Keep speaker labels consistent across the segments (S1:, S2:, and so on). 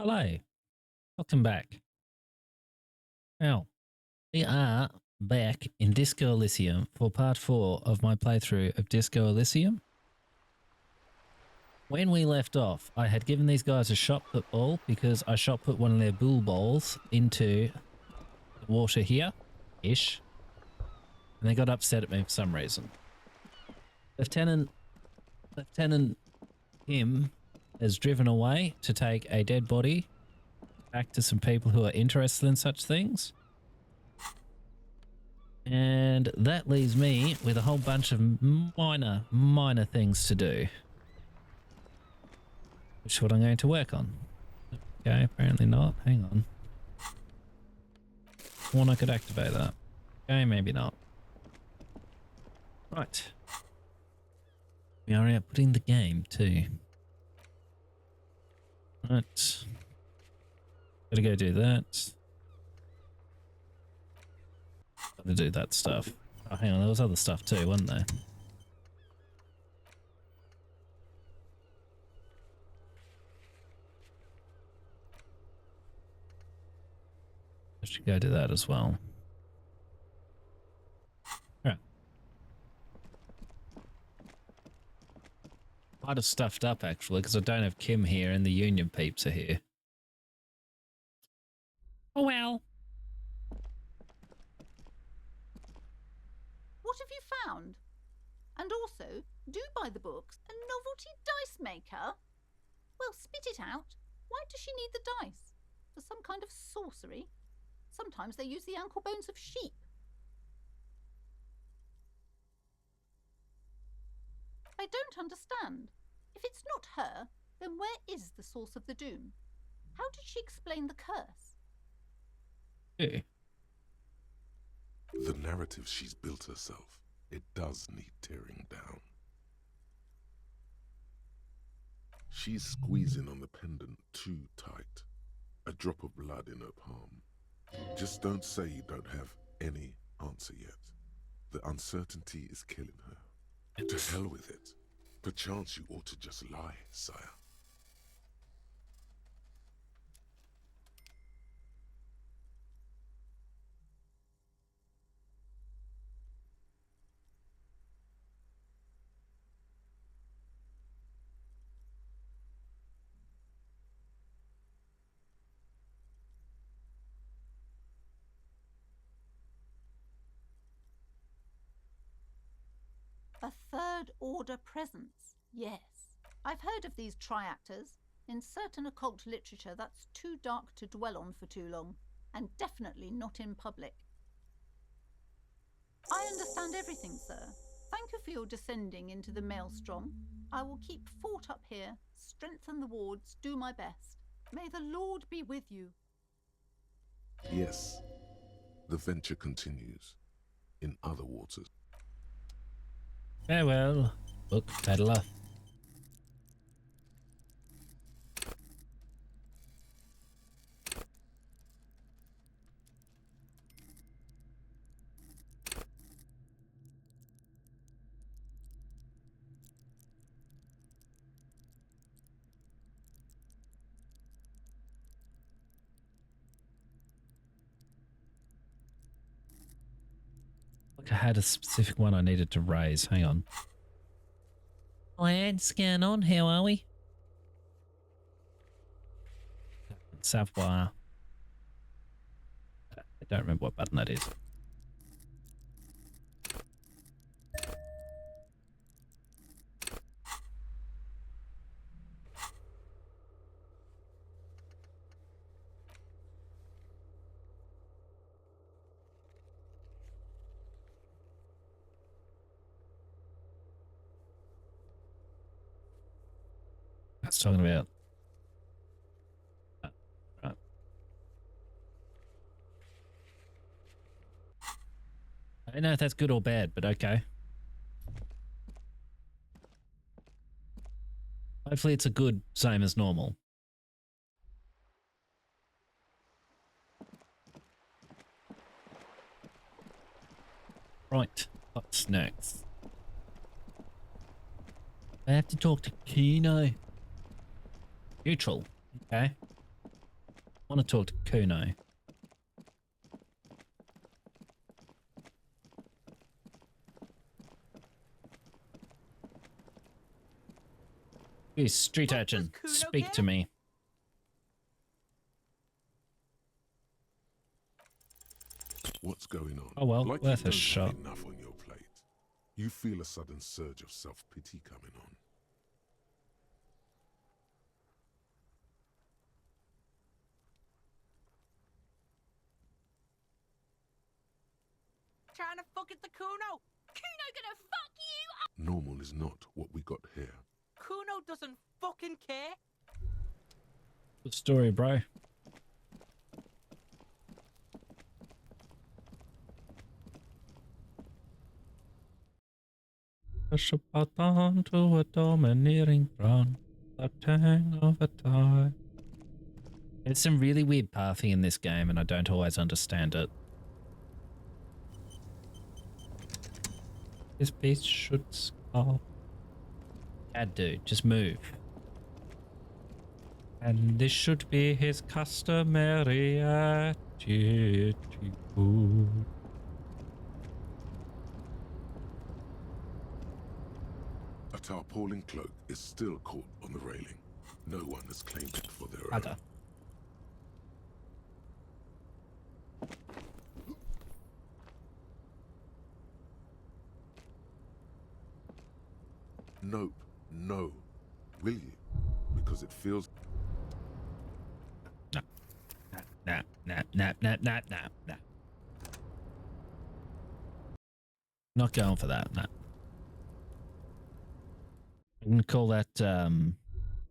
S1: Hello, welcome back. Now, we are back in Disco Elysium for part 4 of my playthrough of Disco Elysium. When we left off, I had given these guys a shot put ball because I shot put one of their bull balls into the water here-ish, and they got upset at me for some reason. Lieutenant Kim has driven away to take a dead body back to some people who are interested in such things. And that leaves me with a whole bunch of minor things to do. Which is what I'm going to work on. Okay, apparently not. Hang on. Or I could activate that. Okay, maybe not. Right. We are outputting the game too. Right. Gotta go do that. Gotta do that stuff. Oh, hang on, there was other stuff too, wasn't there? I should go do that as well. Alright. Might have stuffed up actually, because I don't have Kim here and the union peeps are here. Oh well.
S2: What have you found? And also, do buy the books. A novelty dice maker? Well, spit it out. Why does she need the dice? For some kind of sorcery? Sometimes they use the ankle bones of sheep. I don't understand. If it's not her, then where is the source of the doom? How did she explain the curse?
S1: Hey.
S3: The narrative she's built herself, it does need tearing down. She's squeezing on the pendant too tight. A drop of blood in her palm. Just don't say you don't have any answer yet. The uncertainty is killing her. To hell with it. Perchance you ought to just lie, sire.
S2: A third order presence, yes. I've heard of these triactors. In certain occult literature, that's too dark to dwell on for too long, and definitely not in public. I understand everything, sir. Thank you for your descending into the maelstrom. I will keep fort up here, strengthen the wards, do my best. May the Lord be with you.
S3: Yes, the venture continues in other waters.
S1: Farewell, book peddler. I had a specific one I needed to raise. Hang on. Hi, scan on. How are we? Savoir. I don't remember what button that is. That's talking about. Right. I don't know if that's good or bad, but okay. Hopefully it's a good, same as normal. Right, what's next? I have to talk to Kino. Neutral. Okay. want to talk to Kuno. You street
S4: What, does
S1: urchin,
S4: Kuno
S1: speak
S4: care?
S1: to me.
S3: What's going on?
S1: Oh well,
S3: Like
S1: worth
S3: you
S1: a
S3: don't
S1: shot.
S3: have enough on your plate. You feel a sudden surge of self-pity coming on.
S4: Trying to fuck at the Kuno.
S2: Kuno gonna fuck you up!
S3: Normal is not what we got here.
S4: Kuno doesn't fucking care.
S1: Good story, bro. Push a button to a domineering front. The tang of a tie. There's some really weird pathing in this game, and I don't always understand it. This beast should skull. Bad dude, just move. And this should be his customary attitude.
S3: A tarpaulin cloak is still caught on the railing. No one has claimed it for their
S1: Bugger.
S3: own. Nope, no. Will you? Because it feels...
S1: Nah. Not going for that, nah. I'm gonna call that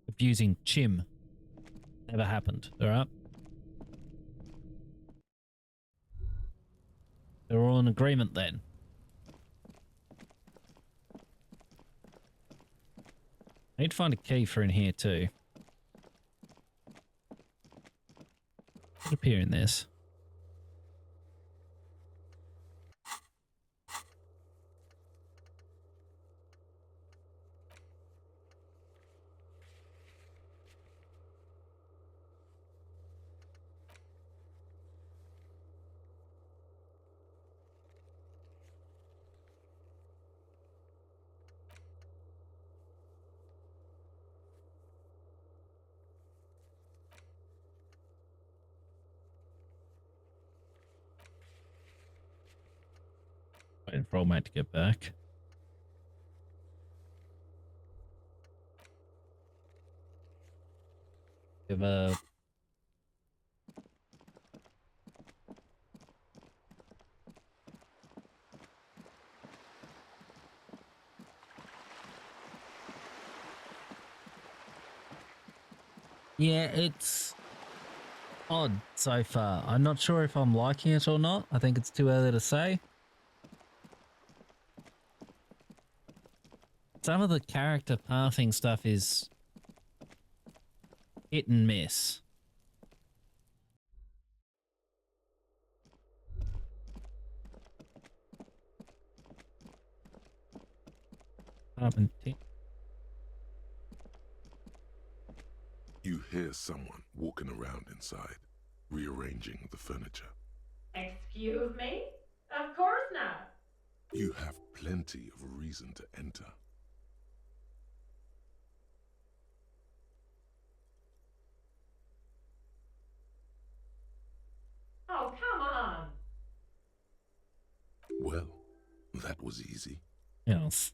S1: abusing Chim. Never happened, alright? They're all in agreement then. I need to find a key for in here too. Could appear in this. Waiting for old mate to get back. Give a... Yeah, it's odd so far. I'm not sure if I'm liking it or not. I think it's too early to say. Some of the character pathing stuff is hit and miss.
S3: You hear someone walking around inside, rearranging the furniture.
S5: Excuse me? Of course not.
S3: You have plenty of reason to enter.
S5: Oh, come on.
S3: Well, that was easy.
S1: Yes.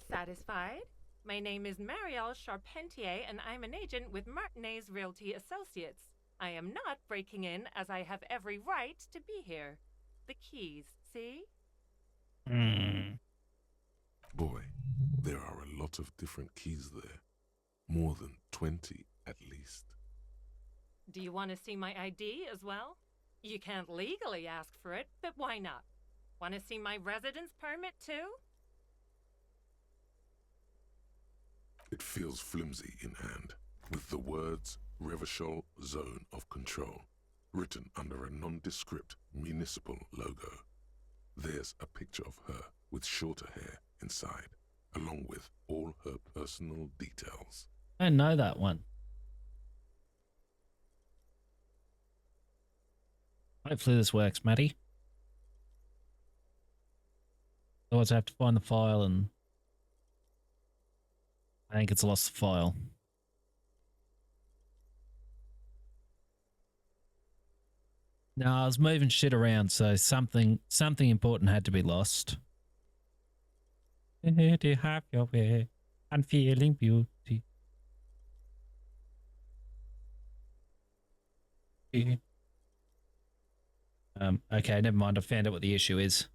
S5: Satisfied? My name is Marielle Charpentier, and I'm an agent with Martinez Realty Associates. I am not breaking in, as I have every right to be here. The keys, see?
S3: Boy, There are a lot of different keys there. More than 20 at least.
S5: Do you want to see my ID as well? You can't legally ask for it, but why not? Want to see my residence permit too?
S3: It feels flimsy in hand, with the words Revachol Zone of Control written under a nondescript municipal logo. There's a picture of her with shorter hair inside, along with all her personal details.
S1: I know that one. Hopefully this works, Maddie. Otherwise I have to find the file and I think it's lost the file. No, I was moving shit around, so something important had to be lost. Do you have your way and feeling beauty? Okay, never mind. I found out what the issue is.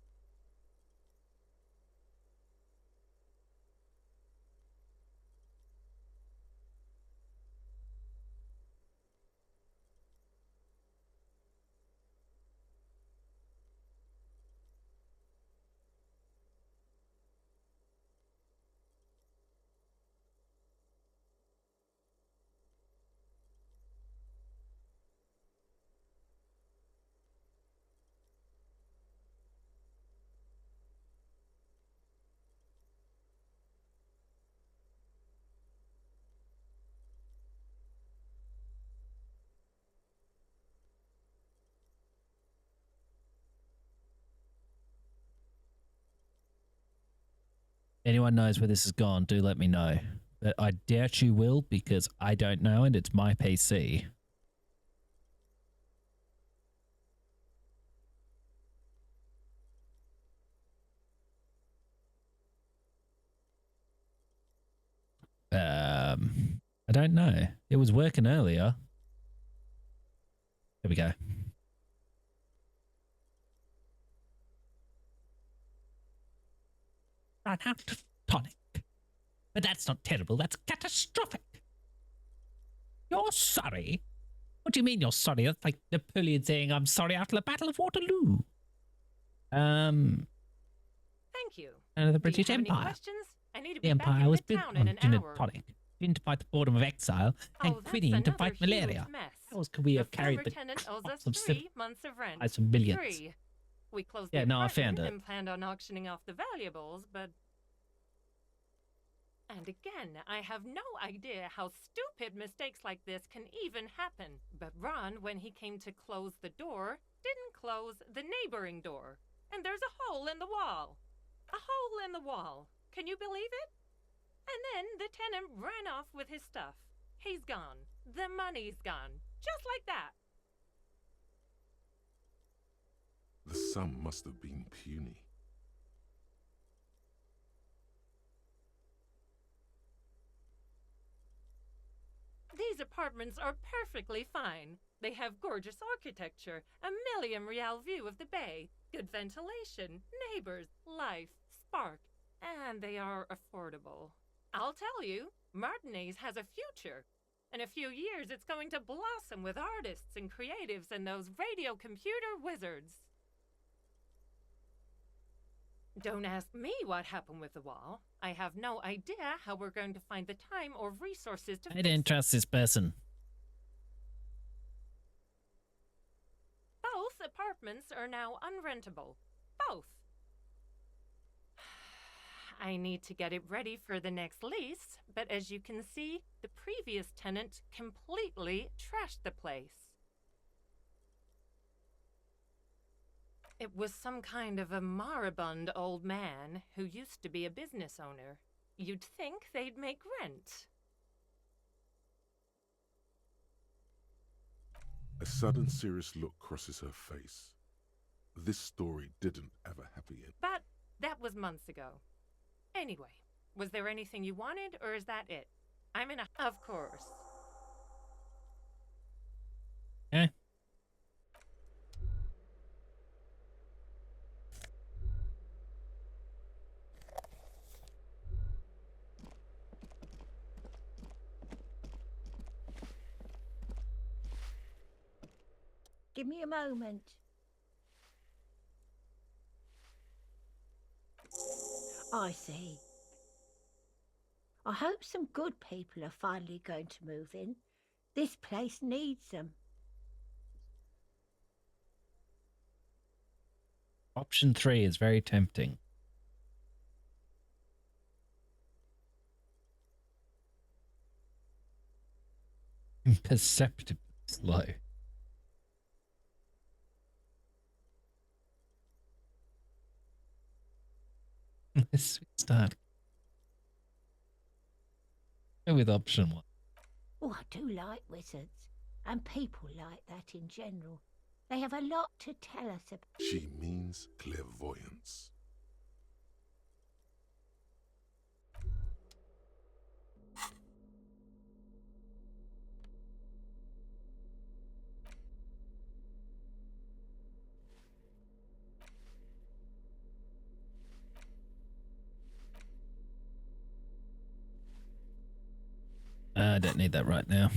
S1: Anyone knows where this has gone, do let me know. But I doubt you will because I don't know and it's my PC. I don't know. It was working earlier. There we go. Run out of tonic. But that's not terrible. That's catastrophic. You're sorry? What do you mean you're sorry? That's like Napoleon saying, I'm sorry after the Battle of Waterloo.
S5: Thank you.
S1: And the
S5: Do you
S1: British
S5: have any
S1: Empire.
S5: questions? I need to
S1: The
S5: be back
S1: Empire
S5: in
S1: was
S5: the
S1: built
S5: town
S1: on
S5: in an
S1: gin and
S5: hour.
S1: tonic. Gin to fight the boredom of exile, and
S5: Oh, that's
S1: quinine to
S5: another
S1: fight malaria.
S5: huge mess.
S1: How else could we have
S5: The
S1: carried
S5: former
S1: the
S5: tenant owes us
S1: cost of
S5: 3 months of rent.
S1: some millions?
S5: 3. We closed
S1: Yeah,
S5: the
S1: no, I
S5: apartment
S1: found it.
S5: and planned on auctioning off the valuables, but... And again, I have no idea how stupid mistakes like this can even happen. But Ron, when he came to close the door, didn't close the neighboring door. And there's a hole in the wall. A hole in the wall. Can you believe it? And then the tenant ran off with his stuff. He's gone. The money's gone. Just like that.
S3: The sum must have been puny.
S5: These apartments are perfectly fine. They have gorgeous architecture, a million real view of the bay, good ventilation, neighbors, life, spark, and they are affordable. I'll tell you, Martinez has a future. In a few years, it's going to blossom with artists and creatives and those radio computer wizards. Don't ask me what happened with the wall. I have no idea how we're going to find the time or resources to
S1: I
S5: fix
S1: didn't
S5: it.
S1: trust this person.
S5: Both apartments are now unrentable. Both. I need to get it ready for the next lease, but as you can see, the previous tenant completely trashed the place. It was some kind of a moribund old man who used to be a business owner. You'd think they'd make rent.
S3: A sudden serious look crosses her face. This story didn't have a happy end.
S5: But that was months ago. Anyway, was there anything you wanted, or is that it? I'm in a... Of course.
S1: Eh?
S6: Give me a moment. I see. I hope some good people are finally going to move in. This place needs them.
S1: Option 3 is very tempting. Imperceptibly slow. Let's start. Go with option 1.
S6: Oh, I do like wizards, and people like that in general. They have a lot to tell us about.
S3: She means clairvoyance.
S1: I don't need that right now.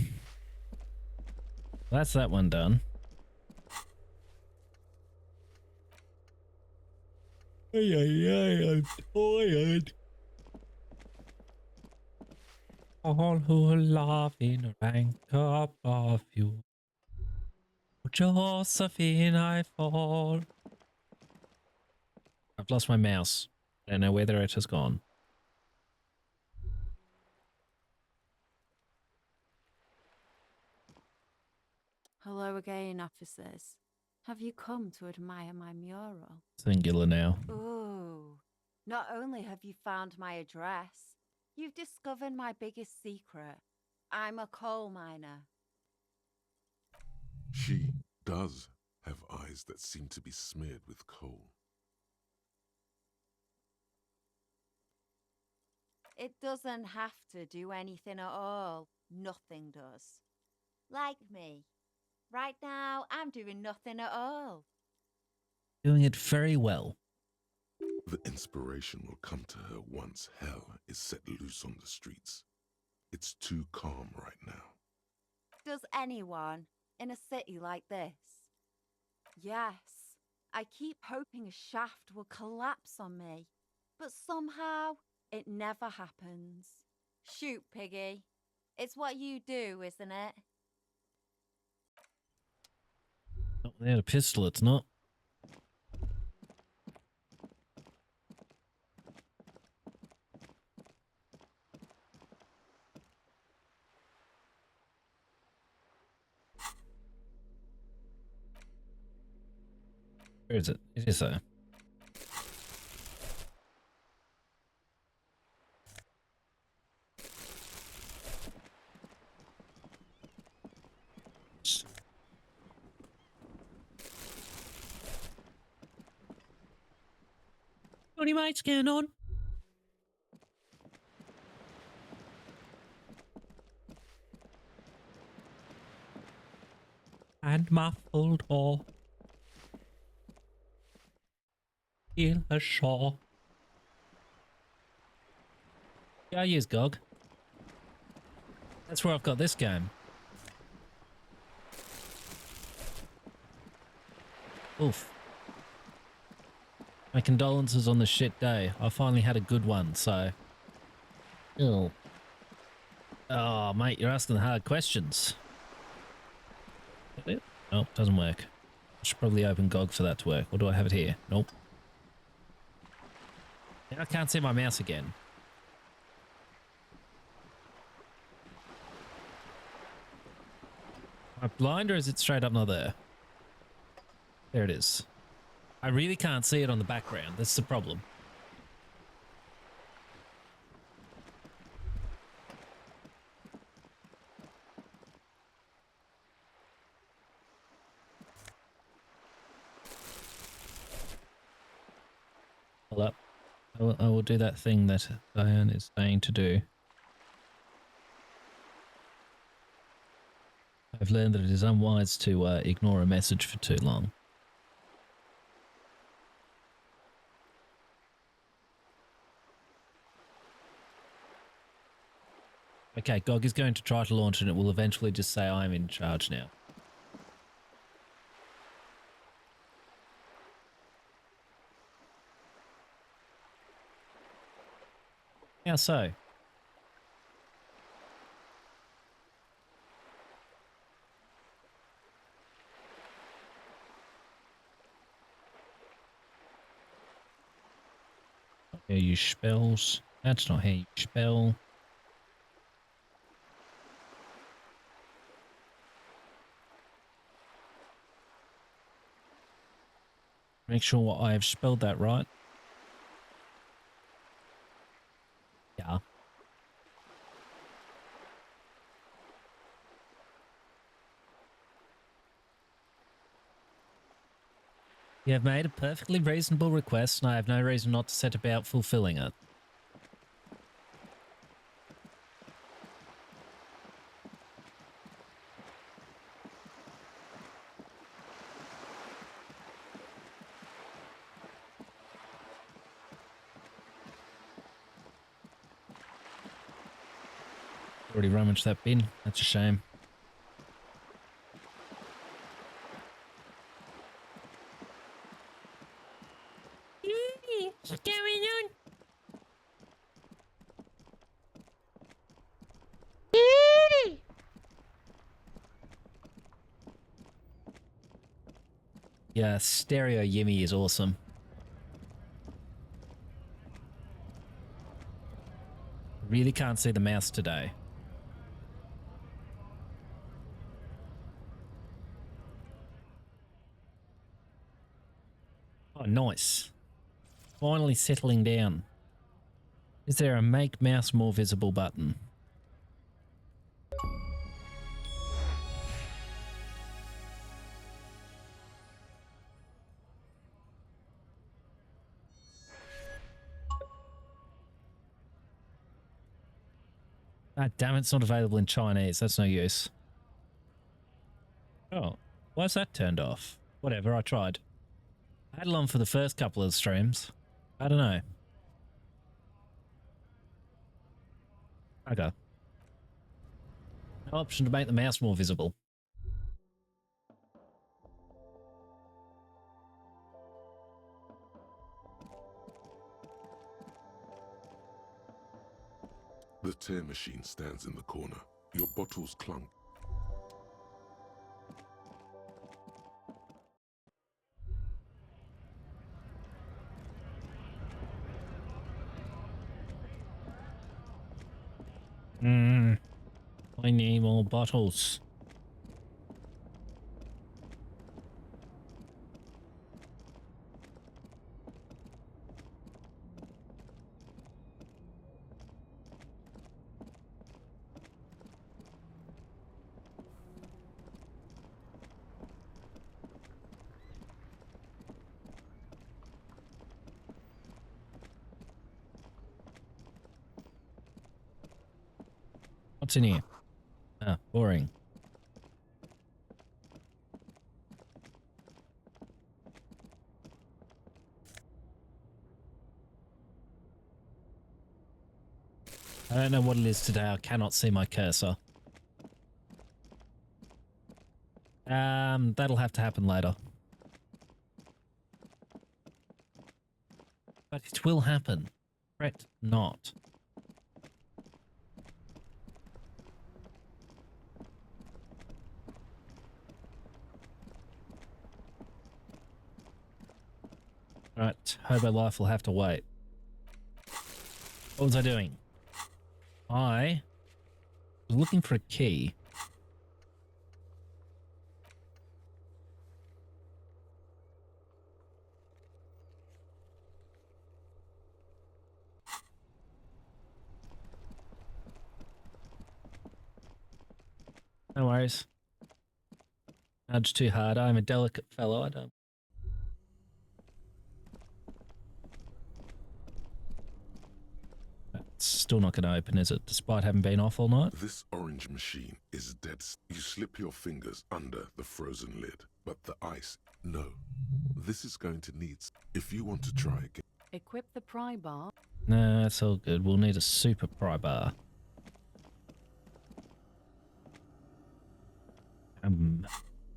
S1: Well, that's that one done. I'm tired. All who love in rank above you. Josephine, I fall. I've lost my mouse. I don't know whether it has gone.
S7: Hello again, officers. Have you come to admire my mural?
S1: Singular now.
S7: Ooh. Not only have you found my address, you've discovered my biggest secret. I'm a coal miner.
S3: She does have eyes that seem to be smeared with coal.
S7: It doesn't have to do anything at all. Nothing does. Like me. Right now, I'm doing nothing at all.
S1: Doing it very well.
S3: The inspiration will come to her once hell is set loose on the streets. It's too calm right now.
S7: Does anyone in a city like this? Yes. I keep hoping a shaft will collapse on me, but somehow it never happens. Shoot, Piggy. It's what you do, isn't it?
S1: Oh, they had a pistol, it's not. Where is it? It is there. Got any mates going on? And muffled or feel a shore. Yeah, I use GOG. That's where I've got this game. Oof. My condolences on the shit day. I finally had a good one, so. Ew. Oh, mate, you're asking the hard questions. Nope, doesn't work. I should probably open GOG for that to work. Or do I have it here? Nope. Now I can't see my mouse again. Am I blind or is it straight up not there? There it is. I really can't see it on the background. That's the problem. Hold up. I will do that thing that Diane is saying to do. I've learned that it is unwise to ignore a message for too long. Okay, GOG is going to try to launch and it will eventually just say I'm in charge now. How so? How you spells. That's not how you spell. Make sure I have spelled that right. Yeah. You have made a perfectly reasonable request, and I have no reason not to set about fulfilling it. Already rummaged that bin. That's a shame.
S5: What's going on?
S1: Yeah, stereo YimmY is awesome. Really can't see the mouse today. Oh, nice. Finally settling down. Is there a make mouse more visible button? Ah, damn it, it's not available in Chinese. That's no use. Oh, why's that turned off? Whatever, I tried. I had it on for the first couple of streams. I don't know. Okay. No option to make the mouse more visible.
S3: The tear machine stands in the corner. Your bottles clunk.
S1: I need more bottles. What's in here? Ah, boring. I don't know what it is today. I cannot see my cursor. That'll have to happen later. But it will happen. Fret not. Right, Hobo Life will have to wait. What was I doing? I was looking for a key. No worries. Nudge too hard. I'm a delicate fellow. I don't. It's still not going to open, is it? Despite having been off all night?
S3: This orange machine is dead. You slip your fingers under the frozen lid, but the ice, no. This is going to need, if you want to try again.
S7: Equip the pry bar.
S1: No, that's all good. We'll need a super pry bar.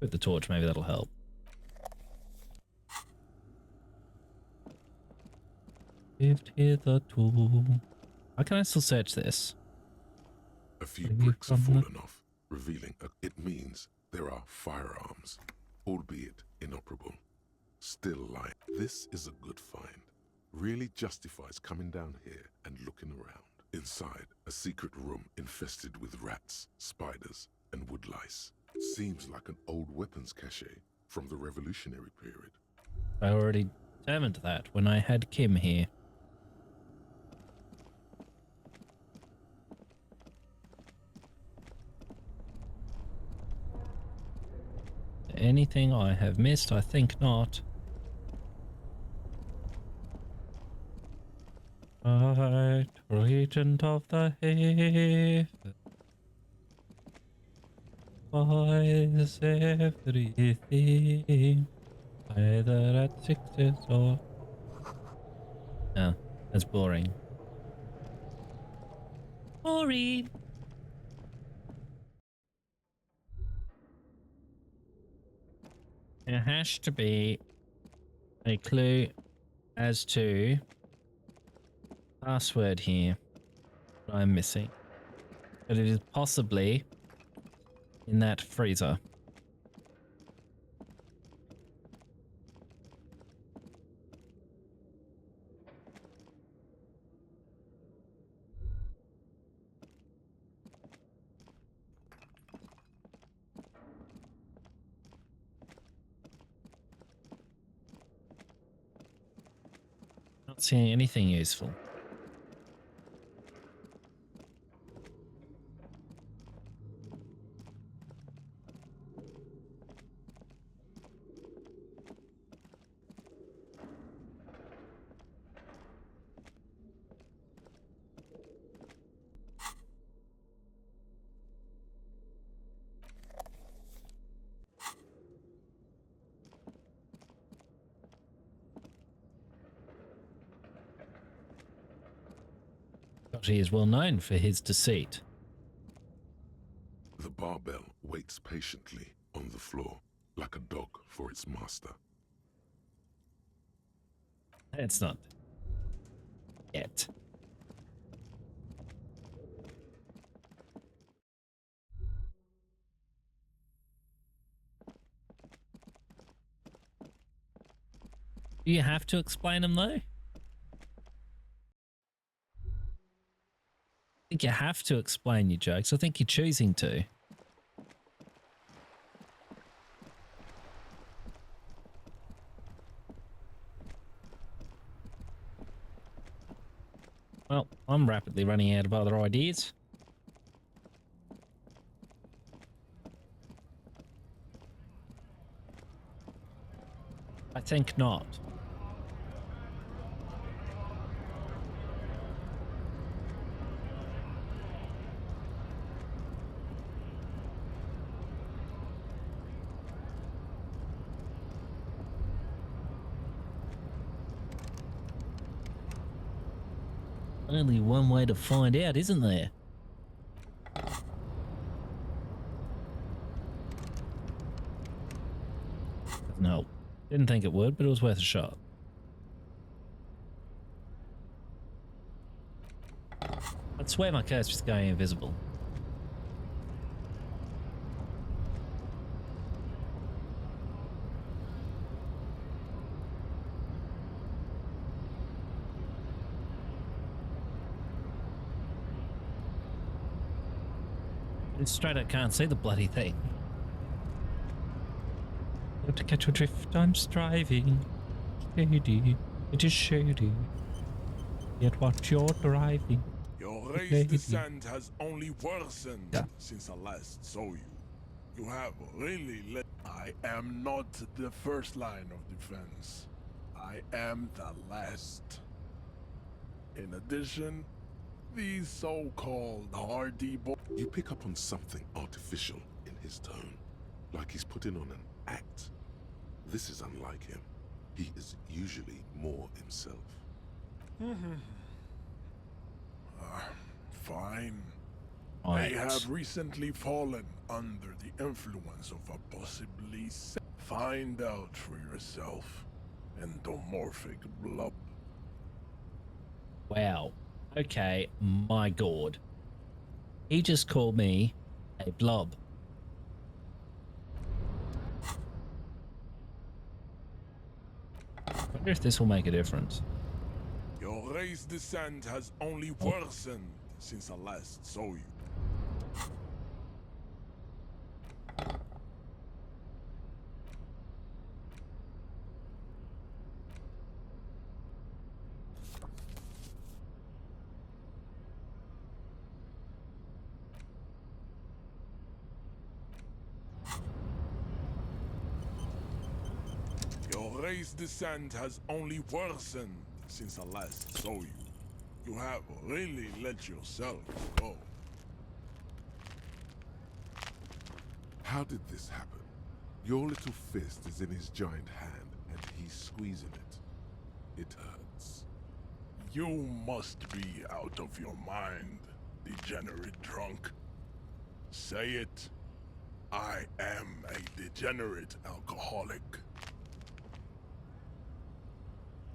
S1: With the torch, maybe that'll help. Lift hitherto. How can I still search this?
S3: A few
S1: What have you
S3: bricks have
S1: done?
S3: fallen off, revealing it means there are firearms, albeit inoperable, still lying. This is a good find. Really justifies coming down here and looking around. Inside, a secret room infested with rats, spiders, and woodlice. Seems like an old weapons cache from the Revolutionary period.
S1: I already determined that when I had Kim here. Anything I have missed? I think not. Right, regent of the heaven, wise everything, either at sixes or... Oh, that's boring. Boring! There has to be a clue as to password here that I'm missing. But it is possibly in that freezer. Not seeing anything useful. He is well known for his deceit.
S3: The barbell waits patiently on the floor, like a dog for its master.
S1: It's not yet. Do you have to explain them though? I think you have to explain your jokes. I think you're choosing to. Well, I'm rapidly running out of other ideas. I think not. Only one way to find out, isn't there? No, didn't think it would, but it was worth a shot. I'd swear my cursor's going invisible. It's straight up can't see the bloody thing. To catch your drift, I'm striving. Shady, it is shady. Yet what you're driving.
S8: Your race descent has only worsened since I last saw you. You have really let. I am not the first line of defense. I am the last. In addition, these so-called Hardie boys.
S3: You pick up on something artificial in his tone, like he's putting on an act. This is unlike him. He is usually more himself.
S8: Fine.
S1: Right.
S8: They have recently fallen under the influence of a possibly... Find out for yourself. Endomorphic blob.
S1: Wow. Okay, my god. He just called me a blob. I wonder if this will make a difference.
S8: Your race descent has only worsened since I last saw you. Your race descent has only worsened since I last saw you. You have really let yourself go.
S3: How did this happen? Your little fist is in his giant hand, and he's squeezing it. It hurts.
S8: You must be out of your mind, degenerate drunk. Say it. I am a degenerate alcoholic.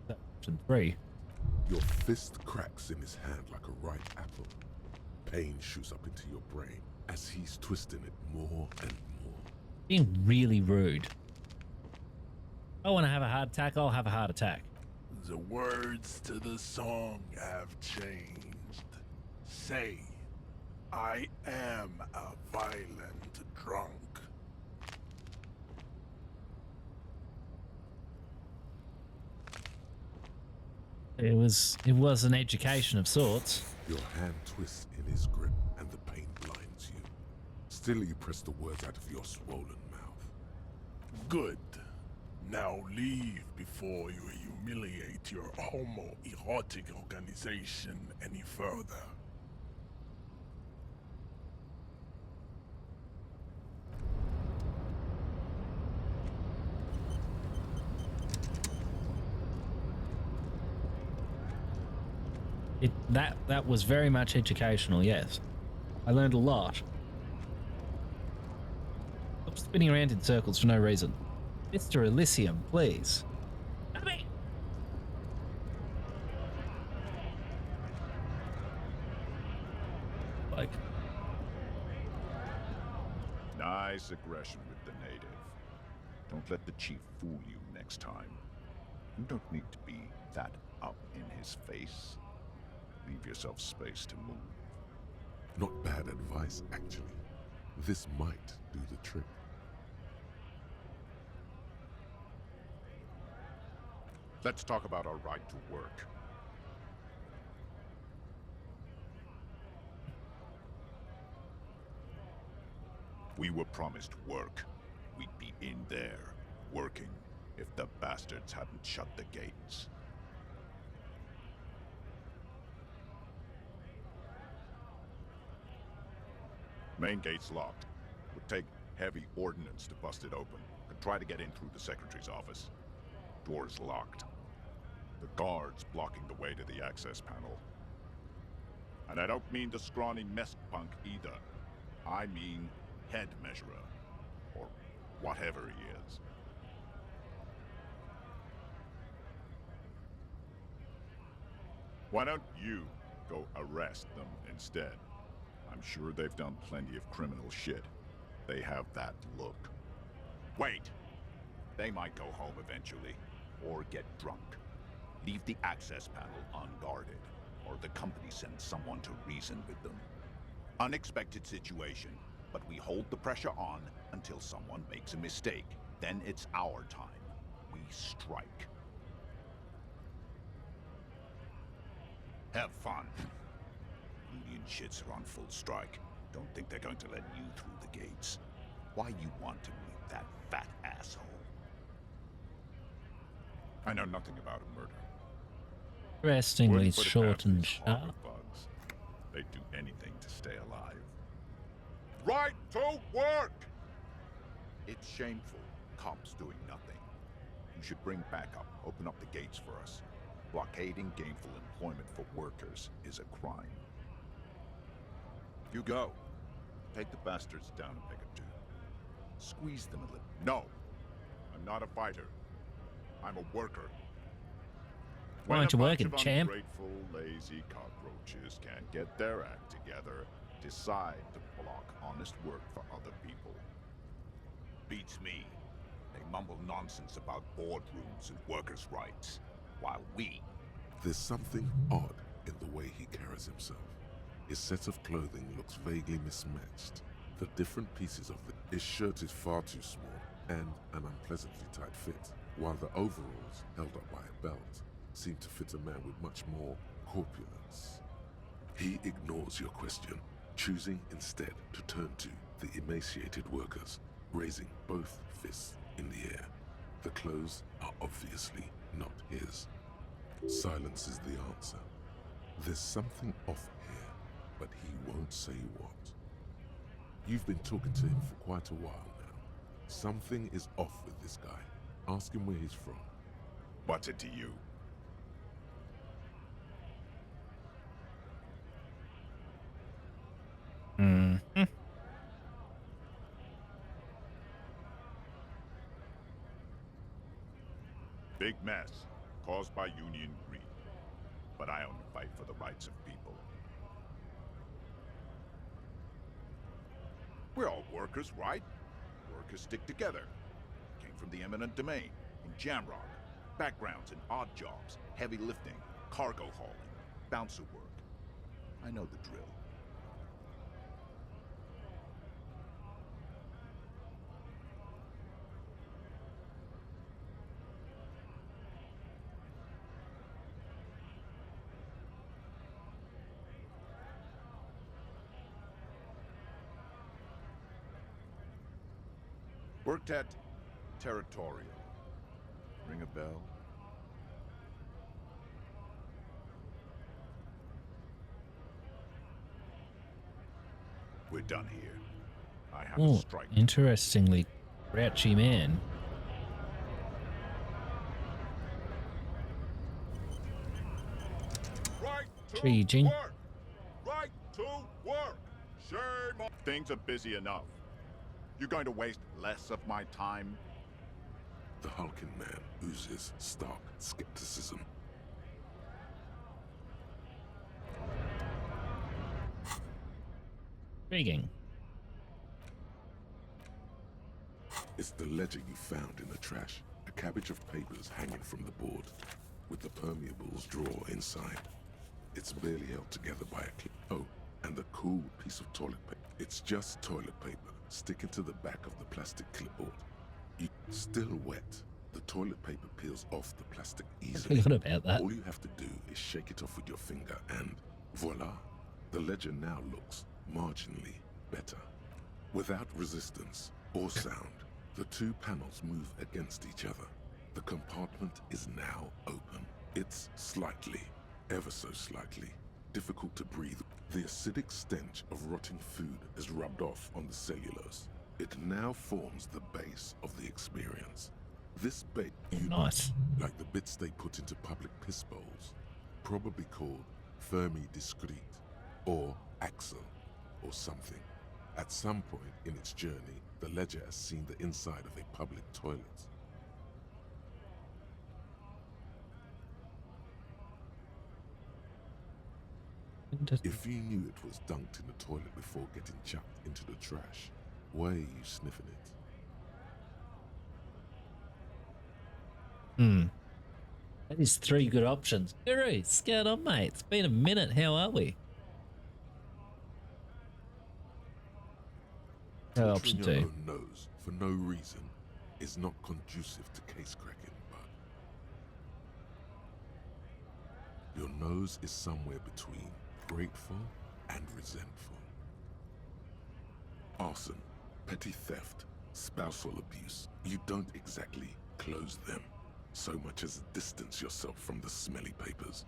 S1: Option 3.
S3: Your fist cracks in his hand like a ripe apple. Pain shoots up into your brain as he's twisting it more and more.
S1: Being really rude. I want to have a heart attack, I'll have a heart attack.
S8: The words to the song have changed. Say, I am a violent drunk.
S1: It was an education of sorts.
S3: Your hand twists in his grip and the pain blinds you. Still you press the words out of your swollen mouth.
S8: Good. Now leave before you humiliate your homoerotic organization any further.
S1: That was very much educational, yes. I learned a lot. Stop spinning around in circles for no reason. Mr. Elysium, please. Like,
S9: nice aggression with the native. Don't let the chief fool you next time. You don't need to be that up in his face. Leave yourself space to move.
S3: Not bad advice, actually. This might do the trick.
S9: Let's talk about our right to work. We were promised work. We'd be in there, working, if the bastards hadn't shut the gates. Main gate's locked. Would take heavy ordnance to bust it open. Could try to get in through the secretary's office. Door's locked. The guard's blocking the way to the access panel. And I don't mean the scrawny mess punk either. I mean head measurer. Or whatever he is. Why don't you go arrest them instead? I'm sure they've done plenty of criminal shit. They have that look. Wait! They might go home eventually, or get drunk. Leave the access panel unguarded, or the company sends someone to reason with them. Unexpected situation, but we hold the pressure on until someone makes a mistake. Then it's our time. We strike. Have fun. Union shits are on full strike. Don't think they're going to let you through the gates. Why you want to meet that fat asshole? I know nothing about a murder.
S1: interestingly
S9: Wouldn't put it
S1: short
S9: past
S1: and
S9: these
S1: sharp.
S9: harbor bugs. They'd do anything to stay alive. Right to work! It's shameful. Cops doing nothing. You should bring backup. Open up the gates for us. Blockading gainful employment for workers is a crime. You go. Take the bastards down a peg or two. Squeeze them a little. No! I'm not a fighter. I'm a worker.
S1: Why
S9: When
S1: aren't you
S9: a bunch
S1: working,
S9: of
S1: champ?
S9: ungrateful, lazy cockroaches can't get their act together, decide to block honest work for other people. Beats me. They mumble nonsense about boardrooms and workers' rights, while we...
S3: There's something odd in the way he carries himself. His set of clothing looks vaguely mismatched. The different pieces of his shirt is far too small and an unpleasantly tight fit, while the overalls, held up by a belt, seem to fit a man with much more corpulence. He ignores your question, choosing instead to turn to the emaciated workers, raising both fists in the air. The clothes are obviously not his. Silence is the answer. There's something off here, but he won't say what. You've been talking to him for quite a while now. Something is off with this guy. Ask him where he's from.
S9: What's it to you?
S1: Mm-hmm.
S9: Big mess, caused by union greed. But I only fight for the rights of people. We're all workers, right? Workers stick together. Came from the eminent domain, in Jamrock. Backgrounds in odd jobs, heavy lifting, cargo hauling, bouncer work. I know the drill. Worked at Territorial. Ring a bell? We're done here. I have a
S1: Oh,
S9: strike.
S1: interestingly, grouchy man.
S9: Right to
S1: Intriguing.
S9: work! Right to work! Shame on... Things are busy enough. You're going to waste less of my time?
S3: The hulking man oozes stark skepticism.
S1: Intriguing.
S3: It's the ledger you found in the trash. A cabbage of papers hanging from the board, with the permeables drawer inside. It's barely held together by a clip. Oh, and the cool piece of toilet paper. It's just toilet paper sticking to the back of the plastic clipboard. Still wet. The toilet paper peels off the plastic easily.
S1: Forgot about that.
S3: All you have to do is shake it off with your finger and voila. The ledger now looks marginally better. Without resistance or sound, the two panels move against each other. The compartment is now open. It's slightly, ever so slightly, difficult to breathe. The acidic stench of rotting food is rubbed off on the cellulose. It now forms the base of the experience. This bait,
S1: Nice.
S3: like the bits they put into public piss bowls, probably called Fermi Discrete, or Axle, or something. At some point in its journey, the ledger has seen the inside of a public toilet. If you knew it was dunked in the toilet before getting chucked into the trash, why are you sniffing it?
S1: That is 3 good options. Guru, scared on, mate. It's been a minute. How are we? Option
S3: Torturing your
S1: 2.
S3: own nose for no reason is not conducive to case cracking, but your nose is somewhere between grateful and resentful. Arson, petty theft, spousal abuse. You don't exactly close them so much as distance yourself from the smelly papers.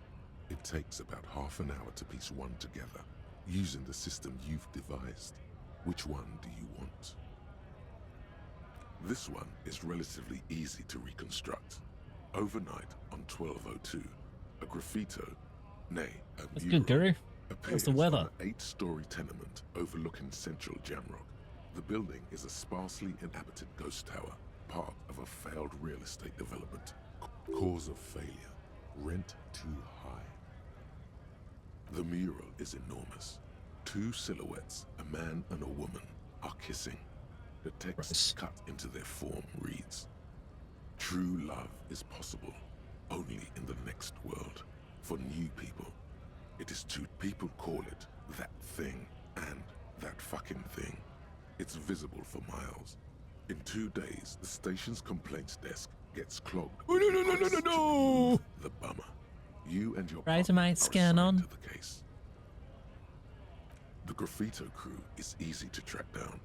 S3: It takes about half an hour to piece one together, using the system you've devised. Which one do you want? This one is relatively easy to reconstruct. Overnight on 1202, a graffito, nay, a
S1: That's
S3: mural,
S1: good, Guru.
S3: appears
S1: the weather?
S3: on an 8-story tenement overlooking central Jamrock. The building is a sparsely inhabited ghost tower, part of a failed real estate development. Cause of failure: rent too high. The mural is enormous. Two silhouettes, a man and a woman, are kissing. The text cut into their form reads, "True love is possible only in the next world. For new people, it is two people call it that thing and that fucking thing. It's visible for miles. In 2 days, the station's complaints desk gets clogged.
S1: Oh, no.
S3: The bummer. You and your
S1: Razor
S3: partner
S1: mate
S3: are
S1: scan
S3: assigned
S1: on.
S3: to the case. The graffito crew is easy to track down.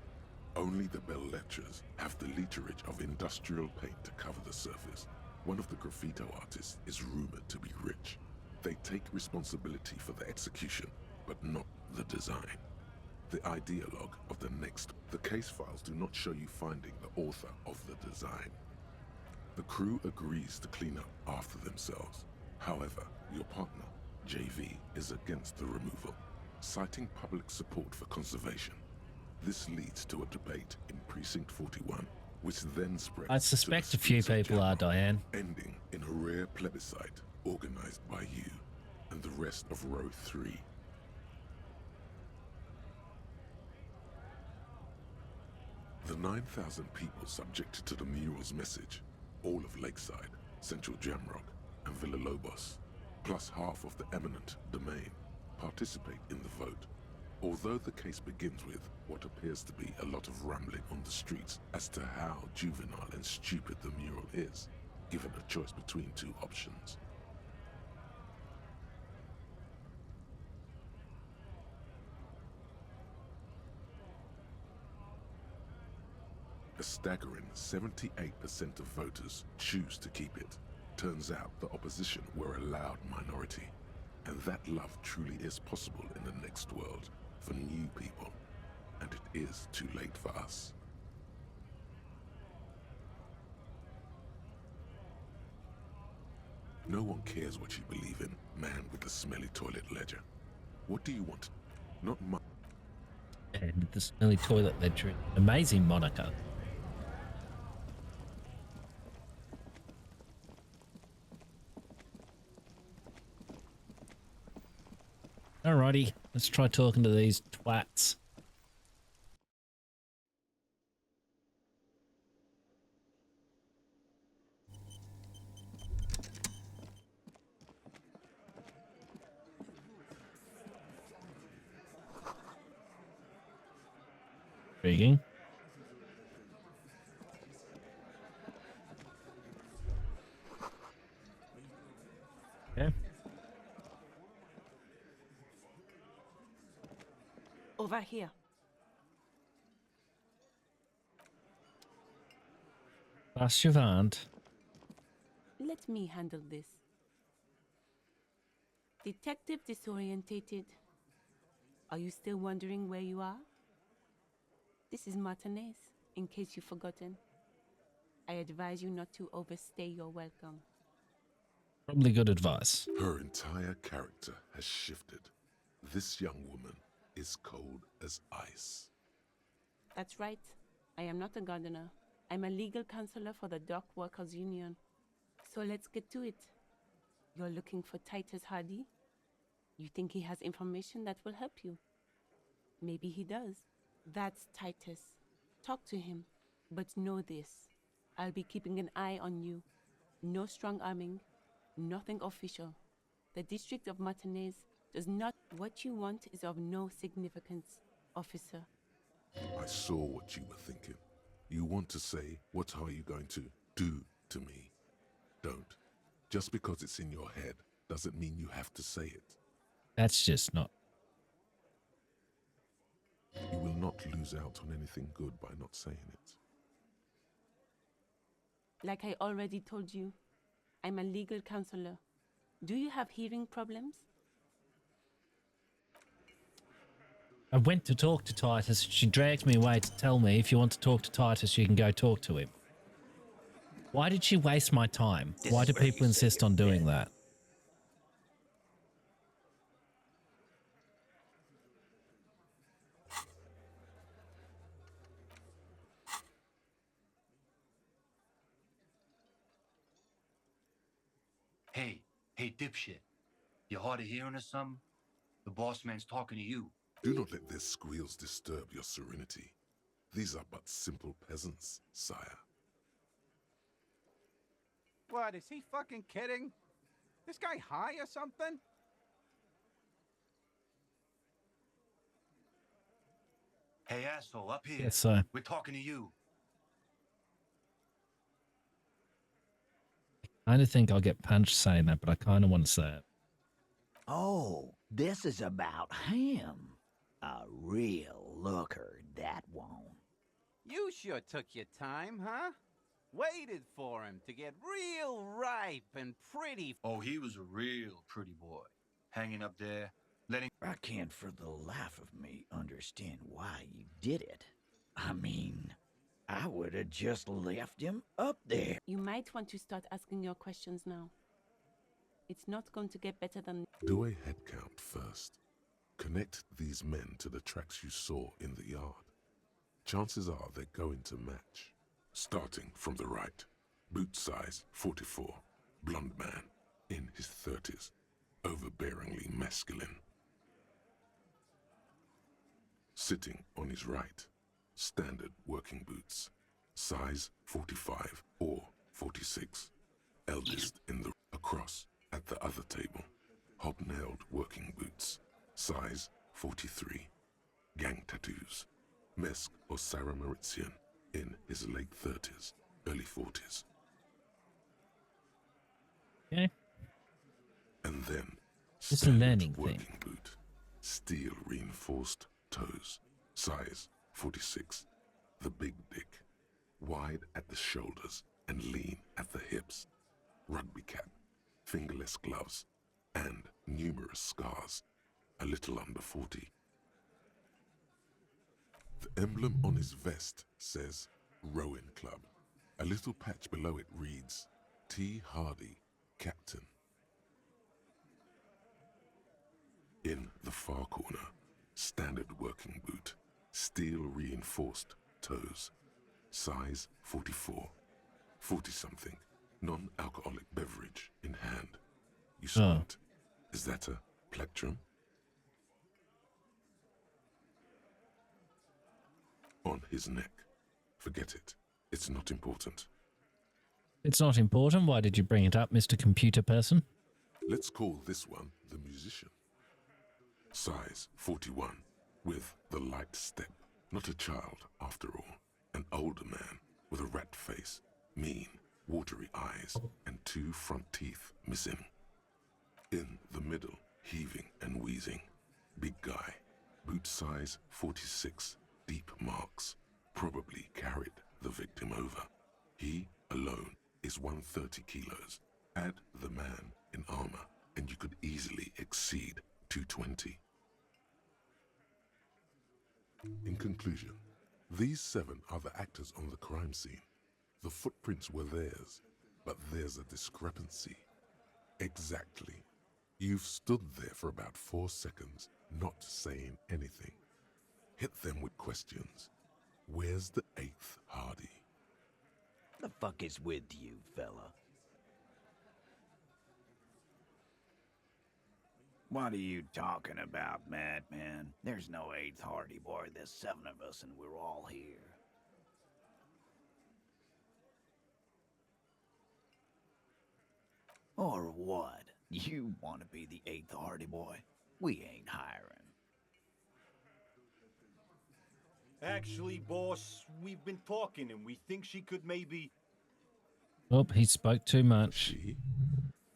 S3: Only the bell lectures have the literage of industrial paint to cover the surface. One of the graffito artists is rumored to be rich. They take responsibility for the execution, but not the design. The ideologue of the case files do not show you finding the author of the design. The crew agrees to clean up after themselves. However, your partner, JV, is against the removal, citing public support for conservation. This leads to a debate in Precinct 41, which then spreads
S1: I suspect a few people are, Diane.
S3: ending in a rare plebiscite organized by you and the rest of Row 3. The 9,000 people subjected to the mural's message, all of Lakeside, Central Jamrock, and Villalobos, plus half of the eminent domain, participate in the vote. Although the case begins with what appears to be a lot of rambling on the streets as to how juvenile and stupid the mural is, given a choice between two options. A staggering 78% of voters choose to keep it. Turns out the opposition were a loud minority, and that love truly is possible in the next world for new people, and it is too late for us. No one cares what you believe in, man with the smelly toilet ledger. What do you want? Not my...
S1: And the smelly toilet ledger. Amazing moniker. Alrighty, let's try talking to these twats. Intriguing. Okay.
S4: Over here.
S1: Passivant.
S10: Let me handle this. Detective disorientated. Are you still wondering where you are? This is Martinez, in case you've forgotten. I advise you not to overstay your welcome.
S1: Probably good advice.
S3: Her entire character has shifted. This young woman is cold as ice.
S10: That's right. I am not a gardener. I'm a legal counselor for the Dock Workers Union. So let's get to it. You're looking for Titus Hardie? You think he has information that will help you? Maybe he does. That's Titus. Talk to him. But know this. I'll be keeping an eye on you. No strong arming. Nothing official. The District of Martinez does not... What you want is of no significance, officer.
S3: I saw what you were thinking. You want to say, what are you going to do to me? Don't. Just because it's in your head doesn't mean you have to say it.
S1: That's just not.
S3: You will not lose out on anything good by not saying it.
S10: Like I already told you, I'm a legal counselor. Do you have hearing problems?
S1: I went to talk to Titus. She dragged me away to tell me if you want to talk to Titus, you can go talk to him. Why did she waste my time? Why do people insist on doing that?
S11: Hey, Hey, dipshit. You hard of hearing or something? The boss man's talking to you.
S3: Do not let their squeals disturb your serenity. These are but simple peasants, sire.
S12: What, is he fucking kidding? This guy high or something?
S11: Hey, asshole, up here.
S1: Yes, sir.
S11: We're talking to you.
S1: I kind of think I'll get punched saying that, but I kind of want to say it.
S13: Oh, this is about him. A real looker, that won't.
S12: You sure took your time, huh? Waited for him to get real ripe and pretty.
S11: Oh, he was a real pretty boy. Hanging up there, letting...
S13: I can't for the life of me understand why you did it. I mean, I would have just left him up there.
S10: You might want to start asking your questions now. It's not going to get better than...
S3: Do a head count first. Connect these men to the tracks you saw in the yard. Chances are they're going to match. Starting from the right, boot size 44, blonde man, in his 30s, overbearingly masculine. Sitting on his right, standard working boots, size 45 or 46, eldest in the... Across at the other table, hobnailed working boots, size 43, gang tattoos, Mesk or Sarah Mauritian, in his late 30s, early 40s.
S1: Okay.
S3: And then,
S1: It's a learning
S3: working
S1: thing.
S3: boot, steel reinforced toes, size 46, the big dick, wide at the shoulders and lean at the hips, rugby cap, fingerless gloves, and numerous scars, a little under 40. The emblem on his vest says Rowing Club. A little patch below it reads T. Hardie, Captain. In the far corner, standard working boot, steel reinforced toes, size 44, 40-something, non-alcoholic beverage in hand. You squint. Is that a plectrum? On his neck. Forget it. It's not important.
S1: It's not important. Why did you bring it up, Mr. Computer Person?
S3: Let's call this one the musician. Size 41, with the light step. Not a child, after all. An older man with a rat face, mean, watery eyes, and 2 front teeth missing. In the middle, heaving and wheezing. Big guy. Boot size 46. Deep marks, probably carried the victim over. He alone is 130 kilos. Add the man in armor, and you could easily exceed 220. In conclusion, these 7 are the actors on the crime scene. The footprints were theirs, but there's a discrepancy. Exactly. You've stood there for about 4 seconds, not saying anything. Hit them with questions. Where's the 8th Hardie?
S13: The fuck is with you, fella? What are you talking about, madman? There's no 8th Hardie boy. There's 7 of us and we're all here. Or what? You want to be the 8th Hardie boy? We ain't hiring.
S14: Actually, boss, we've been talking and we think she could maybe...
S1: Oh, he spoke too much.
S3: She?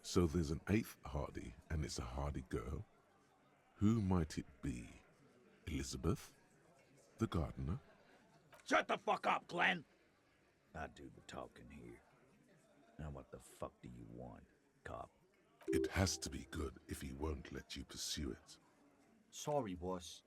S3: So there's an 8th Hardie, and it's a Hardie girl? Who might it be? Elizabeth? The gardener?
S13: Shut the fuck up, Glenn! I do the talking here. Now what the fuck do you want, cop?
S3: It has to be good if he won't let you pursue it.
S14: Sorry, boss.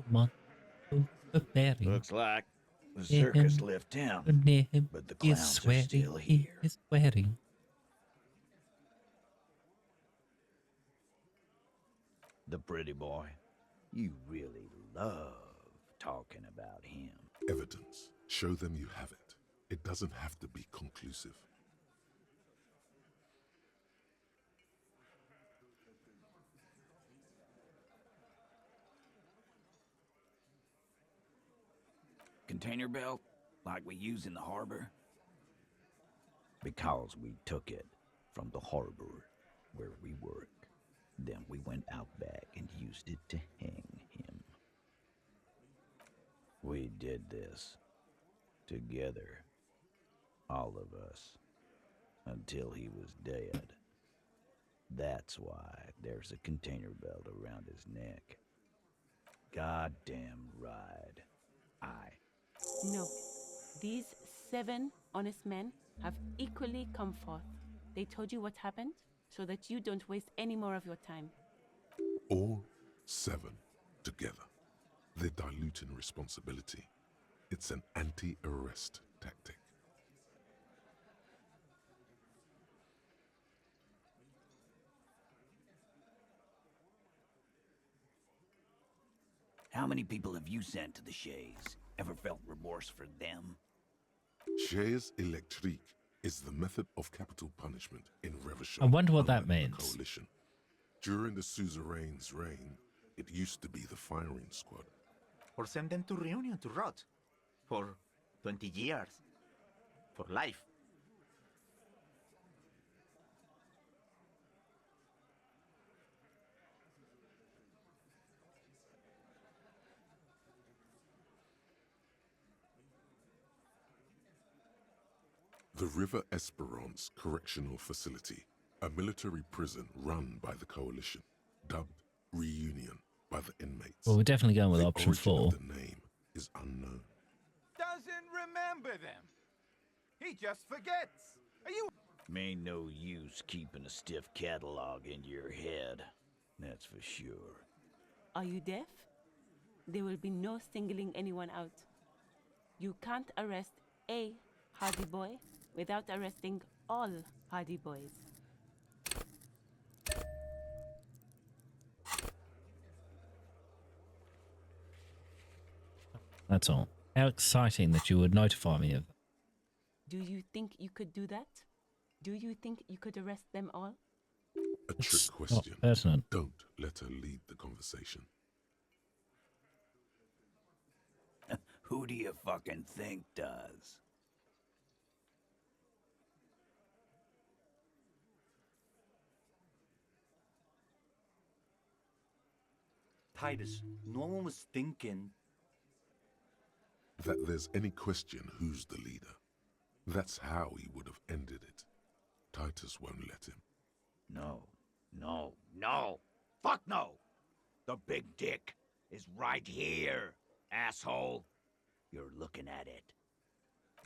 S1: Come on. Oh, the berry.
S13: Looks like The circus left town, but the clowns are still here.
S1: He's sweating.
S13: The pretty boy. You really love talking about him.
S3: Evidence. Show them you have it. It doesn't have to be conclusive.
S13: Container belt, like we use in the harbor? Because we took it from the harbor where we work. Then we went out back and used it to hang him. We did this together, all of us, until he was dead. That's why there's a container belt around his neck. Goddamn right.
S10: No. These 7 honest men have equally come forth. They told you what happened so that you don't waste any more of your time.
S3: All 7 together. They're diluting responsibility. It's an anti-arrest tactic.
S13: How many people have you sent to the Shays? Ever felt remorse for them?
S3: Chaise électrique is the method of capital punishment in Revachol.
S1: I wonder what that
S3: under the
S1: means.
S3: Coalition. During the suzerain's reign, it used to be the firing squad.
S15: Or send them to Reunion to rot. For 20 years. For life.
S3: The River Esperance Correctional Facility, a military prison run by the Coalition, dubbed Reunion by the inmates.
S1: Well, we're definitely going with
S3: the
S1: option
S3: origin
S1: 4.
S3: of the name is unknown.
S12: Doesn't remember them. He just forgets. Are you...
S13: Ain't no use keeping a stiff catalog in your head. That's for sure.
S10: Are you deaf? There will be no singling anyone out. You can't arrest a Hardie boy without arresting all Hardie boys.
S1: That's all. How exciting that you would notify me of that.
S10: Do you think you could do that? Do you think you could arrest them all?
S3: A trick
S1: It's
S3: question.
S1: not pertinent.
S3: Don't let her lead the conversation.
S13: Who do you fucking think does?
S14: Titus, no one was thinking
S3: that there's any question who's the leader. That's how he would have ended it. Titus won't let him.
S13: No, no, no. Fuck no. The big dick is right here, asshole. You're looking at it.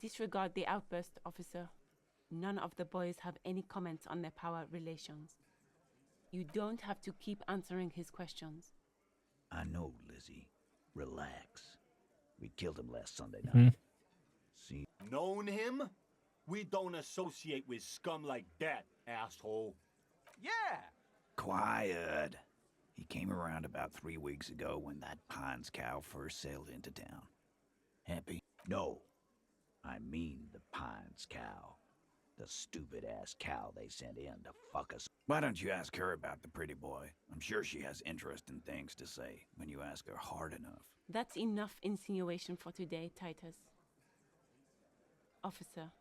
S10: Disregard the outburst, officer. None of the boys have any comments on their power relations. You don't have to keep answering his questions.
S13: I know, Lizzie. Relax. We killed him last Sunday night. See?
S14: known him? We don't associate with scum like that, asshole.
S12: Yeah.
S13: Quiet. He came around about 3 weeks ago when that Pines cow first sailed into town. Happy? No. I mean the Pines cow. The stupid-ass cow they sent in to fuck us. Why don't you ask her about the pretty boy? I'm sure she has interesting things to say when you ask her hard enough.
S10: That's enough insinuation for today, Titus. Officer,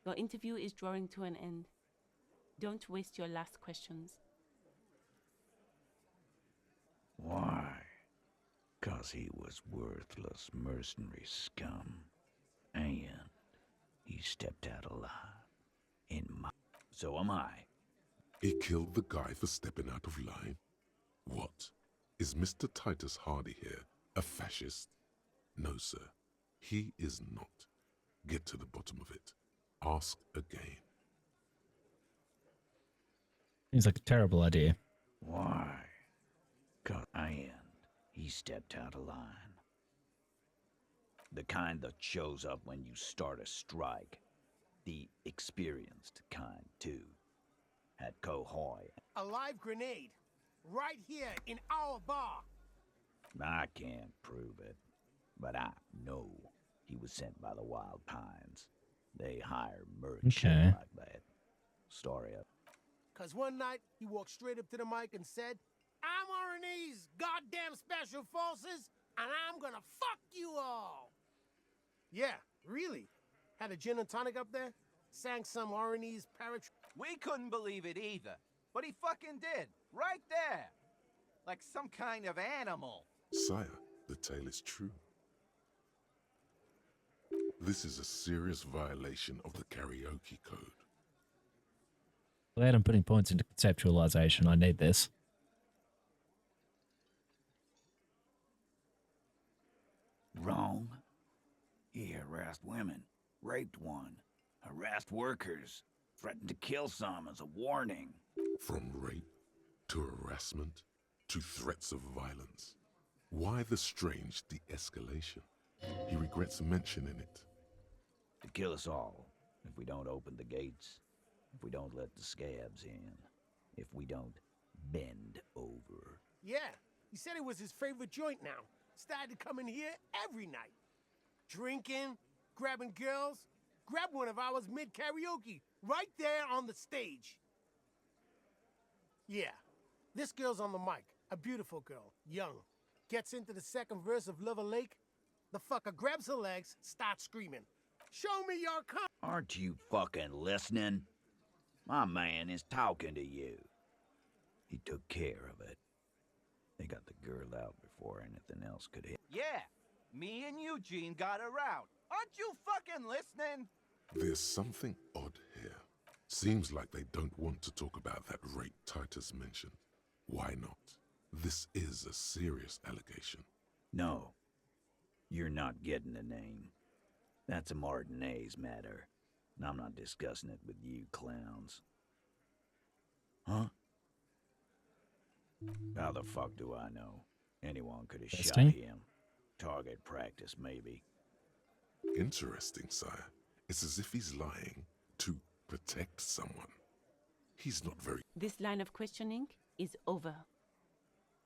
S10: your interview is drawing to an end. Don't waste your last questions.
S13: Why? 'Cause he was worthless mercenary scum. And he stepped out alive. In my... So am I.
S3: He killed the guy for stepping out of line? What? Is Mr. Titus Hardie here a fascist? No, sir. He is not. Get to the bottom of it. Ask again.
S1: Seems like a terrible idea.
S13: Why? 'Cause and he stepped out of line. The kind that shows up when you start a strike. The experienced kind, too. At Kohoy.
S16: A live grenade. Right here in our bar.
S13: I can't prove it, but I know he was sent by the Wild Pines. They hire merchants like that. Story up.
S16: Cause one night, he walked straight up to the mic and said, I'm RNA's goddamn special forces, and I'm gonna fuck you all. Yeah, really. Had a gin and tonic up there, sang some RNA's paratr...
S12: We couldn't believe it either, but he fucking did, right there. Like some kind of animal.
S3: Sire, the tale is true. This is a serious violation of the karaoke code.
S1: Glad I'm putting points into conceptualization. I need this.
S13: Wrong. He harassed women, raped one, harassed workers, threatened to kill some as a warning.
S3: From rape to harassment to threats of violence. Why the strange de-escalation? He regrets mentioning it.
S13: To kill us all, if we don't open the gates, if we don't let the scabs in, if we don't bend over.
S16: Yeah, he said it was his favorite joint now. Started coming here every night. Drinking, grabbing girls. Grab one of ours mid-karaoke, right there on the stage. Yeah, this girl's on the mic. A beautiful girl, young. Gets into the second verse of Lover Lake. The fucker grabs her legs, starts screaming. Show me your
S13: Aren't you fucking listening? My man is talking to you. He took care of it. They got the girl out before anything else could hit.
S12: Yeah, me and Eugene got her out. Aren't you fucking listening?
S3: There's something odd here. Seems like they don't want to talk about that rape Titus mentioned. Why not? This is a serious allegation.
S13: No. You're not getting the name. That's a Martinez matter. And I'm not discussing it with you clowns. Huh? How the fuck do I know? Anyone could have shot him. Target practice, maybe.
S3: Interesting, sire. It's as if he's lying to protect someone. He's not very...
S10: This line of questioning is over.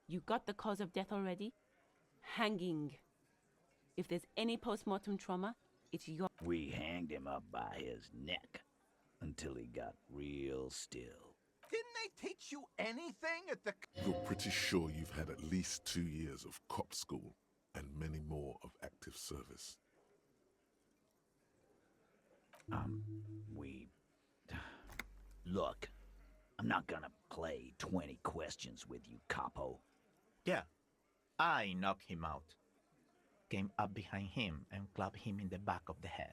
S10: You got the cause of death already? Hanging. If there's any post-mortem trauma, it's your...
S13: We hanged him up by his neck until he got real still.
S12: Didn't they teach you anything at the...
S3: You're pretty sure you've had at least 2 years of cop school and many more of active service.
S13: Look, I'm not gonna play 20 questions with you, capo.
S15: Yeah, I knocked him out. Came up behind him and clubbed him in the back of the head.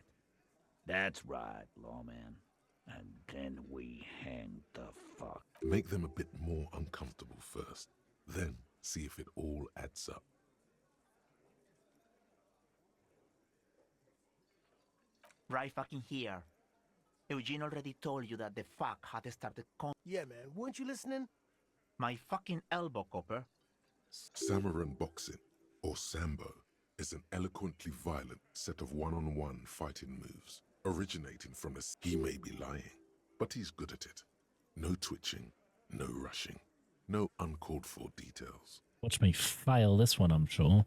S13: That's right, lawman. And then we hang the fuck.
S3: Make them a bit more uncomfortable first, then see if it all adds up.
S15: Right fucking here. Eugene already told you that the fuck had started
S16: Yeah, man, weren't you listening?
S15: My fucking elbow, copper.
S3: Samuran boxing, or Sambo, is an eloquently violent set of one-on-one fighting moves, originating from a... He may be lying, but he's good at it. No twitching, no rushing, no uncalled for details.
S1: Watch me fail this one, I'm sure.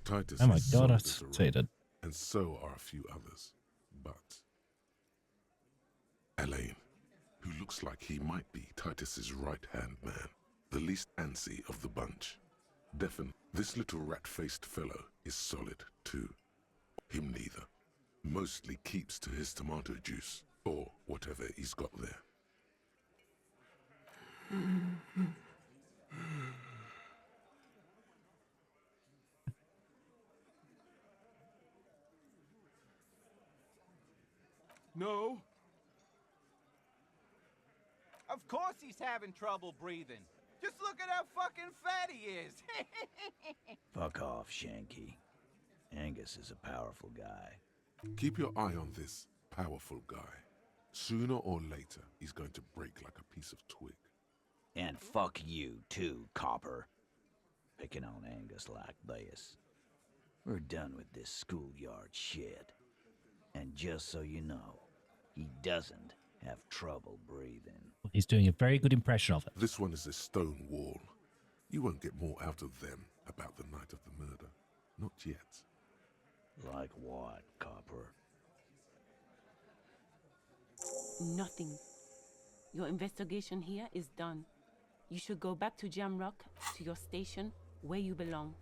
S3: Titus
S1: oh my
S3: is
S1: god, I
S3: sold as a rogue,
S1: succeeded.
S3: and so are a few others. But Elaine, who looks like he might be Titus's right-hand man, the least antsy of the bunch. Definitely, this little rat-faced fellow is solid too. Him neither. Mostly keeps to his tomato juice, or whatever he's got there.
S8: No.
S12: Of course he's having trouble breathing. Just look at how fucking fat he is.
S13: Fuck off, Shanky. Angus is a powerful guy.
S3: Keep your eye on this powerful guy. Sooner or later, he's going to break like a piece of twig.
S13: And fuck you too, copper. Picking on Angus like this. We're done with this schoolyard shit. And just so you know, he doesn't have trouble breathing.
S1: He's doing a very good impression of it.
S3: This one is a stone wall. You won't get more out of them about the night of the murder. Not yet.
S13: Like what, Copper?
S10: Nothing. Your investigation here is done. You should go back to Jamrock, to your station, where you belong.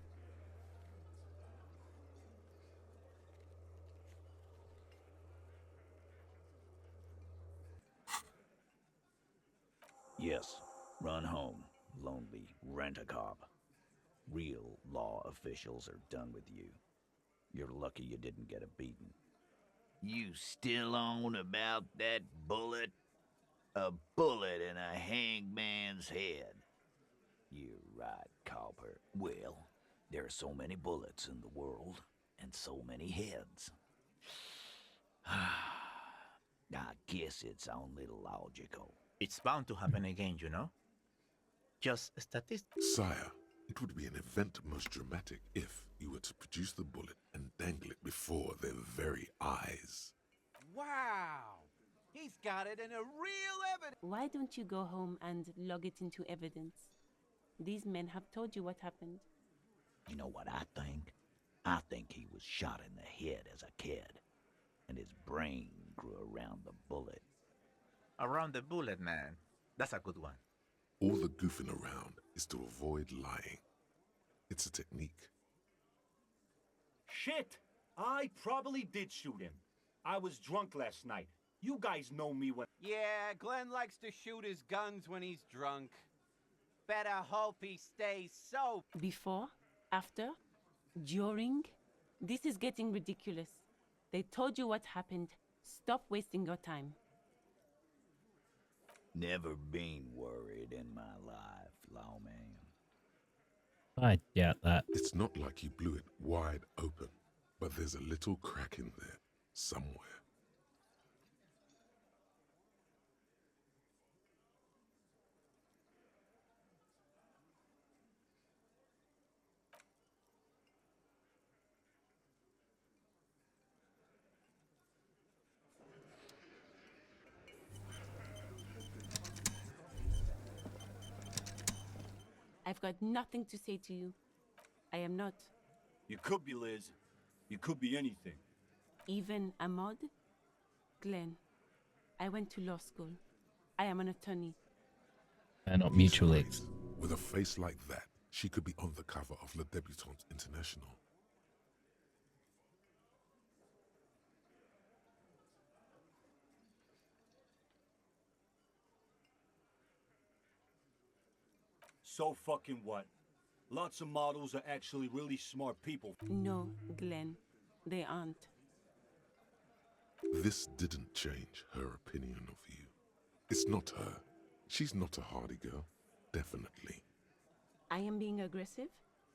S13: Yes, run home, lonely rent-a-cop. Real law officials are done with you. You're lucky you didn't get a beating. You still on about that bullet? A bullet in a hangman's head. You're right, Copper. Well, there are so many bullets in the world, and so many heads. I guess it's only logical.
S15: It's bound to happen again, you know? Just statistics.
S3: Sire, it would be an event most dramatic if you were to produce the bullet and dangle it before their very eyes.
S12: Wow! He's got it in a real evidence.
S10: Why don't you go home and log it into evidence? These men have told you what happened.
S13: You know what I think? I think he was shot in the head as a kid, and his brain grew around the bullet.
S15: Around the bullet, man. That's a good one.
S3: All the goofing around is to avoid lying. It's a technique.
S14: Shit! I probably did shoot him. I was drunk last night. You guys know me when...
S12: Yeah, Glenn likes to shoot his guns when he's drunk. Better hope he stays sober.
S10: Before? After? During? This is getting ridiculous. They told you what happened. Stop wasting your time.
S13: Never been worried in my life, lawman.
S1: I doubt that.
S3: It's not like you blew it wide open, but there's a little crack in there somewhere.
S10: I've got nothing to say to you. I am not.
S14: You could be, Liz. You could be anything.
S10: Even Ahmad? Glenn, I went to law school. I am an attorney.
S1: And not mutual
S3: Right.
S1: ex.
S3: With a face like that, she could be on the cover of Le Debutante International.
S14: So fucking what? Lots of models are actually really smart people.
S10: No, Glenn, they aren't.
S3: This didn't change her opinion of you. It's not her. She's not a Hardie girl. Definitely.
S10: I am being aggressive?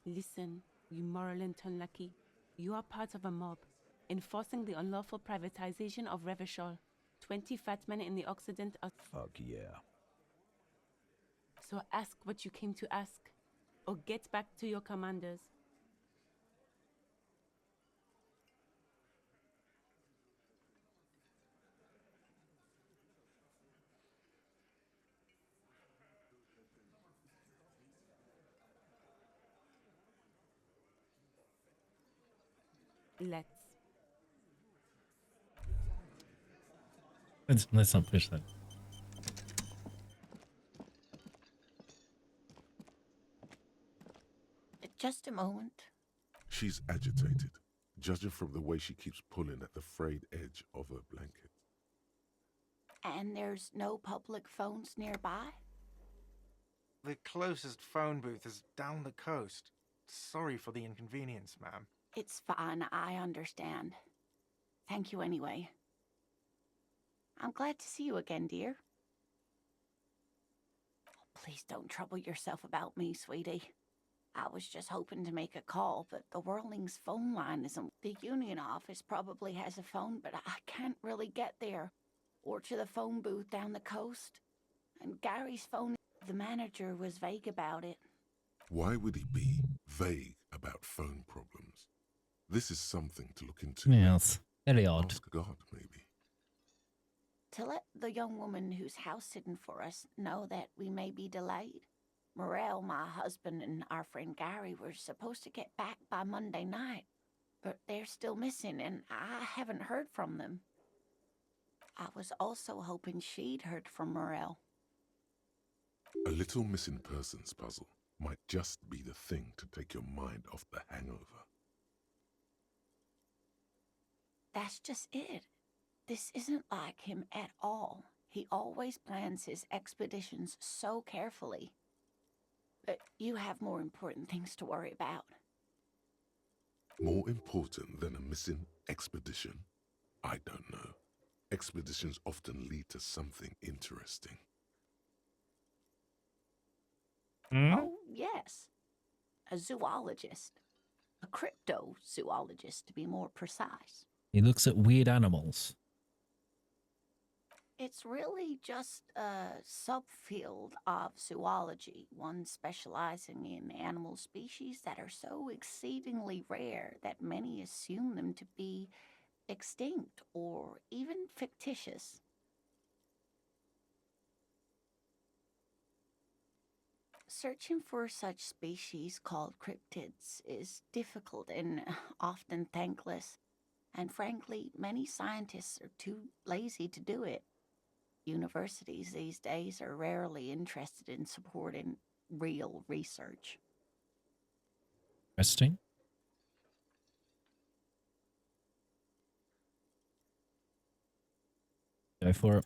S10: Listen, you moral and unlucky. You are part of a mob, enforcing the unlawful privatization of Revachol. 20 fat men in the Occident are...
S13: Fuck yeah.
S10: So ask what you came to ask, or get back to your commanders.
S1: Let's not push that.
S6: Just a moment.
S3: She's agitated, judging from the way she keeps pulling at the frayed edge of her blanket.
S6: And there's no public phones nearby?
S17: The closest phone booth is down the coast. Sorry for the inconvenience, ma'am.
S6: It's fine, I understand. Thank you anyway. I'm glad to see you again, dear. Please don't trouble yourself about me, sweetie. I was just hoping to make a call, but the Whirling's phone line isn't. The union office probably has a phone, but I can't really get there. Or to the phone booth down the coast. And Gary's phone, the manager was vague about it.
S3: Why would he be vague about phone problems? This is something to look into.
S1: Yes, very odd.
S3: Ask God, maybe.
S6: To let the young woman who's house sitting for us know that we may be delayed. Morel, my husband, and our friend Gary were supposed to get back by Monday night, but they're still missing, and I haven't heard from them. I was also hoping she'd heard from Morel.
S3: A little missing persons puzzle might just be the thing to take your mind off the hangover.
S6: That's just it. This isn't like him at all. He always plans his expeditions so carefully. But you have more important things to worry about.
S3: More important than a missing expedition? I don't know. Expeditions often lead to something interesting.
S6: Oh, yes. A zoologist. A cryptozoologist, to be more precise.
S1: He looks at weird animals.
S6: It's really just a subfield of zoology, one specializing in animal species that are so exceedingly rare that many assume them to be extinct or even fictitious. Searching for such species called cryptids is difficult and often thankless, and frankly, many scientists are too lazy to do it. Universities these days are rarely interested in supporting real research.
S1: Interesting. Go for it.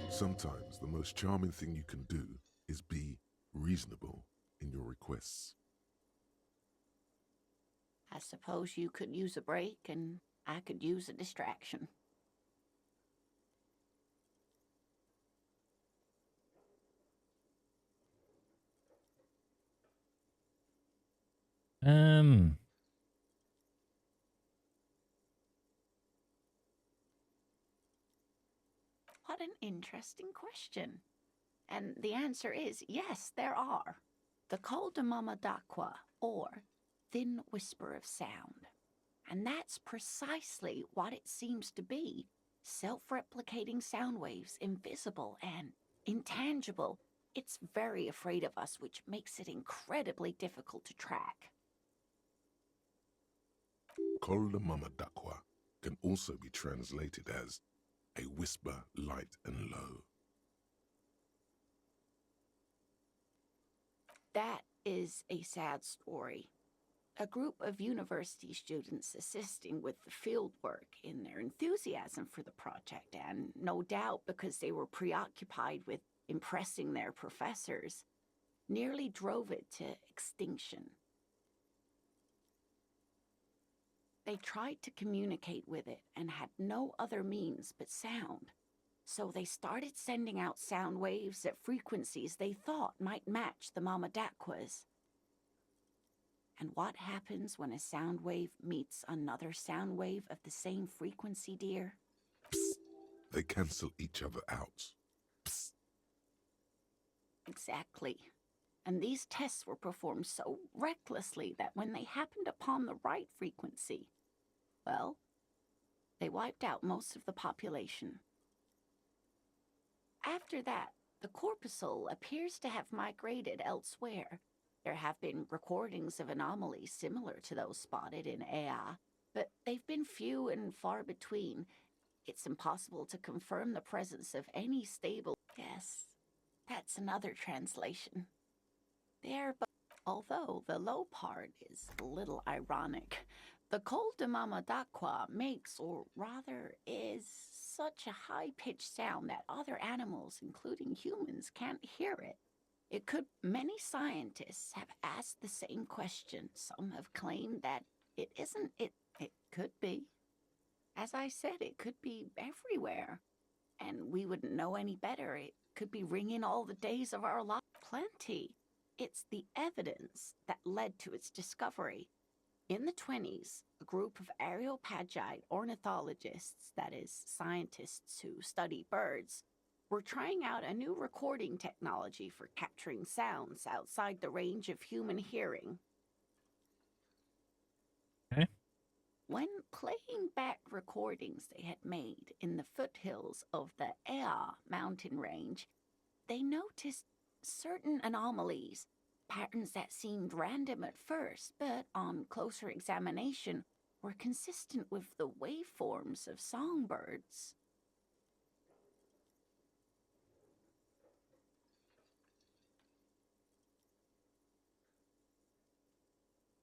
S3: Sometimes the most charming thing you can do is be reasonable in your requests.
S6: I suppose you could use a break and I could use a distraction. What an interesting question. And the answer is yes, there are. The col de mama d'aqua, or thin whisper of sound. And that's precisely what it seems to be. Self-replicating sound waves, invisible and intangible. It's very afraid of us, which makes it incredibly difficult to track.
S3: Col de mama d'aqua can also be translated as a whisper light and low.
S6: That is a sad story. A group of university students assisting with the field work in their enthusiasm for the project, and no doubt because they were preoccupied with impressing their professors, nearly drove it to extinction. They tried to communicate with it and had no other means but sound. So they started sending out sound waves at frequencies they thought might match the mama d'aquas. And what happens when a sound wave meets another sound wave of the same frequency, dear?
S3: Psst. They cancel each other out. Psst.
S6: Exactly. And these tests were performed so recklessly that when they happened upon the right frequency, well, they wiped out most of the population. After that, the corpuscle appears to have migrated elsewhere. There have been recordings of anomalies similar to those spotted in Ea, but they've been few and far between. It's impossible to confirm the presence of any stable... Yes, that's another translation. There, but although the low part is a little ironic, the col de mama d'aqua makes, or rather is, such a high-pitched sound that other animals, including humans, can't hear it. Many scientists have asked the same question. Some have claimed that it isn't. It could be. As I said, it could be everywhere. And we wouldn't know any better. It could be ringing all the days of our life. Plenty. It's the evidence that led to its discovery. In the 1920s, a group of Areopagite ornithologists, that is, scientists who study birds, were trying out a new recording technology for capturing sounds outside the range of human hearing.
S1: Okay.
S6: When playing back recordings they had made in the foothills of the Ea mountain range, they noticed certain anomalies, patterns that seemed random at first, but on closer examination were consistent with the waveforms of songbirds.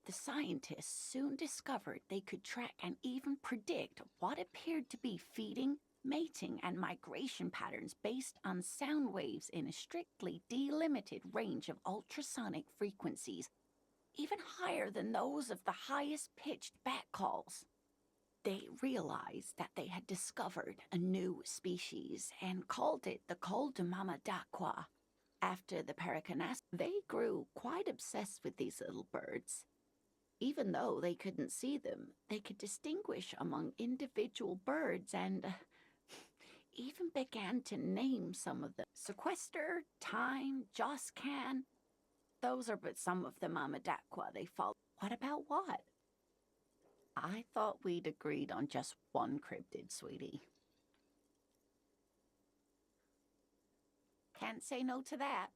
S6: The scientists soon discovered they could track and even predict what appeared to be feeding, mating, and migration patterns based on sound waves in a strictly delimited range of ultrasonic frequencies, even higher than those of the highest pitched bat calls. They realized that they had discovered a new species and called it the Coldemamadaqua. After the Paracanas, they grew quite obsessed with these little birds. Even though they couldn't see them, they could distinguish among individual birds and even began to name some of them. Sequester, Time, Joscan. Those are but some of the Mamadaqua they follow. What about what? I thought we'd agreed on just one cryptid, sweetie. Can't say no to that.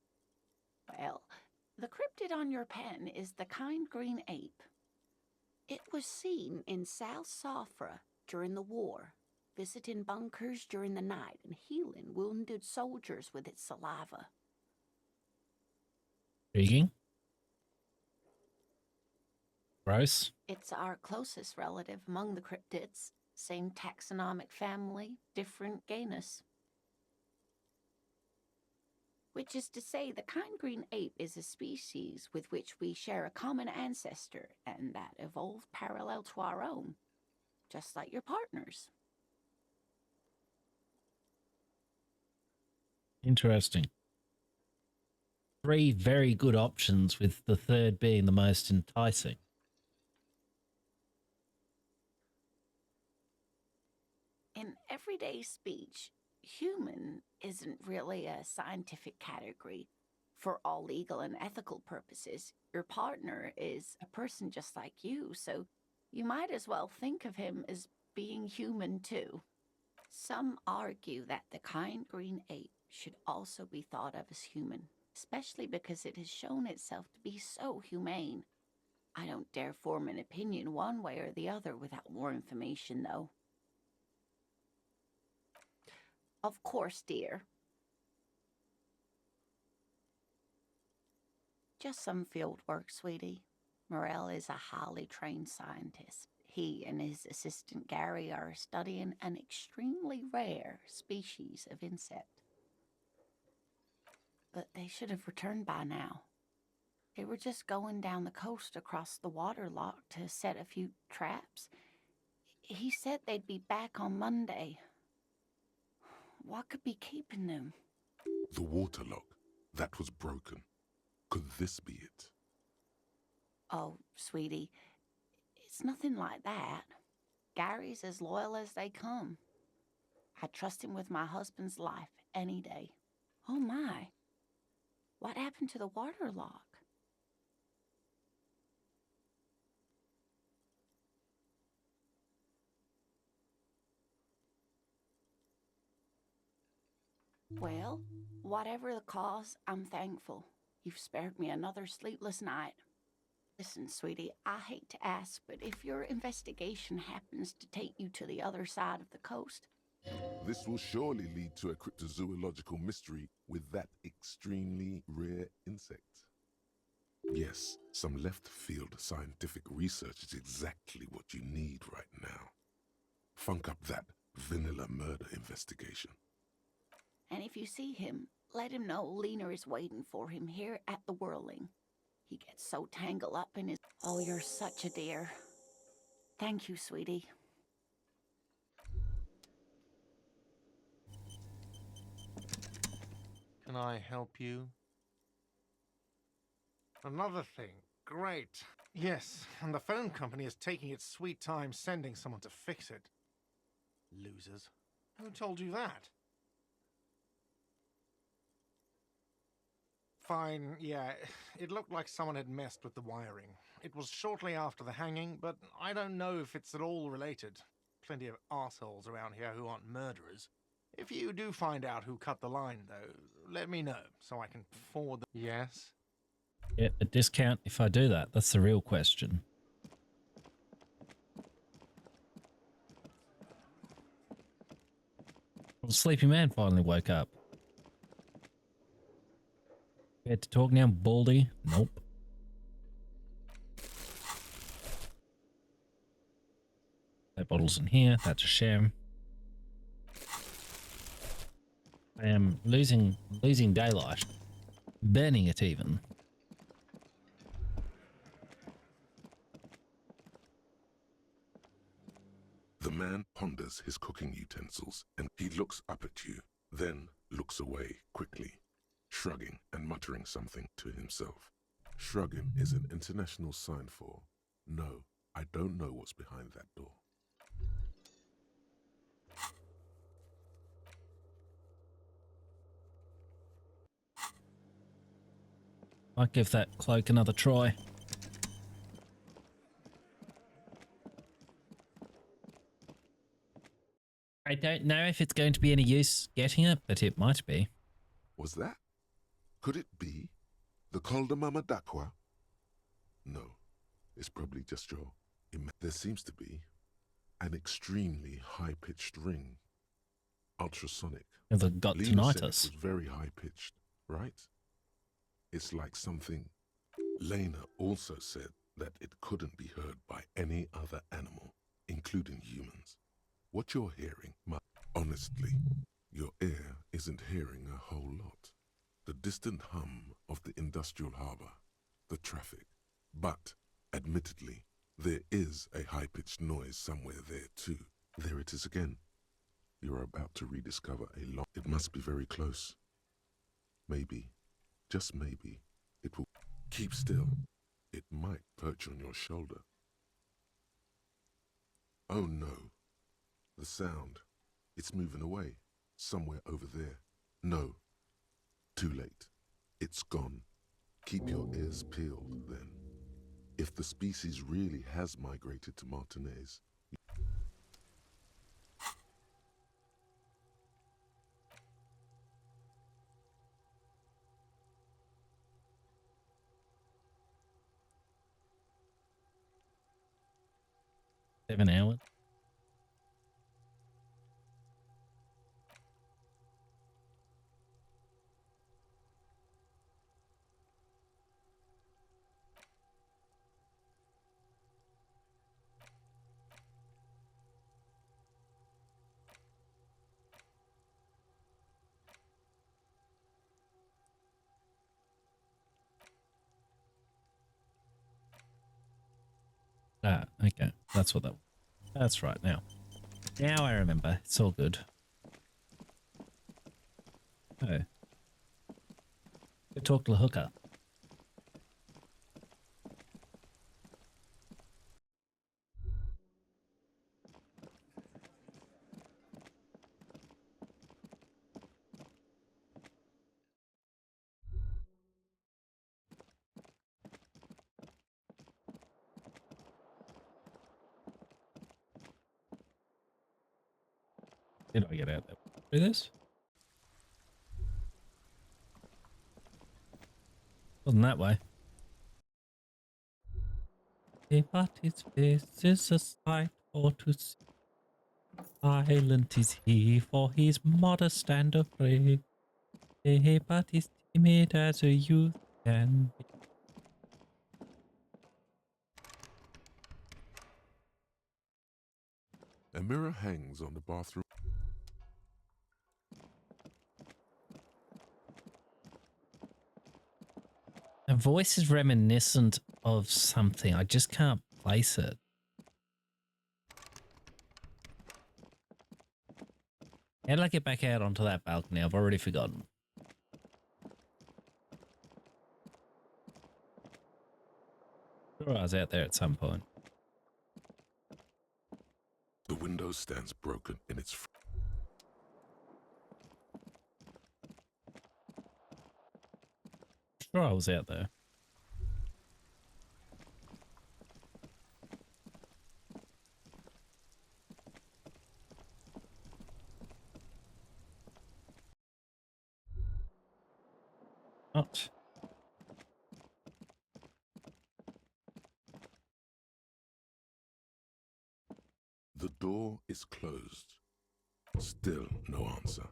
S6: Well, the cryptid on your pen is the kind green ape. It was seen in South Safra during the war, visiting bunkers during the night and healing wounded soldiers with its saliva.
S1: Intriguing. Gross.
S6: It's our closest relative among the cryptids. Same taxonomic family, different genus. Which is to say, the kind green ape is a species with which we share a common ancestor and that evolved parallel to our own, just like your partners.
S1: Interesting. 3 very good options, with the third being the most enticing.
S6: In everyday speech, human isn't really a scientific category. For all legal and ethical purposes, your partner is a person just like you, so you might as well think of him as being human too. Some argue that the kind green ape should also be thought of as human, especially because it has shown itself to be so humane. I don't dare form an opinion one way or the other without more information, though. Of course, dear. Just some field work, sweetie. Morel is a highly trained scientist. He and his assistant Gary are studying an extremely rare species of insect. But they should have returned by now. They were just going down the coast across the waterlock to set a few traps. He said they'd be back on Monday. What could be keeping them?
S3: The waterlock. That was broken. Could this be it?
S6: Oh, sweetie, it's nothing like that. Gary's as loyal as they come. I trust him with my husband's life any day. Oh my, what happened to the waterlock? Well, whatever the cause, I'm thankful. You've spared me another sleepless night. Listen, sweetie, I hate to ask, but if your investigation happens to take you to the other side of the coast...
S3: This will surely lead to a cryptozoological mystery with that extremely rare insect. Yes, some left-field scientific research is exactly what you need right now. Funk up that vanilla murder investigation.
S6: And if you see him, let him know Lena is waiting for him here at the Whirling. He gets so tangled up in his... Oh, you're such a dear. Thank you, sweetie.
S17: Can I help you? Another thing. Great. Yes, and the phone company is taking its sweet time sending someone to fix it. Losers. Who told you that? Fine, yeah. It looked like someone had messed with the wiring. It was shortly after the hanging, but I don't know if it's at all related. Plenty of assholes around here who aren't murderers. If you do find out who cut the line, though, let me know so I can forward the... Yes?
S1: Get a discount if I do that. That's the real question. Well, the sleepy man finally woke up. You had to talk now, Baldy? Nope. That bottle's in here. That's a sham. I am losing daylight. Burning it even.
S3: The man ponders his cooking utensils and he looks up at you, then looks away quickly, shrugging and muttering something to himself. Shrugging is an international sign for, no, I don't know what's behind that door.
S1: Might give that cloak another try. I don't know if it's going to be any use getting it, but it might be.
S3: Was that? Could it be the Mama Dakwa? No, it's probably just your... There seems to be an extremely high-pitched ring. Ultrasonic.
S1: The got
S3: Lena said it
S1: tinnitus.
S3: was very high-pitched, right? It's like something... Lena also said that it couldn't be heard by any other animal, including humans. What you're hearing, honestly, your ear isn't hearing a whole lot. The distant hum of the industrial harbor, the traffic. But, admittedly, there is a high-pitched noise somewhere there too. There it is again. You're about to rediscover a lot. It must be very close. Maybe, just maybe, it will... Keep still. It might perch on your shoulder. Oh no. The sound. It's moving away. Somewhere over there. No. Too late. It's gone. Keep your ears peeled, then. If the species really has migrated to Martinez...
S1: Seven hours. Ah, okay. That's what that was. That's right now. Now I remember. It's all good. Oh. Go talk to the hooker. Did I get out there? Do this? Wasn't that way. But his face is a sight for to see. Silent is he, for he's modest and afraid. But he's timid as a youth can be.
S3: A mirror hangs on the bathroom.
S1: The voice is reminiscent of something. I just can't place it. How did I get back out onto that balcony? I've already forgotten. Sure, I was out there at some point.
S3: The window stands broken in its...
S1: Sure, I was out there. Not.
S3: The door is closed. Still no answer.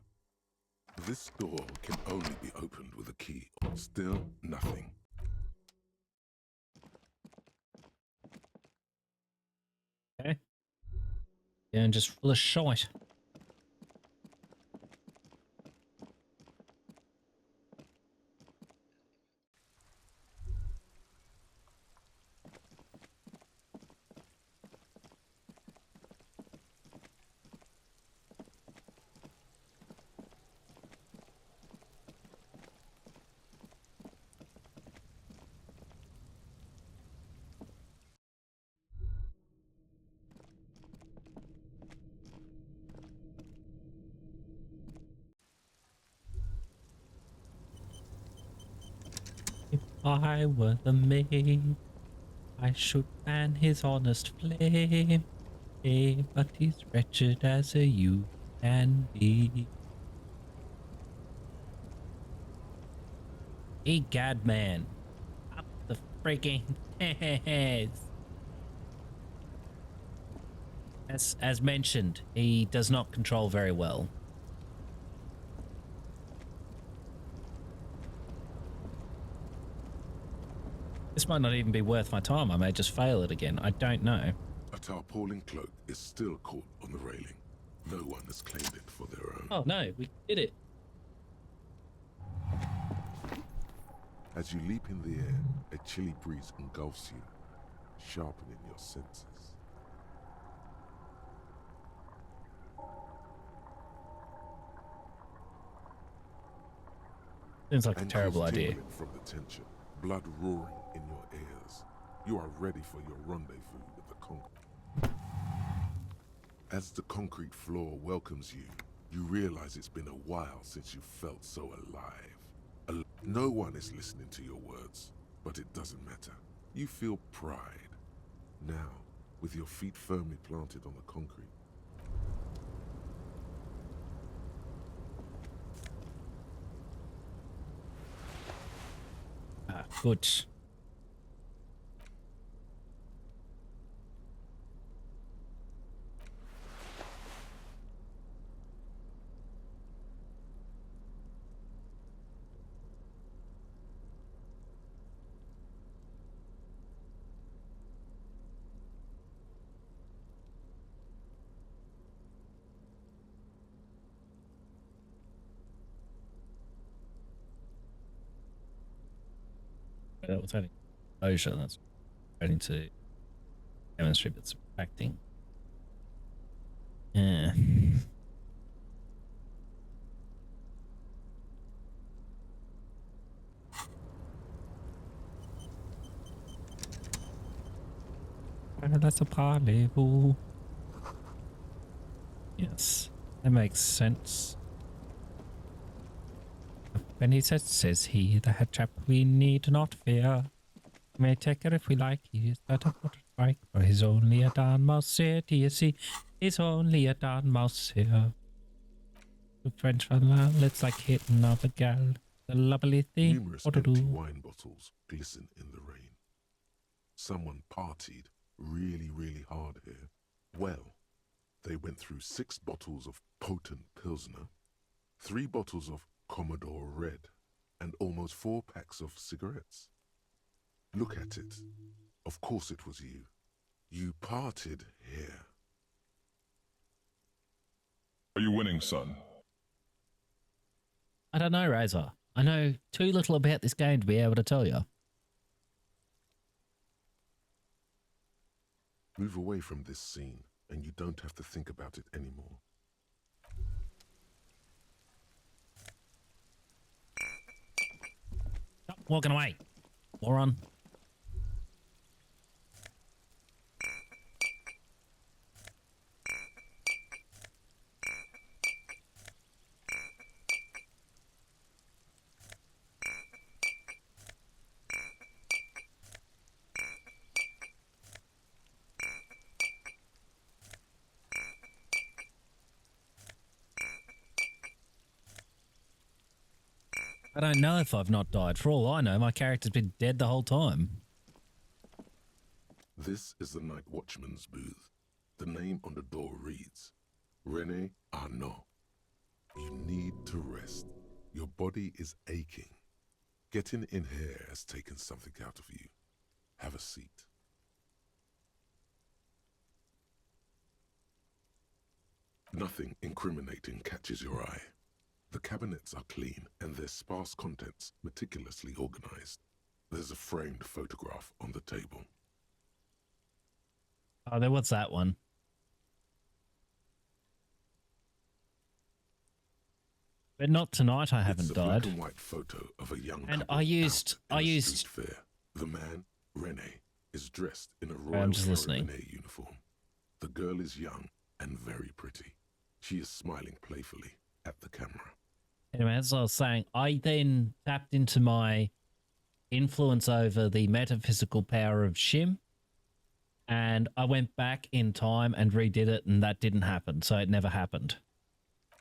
S3: This door can only be opened with a key. Still nothing.
S1: Okay. Yeah, and just full of shite. If I were the maid, I should fan his honest flame. Eh, but he's wretched as a youth can be. Egad, man. Up the freaking heads. As mentioned, he does not control very well. This might not even be worth my time. I may just fail it again. I don't know.
S3: A tarpaulin cloak is still caught on the railing. No one has claimed it for their own.
S1: Oh no, we did it.
S3: As you leap in the air, a chilly breeze engulfs you, sharpening your senses.
S1: Seems like a terrible
S3: Ankles
S1: idea.
S3: tingling from the tension, blood roaring in your ears. You are ready for your rendezvous with the concrete. As the concrete floor welcomes you, you realize it's been a while since you felt so alive. No one is listening to your words, but it doesn't matter. You feel pride. Now, with your feet firmly planted on the concrete,
S1: Good. That was having exposure. That's trying to demonstrate it's acting. Yeah. That's a parlez-vous. Yes, that makes sense. When he says he, the head chap we need not fear. We may take her if we like, he is not a water strike, for he's only a darn mouse here, do you see? He's only a darn mouse here. The French fella, let's like hitting up a gal. The lovely thing.
S3: numerous
S1: What to
S3: empty
S1: do?
S3: wine bottles glisten in the rain. Someone partied really hard here. Well, they went through 6 bottles of potent Pilsner, 3 bottles of Commodore Red, and almost 4 packs of cigarettes. Look at it. Of course it was you. You parted here.
S8: Are you winning, son?
S1: I don't know, Razor. I know too little about this game to be able to tell you.
S3: Move away from this scene, and you don't have to think about it anymore.
S1: Stop walking away, moron. I don't know if I've not died. For all I know, my character's been dead the whole time.
S3: This is the night watchman's booth. The name on the door reads, Rene Arnaud. You need to rest. Your body is aching. Getting in here has taken something out of you. Have a seat. Nothing incriminating catches your eye. The cabinets are clean and their sparse contents meticulously organized. There's a framed photograph on the table.
S1: Oh, then what's that one? But not tonight. I haven't
S3: It's a
S1: died.
S3: black and white photo of a young
S1: And
S3: couple
S1: I used.
S3: at a street fair. The man, Rene, is dressed in a Royal
S1: I'm just listening.
S3: Carabinier uniform. The girl is young and very pretty. She is smiling playfully at the camera.
S1: Anyway, as I was saying, I then tapped into my influence over the metaphysical power of Shim, and I went back in time and redid it, and that didn't happen, so it never happened.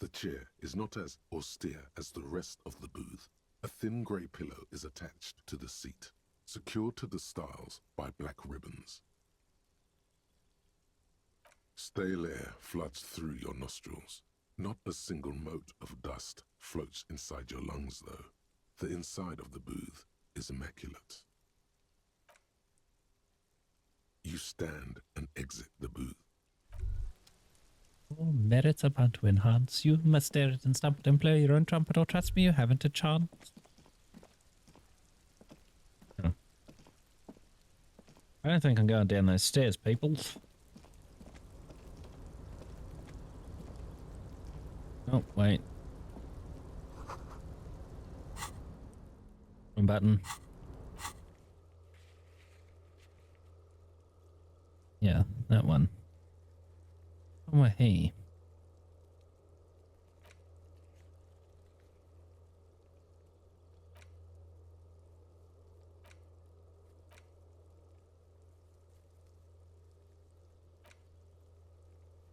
S3: The chair is not as austere as the rest of the booth. A thin grey pillow is attached to the seat, secured to the stiles by black ribbons. Stale air floods through your nostrils. Not a single mote of dust floats inside your lungs, though. The inside of the booth is immaculate. You stand and exit the booth.
S1: Oh, merits are bound to enhance. You must stare it and stump and blow your own trumpet, or trust me, you haven't a chance. Oh. I don't think I'm going down those stairs, people. Oh, wait. One button. Yeah, that one. Oh, hey.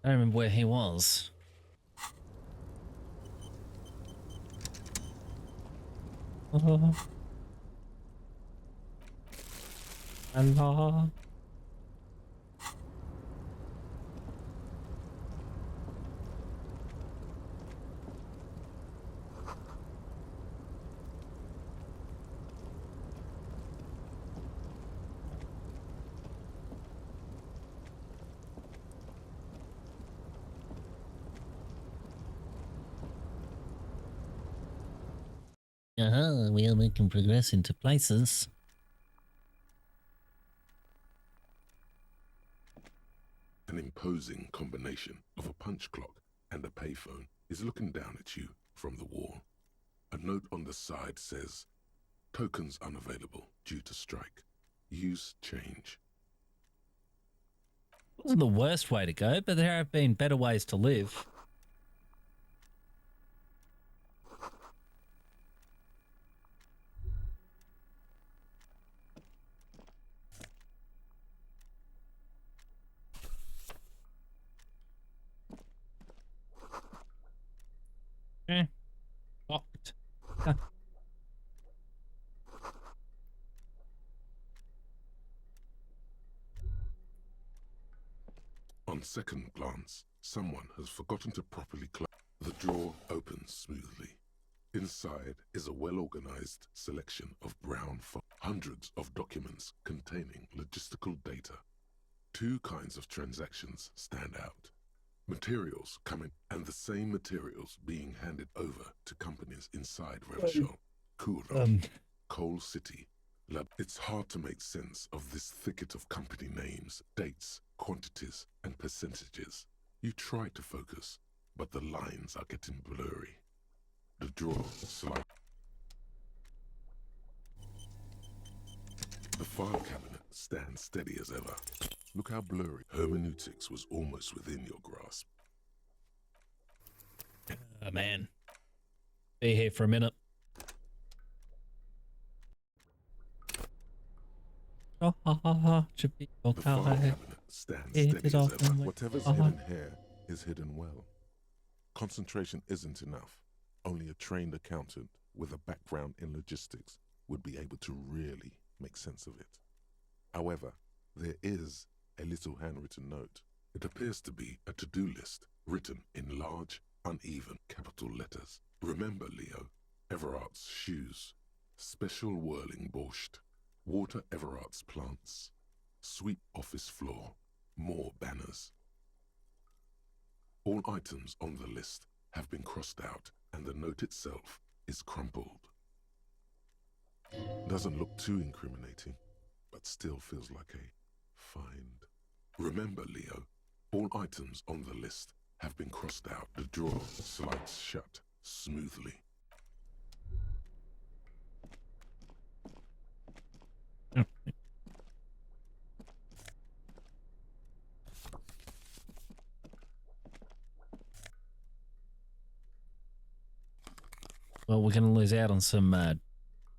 S1: I don't remember where he was. Oh. Allah. Well, we can progress into places.
S3: An imposing combination of a punch clock and a payphone is looking down at you from the wall. A note on the side says, tokens unavailable due to strike. Use change.
S1: Wasn't the worst way to go, but there have been better ways to live. Locked.
S3: On second glance, someone has forgotten to properly close. The drawer opens smoothly. Inside is a well-organized selection of brown hundreds of documents containing logistical data. Two kinds of transactions stand out. Materials coming and the same materials being handed over to companies inside Revachol, Kuro, Coal City. It's hard to make sense of this thicket of company names, dates, quantities, and percentages. You try to focus, but the lines are getting blurry. The drawer slides. The file cabinet stands steady as ever. Look how blurry. Hermeneutics was almost within your grasp.
S1: Oh, man. Be here for a minute. Should be
S3: The file cabinet stands steady as ever. Whatever's hidden here is hidden well. Concentration isn't enough. Only a trained accountant with a background in logistics would be able to really make sense of it. However, there is a little handwritten note. It appears to be a to-do list written in large, uneven capital letters. Remember, Leo, Everart's shoes, special whirling borscht, water Everart's plants, sweep office floor, more banners. All items on the list have been crossed out and the note itself is crumpled. Doesn't look too incriminating, but still feels like a find. Remember, Leo, all items on the list have been crossed out. The drawer slides shut smoothly.
S1: Well, we're going to lose out on some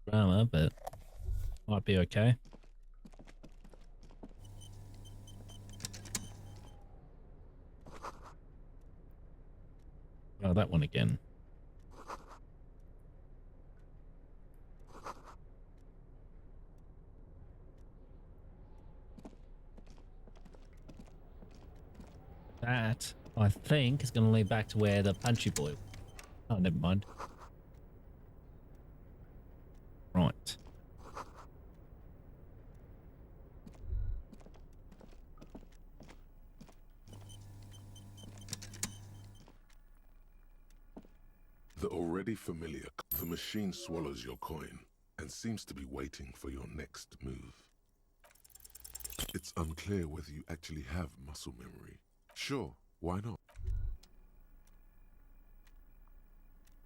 S1: drama, but might be okay. Oh, that one again. That, I think, is going to lead back to where the punchy boy... Oh, never mind. Right.
S3: The already familiar, the machine swallows your coin and seems to be waiting for your next move. It's unclear whether you actually have muscle memory. Sure, why not?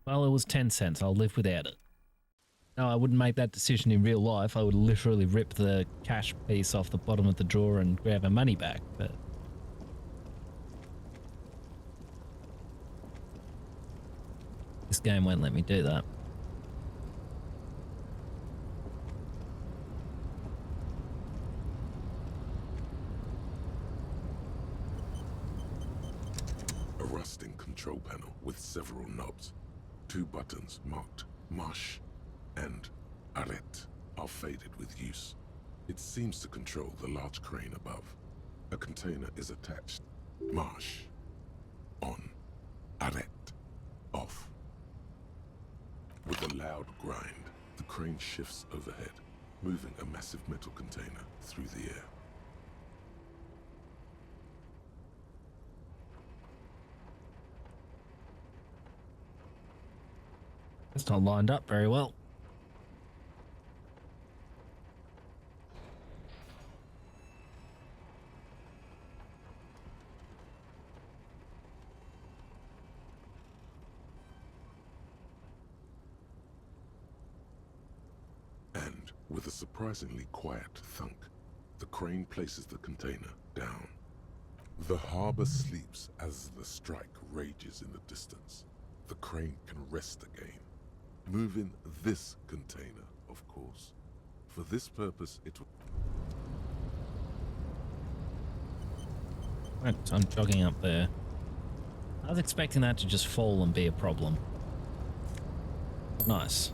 S1: Well, it was 10 cents. I'll live without it. No, I wouldn't make that decision in real life. I would literally rip the cash piece off the bottom of the drawer and grab our money back, but... this game won't let me do that.
S3: A rusting control panel with several knobs. 2 buttons marked Marsh and Arrête are faded with use. It seems to control the large crane above. A container is attached. Marsh. On. Arrête. Off. With a loud grind, the crane shifts overhead, moving a massive metal container through the air.
S1: It's not lined up very well.
S3: And, with a surprisingly quiet thunk, the crane places the container down. The harbor sleeps as the strike rages in the distance. The crane can rest again. Moving this container, of course. For this purpose, it will...
S1: Right, so I'm jogging up there. I was expecting that to just fall and be a problem. Nice.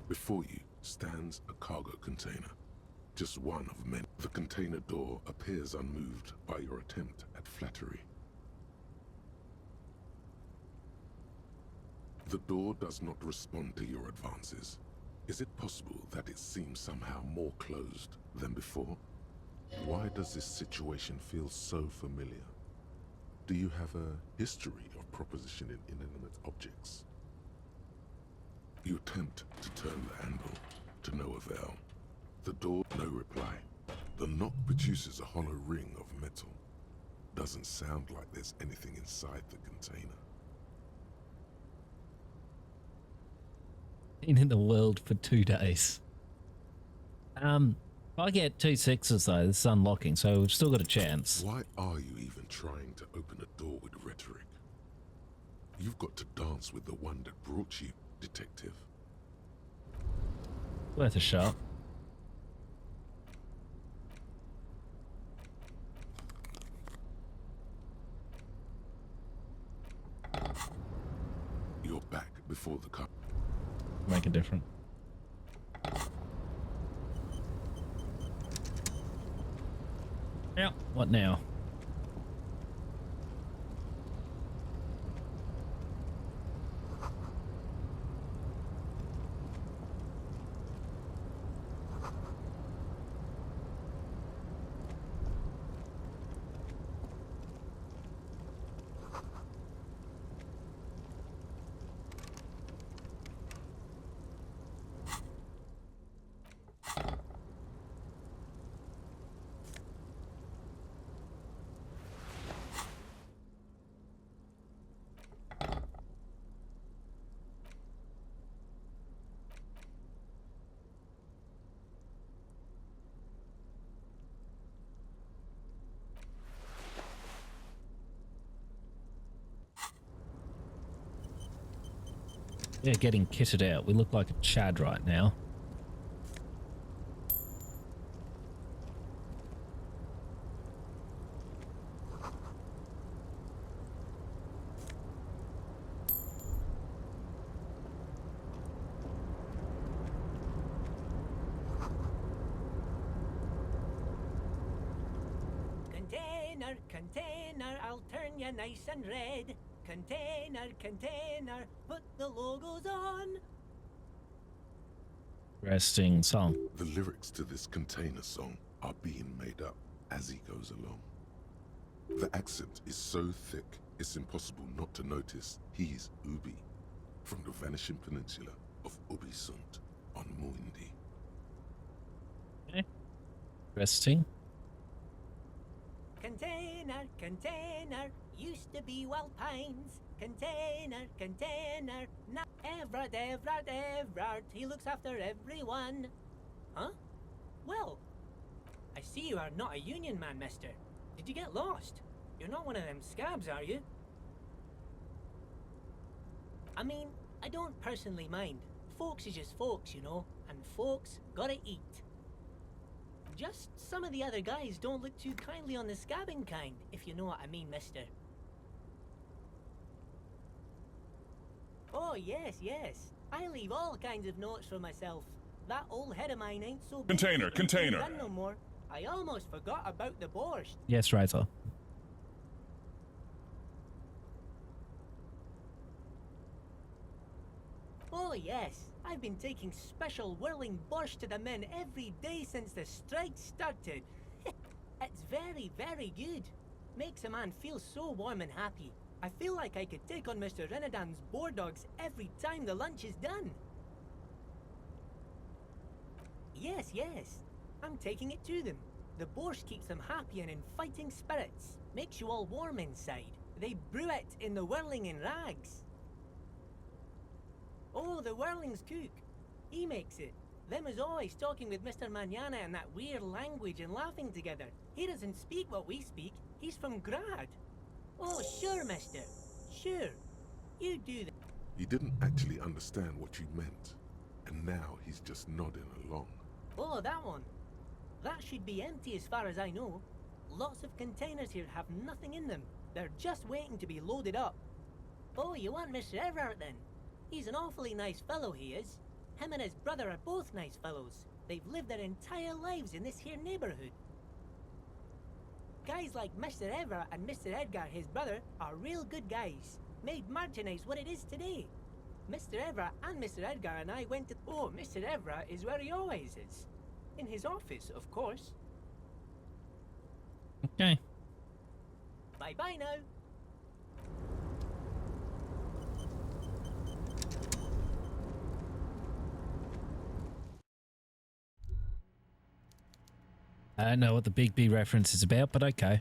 S3: Before you stands a cargo container. Just one of many. The container door appears unmoved by your attempt at flattery. The door does not respond to your advances. Is it possible that it seems somehow more closed than before? Why does this situation feel so familiar? Do you have a history of propositioning inanimate objects? You attempt to turn the handle, to no avail. The door, no reply. The knock produces a hollow ring of metal. Doesn't sound like there's anything inside the container.
S1: Been in the world for 2 days. If I get 2 6s though, this is unlocking, so we've still got a chance.
S3: Why are you even trying to open a door with rhetoric? You've got to dance with the one that brought you, detective.
S1: Worth a shot.
S3: before the cut.
S1: Make a difference. Yeah, what now? Yeah, getting kitted out. We look like a Chad right now.
S18: Container, container, I'll turn you nice and red. Container, container, put the logos on.
S1: Resting song.
S3: The lyrics to this container song are being made up as he goes along. The accent is so thick, it's impossible not to notice he's Ubi, from the vanishing peninsula of Ubisunt on Muindi.
S1: Okay. Resting.
S18: Container, container, used to be Wild Pines. Container, container, now Everard, Everard, Everard, he looks after everyone. Huh? Well, I see you are not a union man, mister. Did you get lost? You're not one of them scabs, are you? I mean, I don't personally mind. Folks is just folks, you know, and folks gotta eat. Just some of the other guys don't look too kindly on the scabbing kind, if you know what I mean, mister. Oh, yes, yes. I leave all kinds of notes for myself. That old head of mine ain't so big
S8: Container,
S18: it can't be
S8: container.
S18: done no more. I almost forgot about the borscht.
S1: Yes, Razor.
S18: Oh, yes. I've been taking special whirling borscht to the men every day since the strike started. It's very, very good. Makes a man feel so warm and happy. I feel like I could take on Mr. Renadan's boar dogs every time the lunch is done. Yes, yes. I'm taking it to them. The borscht keeps them happy and in fighting spirits. Makes you all warm inside. They brew it in the whirling in rags. Oh, the whirling's cook. He makes it. Them is always talking with Mr. Manana in that weird language and laughing together. He doesn't speak what we speak. He's from Grad. Oh, sure, mister. Sure. You do that.
S3: He didn't actually understand what you meant, and now he's just nodding along.
S18: Oh, that one. That should be empty as far as I know. Lots of containers here have nothing in them. They're just waiting to be loaded up. Oh, you want Mr. Everard then? He's an awfully nice fellow, he is. Him and his brother are both nice fellows. They've lived their entire lives in this here neighborhood. Guys like Mr. Everard and Mr. Edgar, his brother, are real good guys. Made Martinez what it is today. Mr. Everard and Mr. Edgar and I went to... Oh, Mr. Everard is where he always is. In his office, of course.
S1: Okay.
S18: Bye-bye now.
S1: I don't know what the Big B reference is about, but okay.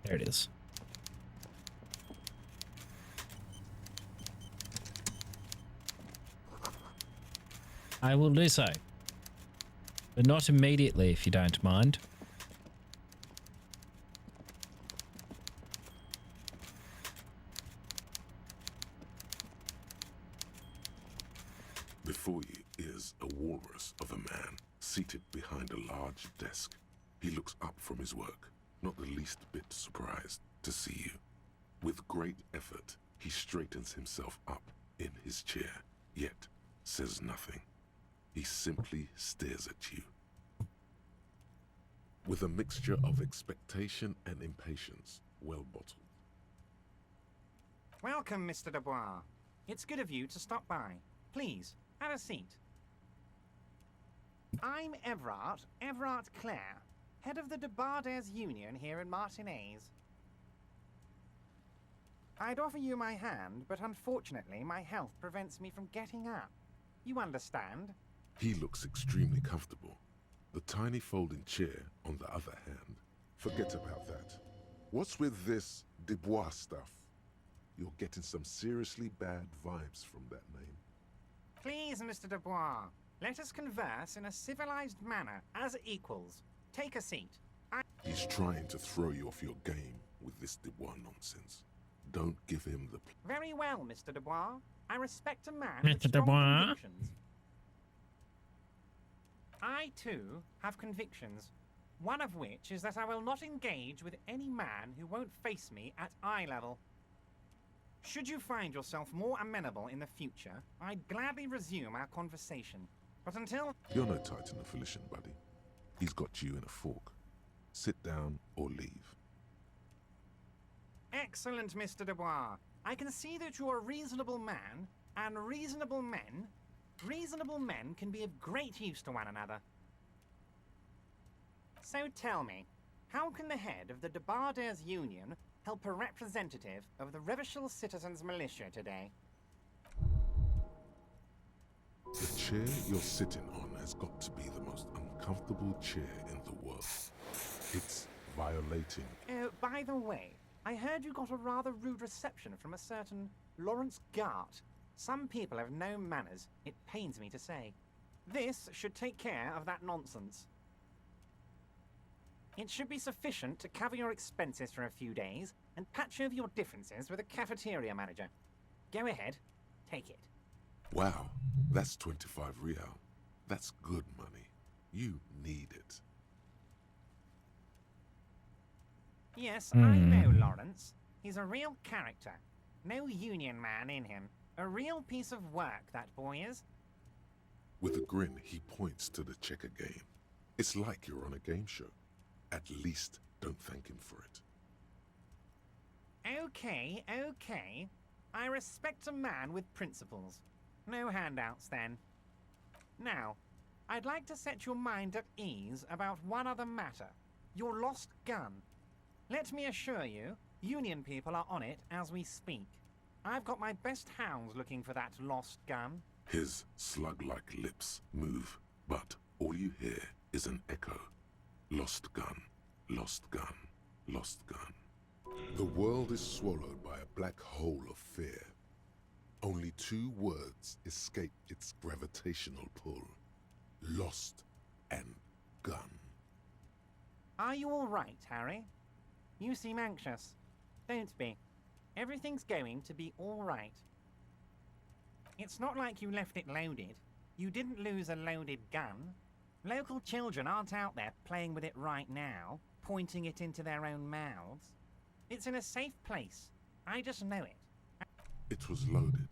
S1: There it is. I will do so. But not immediately, if you don't mind.
S3: The Before you is a walrus of a man seated behind a large desk. He looks up from his work, not the least bit surprised to see you. With great effort, he straightens himself up in his chair, yet says nothing. He simply stares at you. With a mixture of expectation and impatience, well bottled.
S19: Welcome, Mr. Dubois. It's good of you to stop by. Please, have a seat. I'm Everard Clare, head of the Debarders Union here in Martinez. I'd offer you my hand, but unfortunately my health prevents me from getting up. You understand?
S3: He looks extremely comfortable. The tiny folding chair, on the other hand, forget about that. What's with this Dubois stuff? You're getting some seriously bad vibes from that name.
S19: Please, Mr. Dubois, let us converse in a civilized manner, as equals. Take a seat.
S3: He's trying to throw you off your game with this Dubois nonsense. Don't give him the...
S19: Very well, Mr. Dubois. I respect a man
S1: Mr.
S19: with strong
S1: Dubois?
S19: convictions. I, too, have convictions. One of which is that I will not engage with any man who won't face me at eye level. Should you find yourself more amenable in the future, I'd gladly resume our conversation. But until...
S3: You're no Titan affiliation, buddy. He's got you in a fork. Sit down or leave.
S19: Excellent, Mr. Dubois. I can see that you're a reasonable man, and reasonable men can be of great use to one another. So tell me, how can the head of the Debarders Union help a representative of the Revachol Citizens Militia today?
S3: The chair you're sitting on has got to be the most uncomfortable chair in the world. It's violating...
S19: Oh, by the way, I heard you got a rather rude reception from a certain Lawrence Gart. Some people have no manners, it pains me to say. This should take care of that nonsense. It should be sufficient to cover your expenses for a few days and patch over your differences with a cafeteria manager. Go ahead, take it.
S3: Wow, that's 25 real. That's good money. You need it.
S19: Yes, I know Lawrence. He's a real character. No union man in him. A real piece of work, that boy is.
S3: With a grin, he points to the checker game. It's like you're on a game show. At least don't thank him for it.
S19: Okay. I respect a man with principles. No handouts, then. Now, I'd like to set your mind at ease about one other matter. Your lost gun. Let me assure you, Union people are on it as we speak. I've got my best hounds looking for that lost gun.
S3: His slug-like lips move, but all you hear is an echo. Lost gun, lost gun, lost gun. The world is swallowed by a black hole of fear. Only two words escape its gravitational pull. Lost and gun.
S19: Are you all right, Harry? You seem anxious. Don't be. Everything's going to be all right. It's not like you left it loaded. You didn't lose a loaded gun. Local children aren't out there playing with it right now, pointing it into their own mouths. It's in a safe place. I just know it.
S3: It was loaded.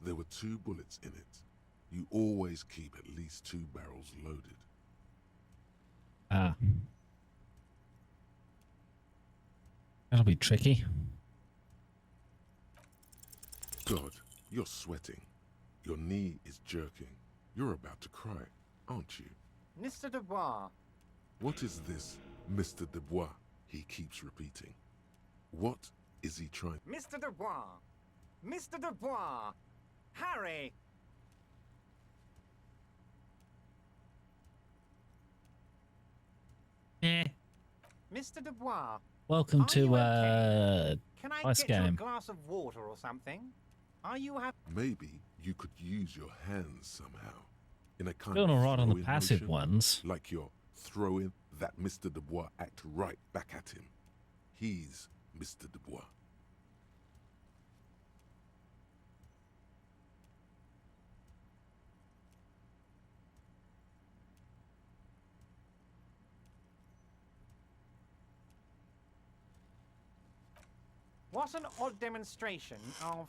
S3: There were 2 bullets in it. You always keep at least 2 barrels loaded.
S1: Ah. That'll be tricky.
S3: God, you're sweating. Your knee is jerking. You're about to cry, aren't you?
S19: Mr. Dubois.
S3: What is this, Mr. Dubois? He keeps repeating. What is he trying?
S19: Mr. Dubois! Mr. Dubois! Harry! Mr. Dubois.
S1: Welcome to
S19: Can I
S1: ice
S19: get you a
S1: game.
S19: glass of water or something? Are you happy?
S3: Maybe you could use your hands somehow. In a kind
S1: Doing
S3: of
S1: alright on the
S3: throw-in
S1: passive
S3: motion,
S1: ones.
S3: Like you're throwing that Mr. Dubois act right back at him. He's Mr. Dubois.
S19: What an odd demonstration of...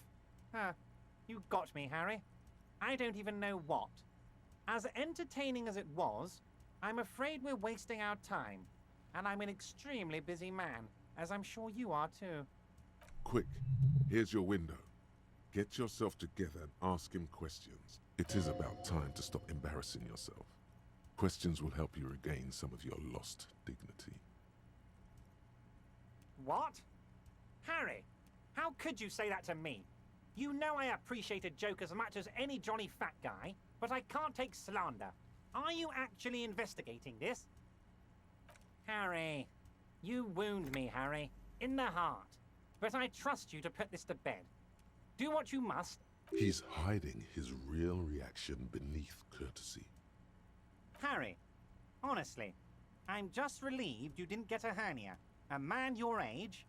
S19: you got me, Harry. I don't even know what. As entertaining as it was, I'm afraid we're wasting our time. And I'm an extremely busy man, as I'm sure you are too.
S3: Quick, here's your window. Get yourself together and ask him questions. It is about time to stop embarrassing yourself. Questions will help you regain some of your lost dignity.
S19: What? Harry, how could you say that to me? You know I appreciate a joke as much as any Johnny Fat Guy, but I can't take slander. Are you actually investigating this? Harry, you wound me, Harry, in the heart. But I trust you to put this to bed. Do what you must.
S3: He's hiding his real reaction beneath courtesy.
S19: Harry, honestly, I'm just relieved you didn't get a hernia. A man your age...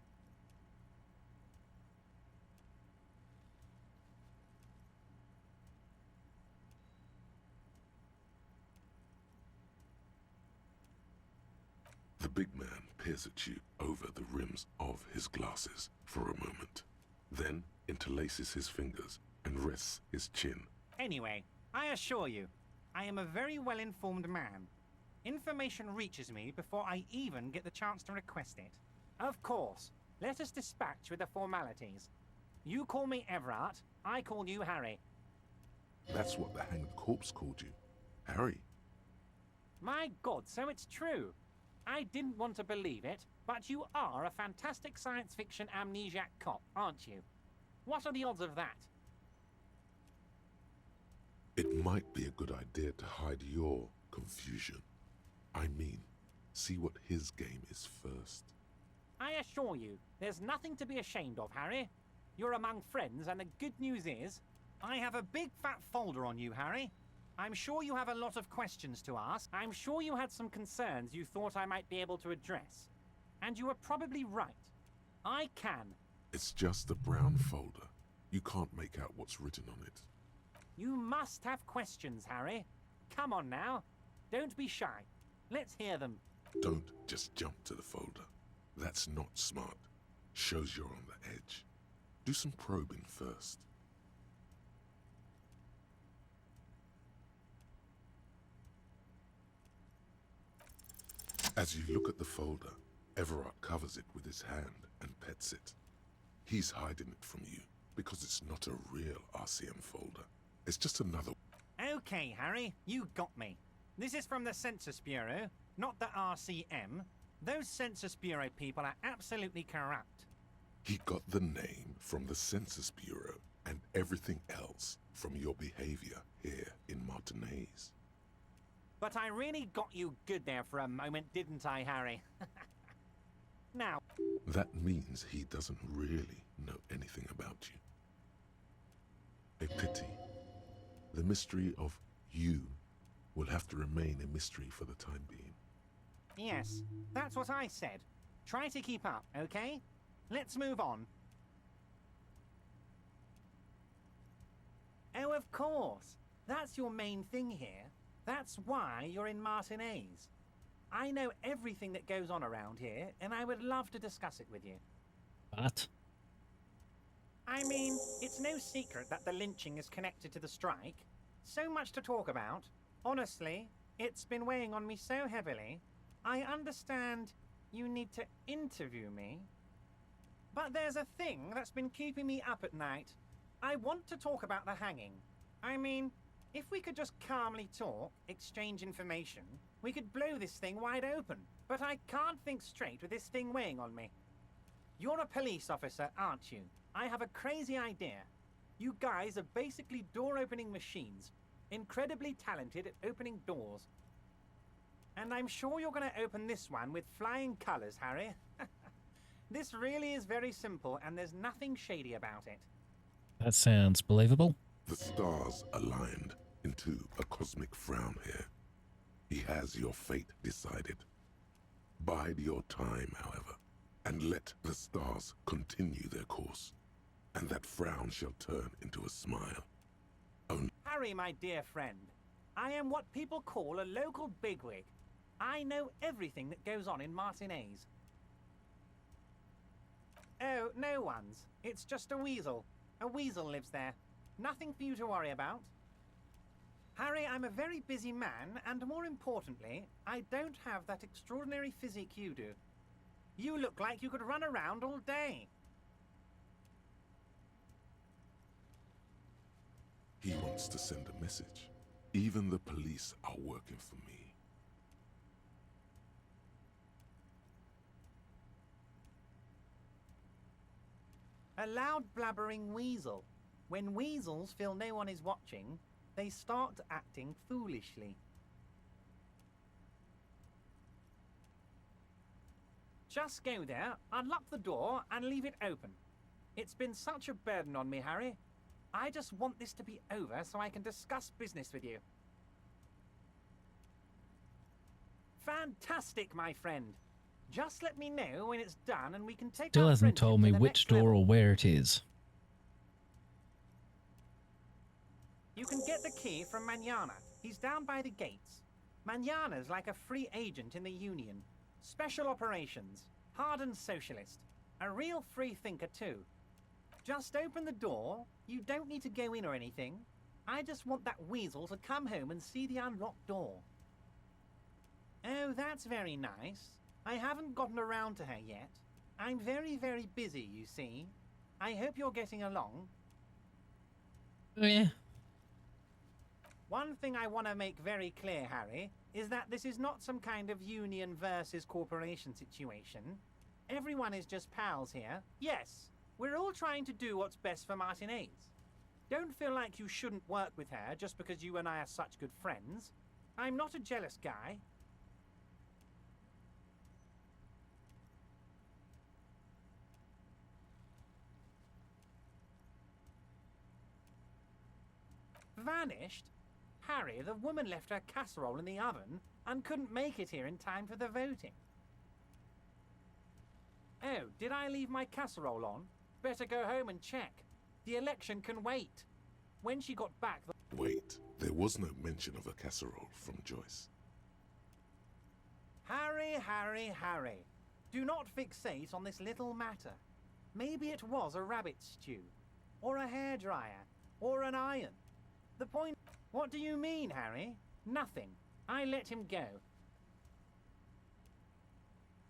S3: The big man peers at you over the rims of his glasses for a moment, then interlaces his fingers and rests his chin.
S19: Anyway, I assure you, I am a very well-informed man. Information reaches me before I even get the chance to request it. Of course, let us dispatch with the formalities. You call me Everard, I call you Harry.
S3: That's what the hanged corpse called you, Harry.
S19: My God, so it's true. I didn't want to believe it, but you are a fantastic science fiction amnesiac cop, aren't you? What are the odds of that?
S3: It might be a good idea to hide your confusion. I mean, see what his game is first.
S19: I assure you, there's nothing to be ashamed of, Harry. You're among friends, and the good news is, I have a big fat folder on you, Harry. I'm sure you have a lot of questions to ask. I'm sure you had some concerns you thought I might be able to address. And you were probably right. I can.
S3: It's just a brown folder. You can't make out what's written on it.
S19: You must have questions, Harry. Come on now. Don't be shy. Let's hear them.
S3: Don't just jump to the folder. That's not smart. Shows you're on the edge. Do some probing first. As you look at the folder, Everard covers it with his hand and pets it. He's hiding it from you because it's not a real RCM folder. It's just another...
S19: Okay, Harry, you got me. This is from the Census Bureau, not the RCM. Those Census Bureau people are absolutely corrupt.
S3: He got the name from the Census Bureau and everything else from your behavior here in Martinez.
S19: But I really got you good there for a moment, didn't I, Harry? Now...
S3: That means he doesn't really know anything about you. A pity. The mystery of you will have to remain a mystery for the time being.
S19: Yes, that's what I said. Try to keep up, okay? Let's move on. Oh, of course. That's your main thing here. That's why you're in Martinez. I know everything that goes on around here, and I would love to discuss it with you.
S1: But?
S19: I mean, it's no secret that the lynching is connected to the strike. So much to talk about. Honestly, it's been weighing on me so heavily. I understand you need to interview me. But there's a thing that's been keeping me up at night. I want to talk about the hanging. I mean, if we could just calmly talk, exchange information, we could blow this thing wide open. But I can't think straight with this thing weighing on me. You're a police officer, aren't you? I have a crazy idea. You guys are basically door-opening machines, incredibly talented at opening doors. And I'm sure you're going to open this one with flying colors, Harry. This really is very simple, and there's nothing shady about it.
S1: That sounds believable.
S3: The stars aligned into a cosmic frown here. He has your fate decided. Bide your time, however, and let the stars continue their course, and that frown shall turn into a smile.
S19: Harry, my dear friend, I am what people call a local bigwig. I know everything that goes on in Martinez. Oh, no one's. It's just a weasel. A weasel lives there. Nothing for you to worry about. Harry, I'm a very busy man, and more importantly, I don't have that extraordinary physique you do. You look like you could run around all day.
S3: He wants to send a message. Even the police are working for me.
S19: A loud blabbering weasel. When weasels feel no one is watching, they start acting foolishly. Just go there, unlock the door, and leave it open. It's been such a burden on me, Harry. I just want this to be over so I can discuss business with you. Fantastic, my friend. Just let me know when it's done and we can take
S1: Still
S19: our
S1: hasn't
S19: friendship
S1: told
S19: to
S1: me
S19: the
S1: which
S19: next
S1: door
S19: level.
S1: or where it is.
S19: You can get the key from Manana. He's down by the gates. Manana's like a free agent in the Union. Special operations. Hardened socialist. A real free thinker too. Just open the door. You don't need to go in or anything. I just want that weasel to come home and see the unlocked door. Oh, that's very nice. I haven't gotten around to her yet. I'm very, very busy, you see. I hope you're getting along.
S1: Oh, yeah.
S19: One thing I want to make very clear, Harry, is that this is not some kind of union versus corporation situation. Everyone is just pals here. Yes, we're all trying to do what's best for Martinez. Don't feel like you shouldn't work with her just because you and I are such good friends. I'm not a jealous guy. Vanished? Harry, the woman left her casserole in the oven and couldn't make it here in time for the voting. Oh, did I leave my casserole on? Better go home and check. The election can wait. When she got back...
S3: Wait, there was no mention of a casserole from Joyce.
S19: Harry, Harry, Harry. Do not fixate on this little matter. Maybe it was a rabbit stew, or a hairdryer, or an iron. The point... What do you mean, Harry? Nothing. I let him go.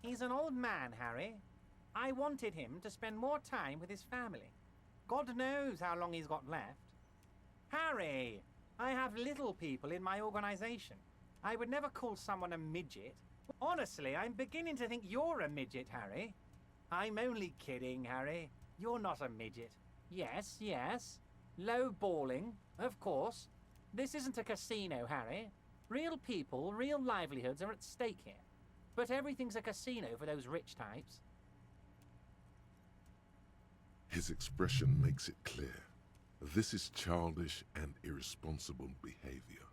S19: He's an old man, Harry. I wanted him to spend more time with his family. God knows how long he's got left. Harry! I have little people in my organization. I would never call someone a midget. Honestly, I'm beginning to think you're a midget, Harry. I'm only kidding, Harry. You're not a midget. Yes, yes. Low balling, of course. This isn't a casino, Harry. Real people, real livelihoods are at stake here. But everything's a casino for those rich types.
S3: His expression makes it clear. This is childish and irresponsible behavior.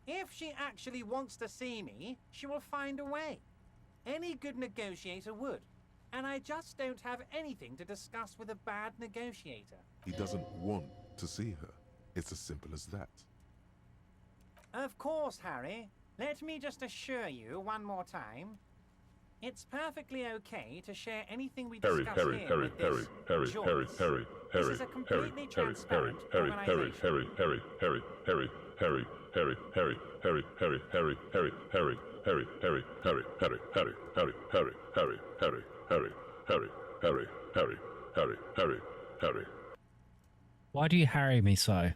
S19: If she actually wants to see me, she will find a way. Any good negotiator would. And I just don't have anything to discuss with a bad negotiator.
S3: He doesn't want to see her. It's as simple as that.
S19: Of course, Harry. Let me just assure you one more time. It's perfectly okay to share anything we discuss here with this Joyce. This is a completely transparent organization.
S1: Why do you harry me so?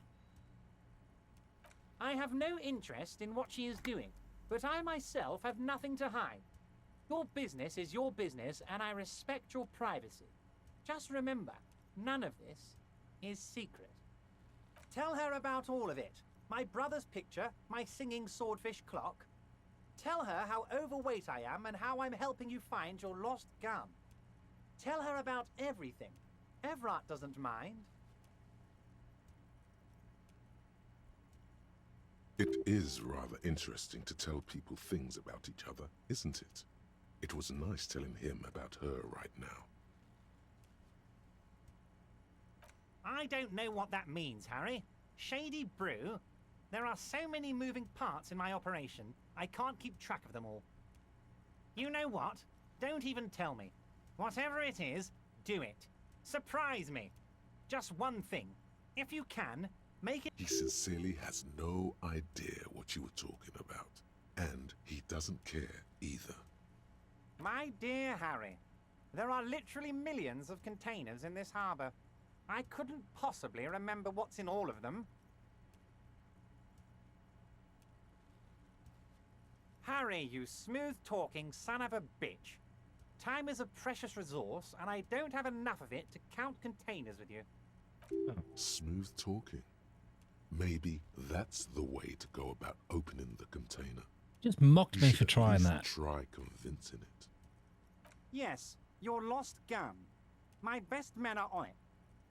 S19: I have no interest in what she is doing, but I myself have nothing to hide. Your business is your business, and I respect your privacy. Just remember, none of this is secret. Tell her about all of it. My brother's picture, my singing swordfish clock. Tell her how overweight I am and how I'm helping you find your lost gun. Tell her about everything. Everett doesn't mind.
S3: It is rather interesting to tell people things about each other, isn't it? It was nice telling him about her right now.
S19: I don't know what that means, Harry. Shady brew? There are so many moving parts in my operation, I can't keep track of them all. You know what? Don't even tell me. Whatever it is, do it. Surprise me. Just one thing. If you can, make it...
S3: He sincerely has no idea what you were talking about. And he doesn't care either.
S19: My dear Harry, there are literally millions of containers in this harbour. I couldn't possibly remember what's in all of them. Harry, you smooth-talking son of a bitch. Time is a precious resource, and I don't have enough of it to count containers with you.
S3: Smooth talking. Maybe that's the way to go about opening the container.
S1: Just mocked me
S3: should
S1: for
S3: at
S1: trying
S3: least
S1: that.
S3: Try convincing it.
S19: Yes, your lost gun. My best men are on it.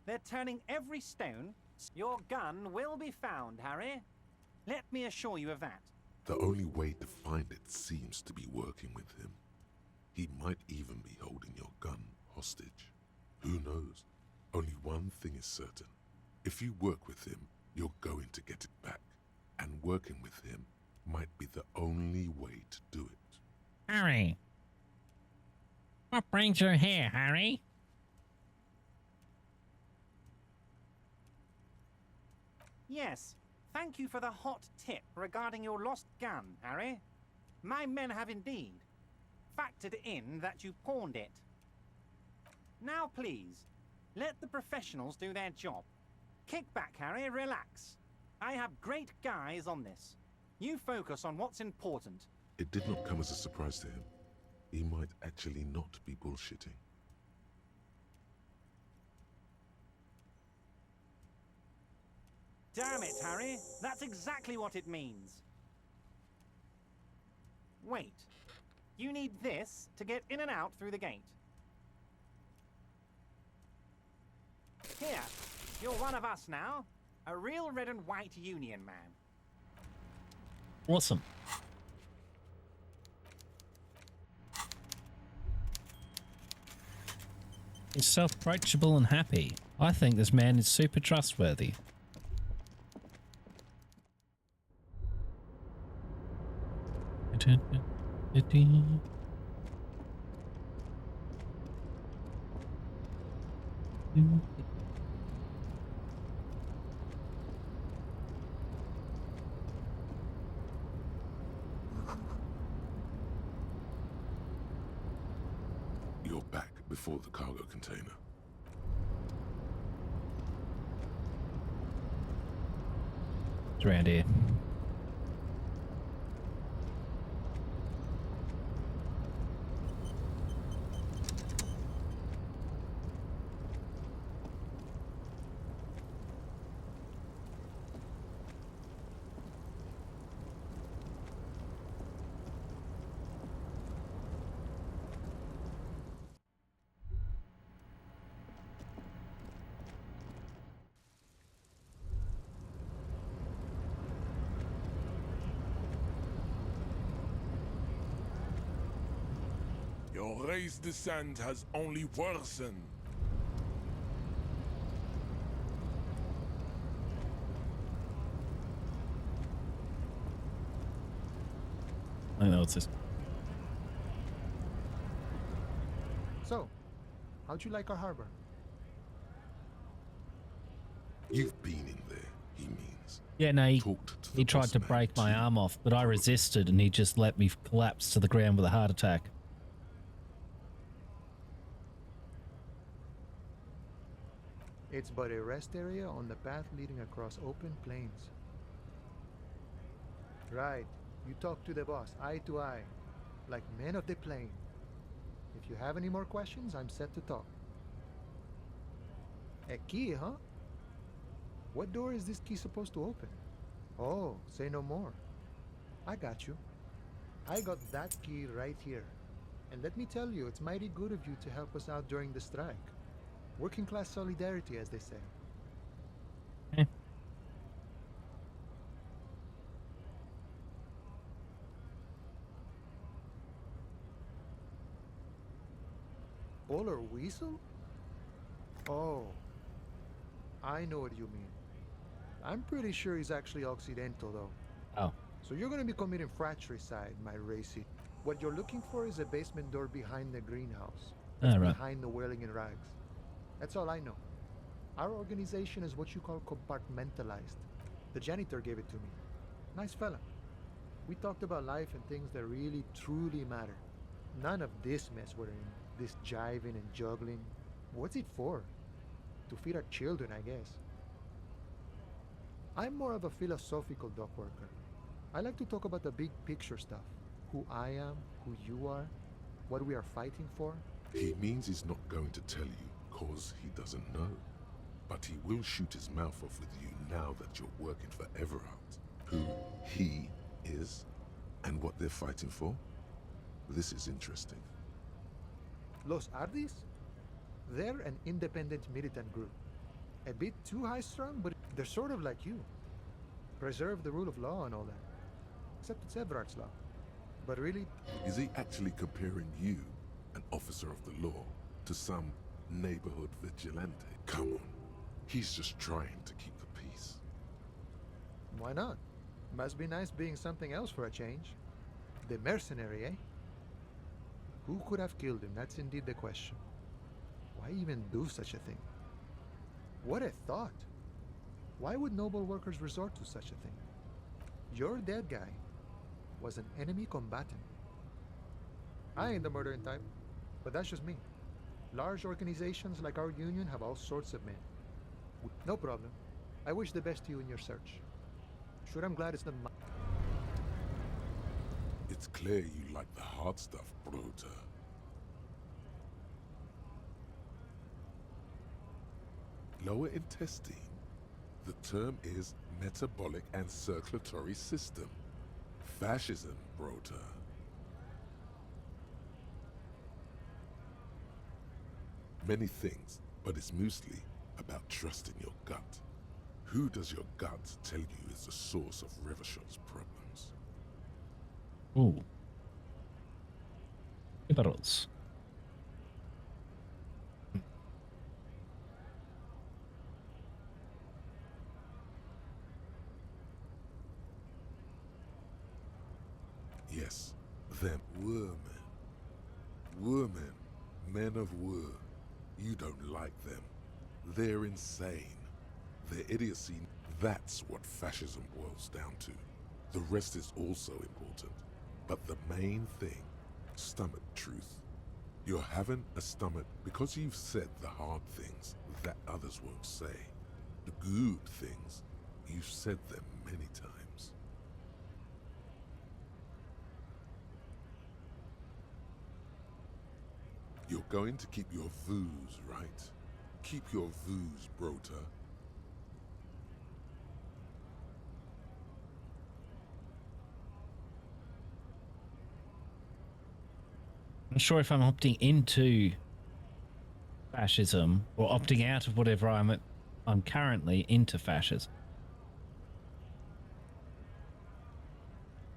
S19: They're turning every stone. Your gun will be found, Harry. Let me assure you of that.
S3: The only way to find it seems to be working with him. He might even be holding your gun hostage. Who knows? Only one thing is certain. If you work with him, you're going to get it back. And working with him might be the only way to do it.
S1: Harry. What brings you here, Harry?
S19: Yes, thank you for the hot tip regarding your lost gun, Harry. My men have indeed factored in that you pawned it. Now please, let the professionals do their job. Kick back, Harry, relax. I have great guys on this. You focus on what's important.
S3: It did not come as a surprise to him. He might actually not be bullshitting.
S19: Damn it, Harry. That's exactly what it means. Wait. You need this to get in and out through the gate. Here. You're one of us now. A real red and white union man.
S1: Awesome. He's self-approachable and happy. I think this man is super trustworthy.
S3: You're back before the cargo container.
S1: It's around here.
S8: Your race descent has only worsened.
S1: I know it's this.
S20: So, how'd you like our harbor?
S3: You've been in there, he means.
S1: Yeah, no, he tried to break my arm off, but I resisted and he just let me collapse to the ground with a heart attack.
S20: It's but a rest area on the path leading across open plains. Right. You talk to the boss, eye to eye, like men of the plain. If you have any more questions, I'm set to talk. A key, huh? What door is this key supposed to open? Oh, say no more. I got you. I got that key right here. And let me tell you, it's mighty good of you to help us out during the strike. Working class solidarity, as they say. Polar weasel? Oh, I know what you mean. I'm pretty sure he's actually Occidental, though.
S1: Oh.
S20: So you're gonna be committing fratricide, my racy. What you're looking for is a basement door behind the greenhouse.
S1: Ah,
S20: That's
S1: right.
S20: behind the whirling in rags. That's all I know. Our organization is what you call compartmentalized. The janitor gave it to me. Nice fella. We talked about life and things that really, truly matter. None of this mess we're in. This jiving and juggling. What's it for? To feed our children, I guess. I'm more of a philosophical dock worker. I like to talk about the big picture stuff. Who I am, who you are, what we are fighting for.
S3: He means he's not going to tell you cause he doesn't know. But he will shoot his mouth off with you now that you're working for Everard. Who he is and what they're fighting for. This is interesting.
S20: Los Hardis? They're an independent militant group. A bit too high-strung, but they're sort of like you. Preserve the rule of law and all that. Except it's Everard's law. But really...
S3: Is he actually comparing you, an officer of the law, to some neighborhood vigilante? Come on. He's just trying to keep the peace.
S20: Why not? Must be nice being something else for a change. The mercenary, eh? Who could have killed him? That's indeed the question. Why even do such a thing? What a thought. Why would noble workers resort to such a thing? Your dead guy was an enemy combatant. I ain't the murdering type, but that's just me. Large organizations like our union have all sorts of men. No problem. I wish the best to you in your search. Sure, I'm glad it's not my...
S3: It's clear you like the hard stuff, Brota. Lower intestine. The term is metabolic and circulatory system. Fascism, Brota. Many things, but it's mostly about trusting your gut. Who does your gut tell you is the source of Revershot's problems?
S1: Ooh. Liberals.
S3: Yes, them were men. Women, men of war. You don't like them. They're insane. Their idiocy, that's what fascism boils down to. The rest is also important. But the main thing, stomach truth. You're having a stomach because you've said the hard things that others won't say. The good things, you've said them many times. You're going to keep your views, right? Keep your views, Brota.
S1: I'm not sure if I'm opting into fascism or opting out of whatever I'm currently into fascism.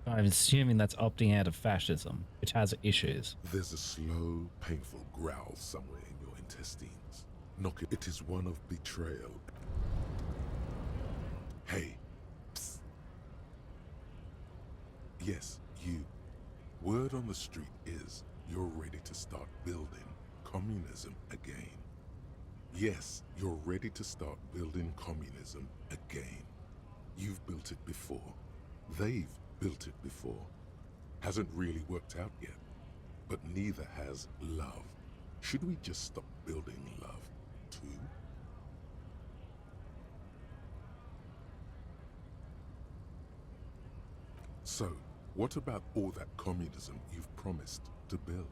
S1: I'm assuming that's opting out of fascism, which has issues.
S3: There's a slow, painful growl somewhere in your intestines. Knock it. It is one of betrayal. Hey. Psst. Yes, you. Word on the street is you're ready to start building communism again. Yes, you're ready to start building communism again. You've built it before. They've built it before. Hasn't really worked out yet. But neither has love. Should we just stop building love, too? So, what about all that communism you've promised to build?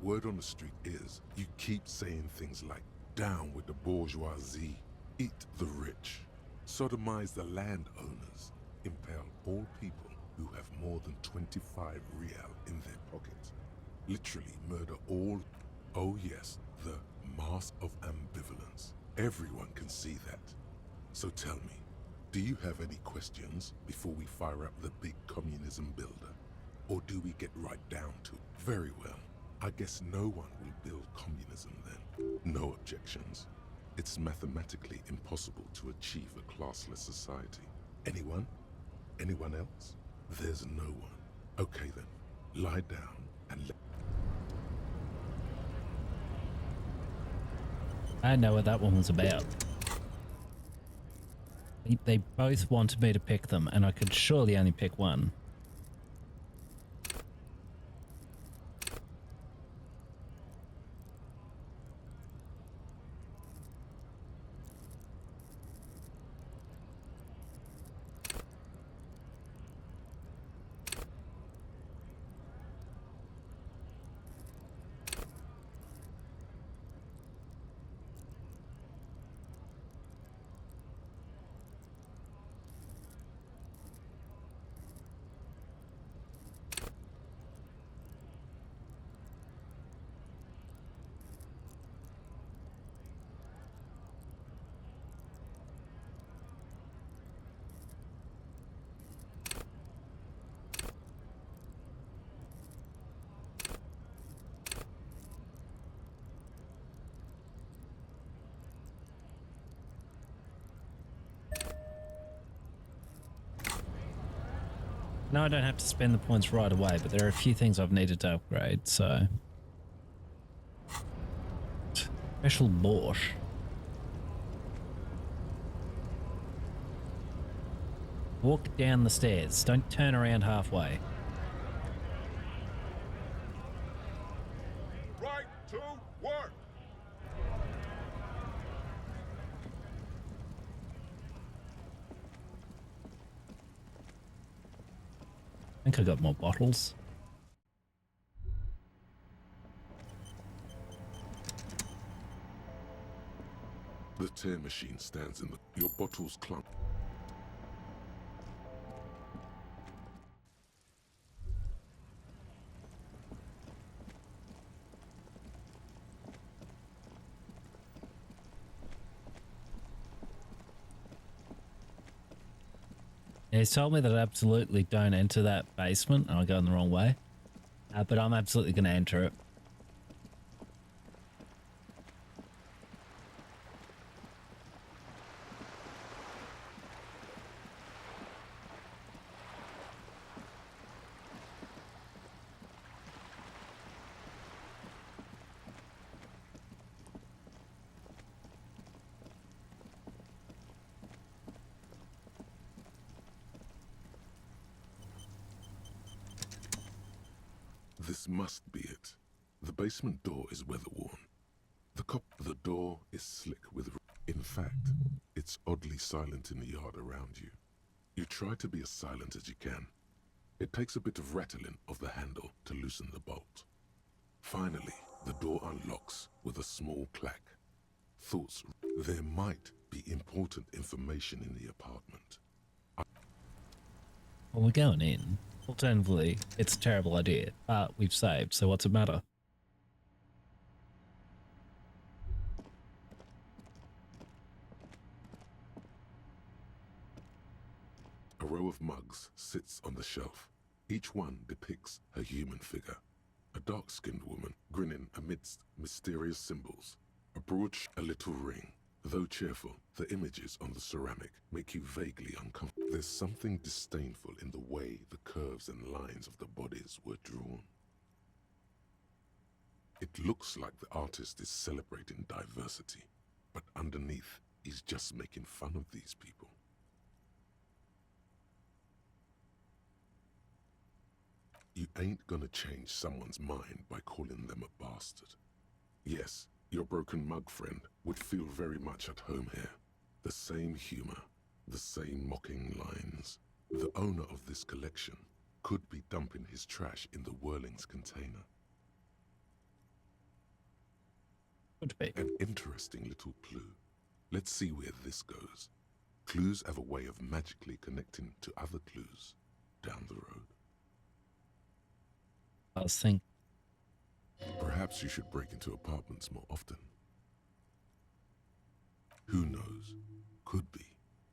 S3: Word on the street is you keep saying things like, down with the bourgeoisie, eat the rich, sodomize the landowners, impale all people who have more than 25 real in their pockets, literally murder all. Oh yes, the mask of ambivalence. Everyone can see that. So tell me, do you have any questions before we fire up the big communism builder? Or do we get right down to it? Very well. I guess no one will build communism then. No objections. It's mathematically impossible to achieve a classless society. Anyone? Anyone else? There's no one. Okay then. Lie down and let...
S1: I know what that one was about. They both wanted me to pick them, and I could surely only pick one. No, I don't have to spend the points right away, but there are a few things I've needed to upgrade, so... Special Borscht. Walk down the stairs. Don't turn around halfway.
S8: Right to work.
S1: I think I got more bottles.
S3: The tear machine stands in the... Your bottles clump.
S1: He's told me that I absolutely don't enter that basement. I'm going the wrong way. But I'm absolutely going to enter it.
S3: This must be it. The basement door is weather-worn. The door is slick with... In fact, it's oddly silent in the yard around you. You try to be as silent as you can. It takes a bit of rattling of the handle to loosen the bolt. Finally, the door unlocks with a small clack. Thoughts... There might be important information in the apartment.
S1: Well, we're going in. Alternatively, it's a terrible idea, but we've saved, so what's it matter?
S3: A row of mugs sits on the shelf. Each one depicts a human figure. A dark-skinned woman grinning amidst mysterious symbols. A little ring. Though cheerful, the images on the ceramic make you vaguely uncomfortable. There's something disdainful in the way the curves and lines of the bodies were drawn. It looks like the artist is celebrating diversity, but underneath, he's just making fun of these people. You ain't gonna change someone's mind by calling them a bastard. Yes, your broken mug friend would feel very much at home here. The same humor, the same mocking lines. The owner of this collection could be dumping his trash in the Whirling's container.
S1: Could be.
S3: An interesting little clue. Let's see where this goes. Clues have a way of magically connecting to other clues down the road.
S1: I was thinking.
S3: Perhaps you should break into apartments more often. Who knows? Could be.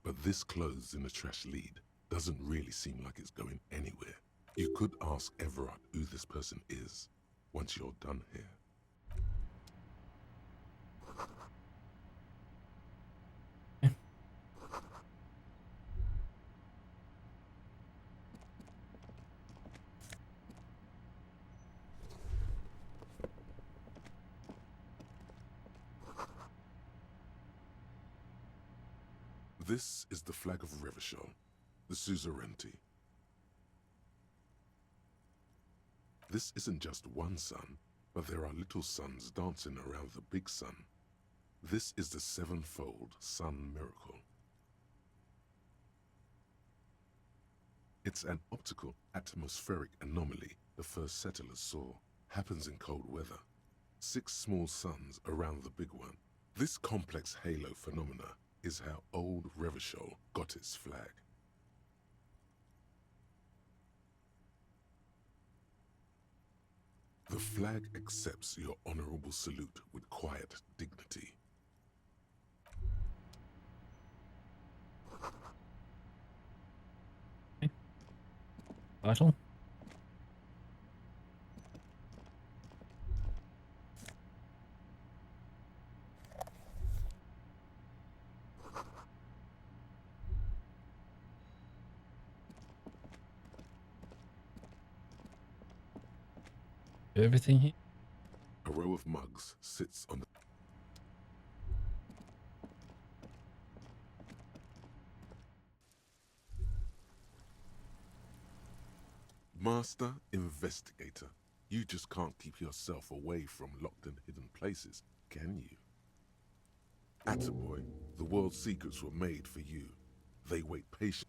S3: But this clothes in a trash lead doesn't really seem like it's going anywhere. You could ask Everard who this person is once you're done here. This is the flag of Revachol, the suzerainty. This isn't just one sun, but there are little suns dancing around the big sun. This is the sevenfold sun miracle. It's an optical atmospheric anomaly the first settlers saw. Happens in cold weather. 6 small suns around the big one. This complex halo phenomena is how old Revachol got its flag. The flag accepts your honorable salute with quiet dignity.
S1: Vital. Do everything here.
S3: A row of mugs sits on the... Master Investigator, you just can't keep yourself away from locked and hidden places, can you? Attaboy, the world's secrets were made for you. They wait patiently.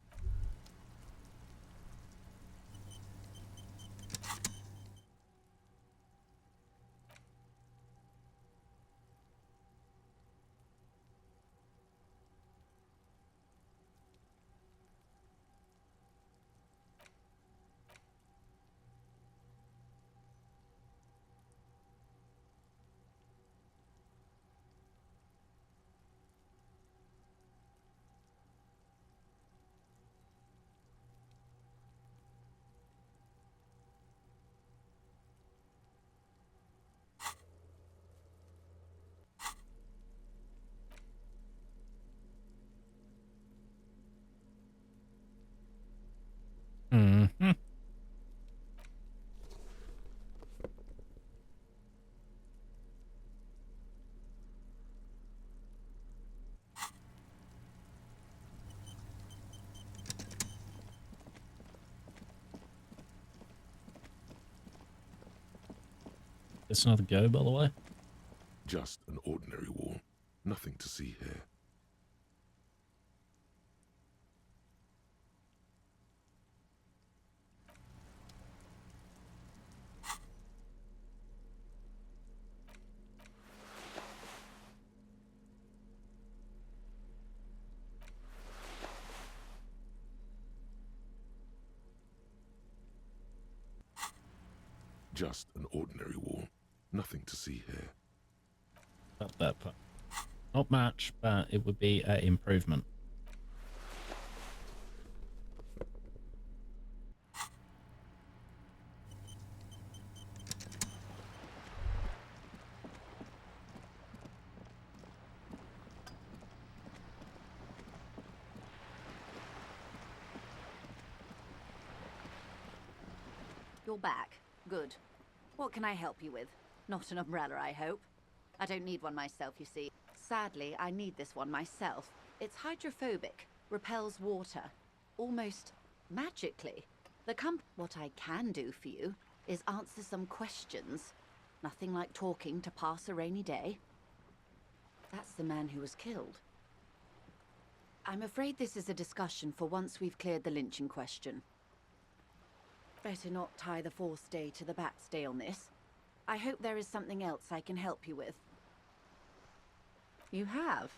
S1: Mm-hmm. It's another go, by the way.
S3: Just an ordinary wall. Nothing to see here. Just an ordinary wall. Nothing to see here.
S1: That part. Not much, but it would be an improvement.
S21: You're back. Good. What can I help you with? Not an umbrella, I hope. I don't need one myself, you see. Sadly, I need this one myself. It's hydrophobic, repels water, almost magically. What I can do for you is answer some questions. Nothing like talking to pass a rainy day. That's the man who was killed. I'm afraid this is a discussion for once we've cleared the lynching question. Better not tie the fourth day to the bat's day on this. I hope there is something else I can help you with. You have?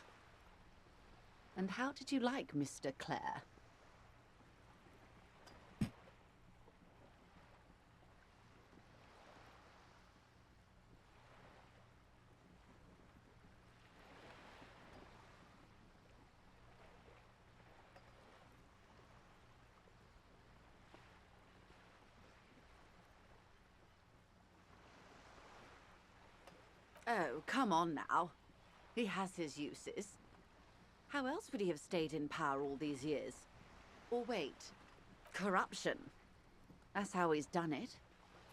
S21: And how did you like Mr. Clare? Oh, come on now. He has his uses. How else would he have stayed in power all these years? Or wait, corruption. That's how he's done it.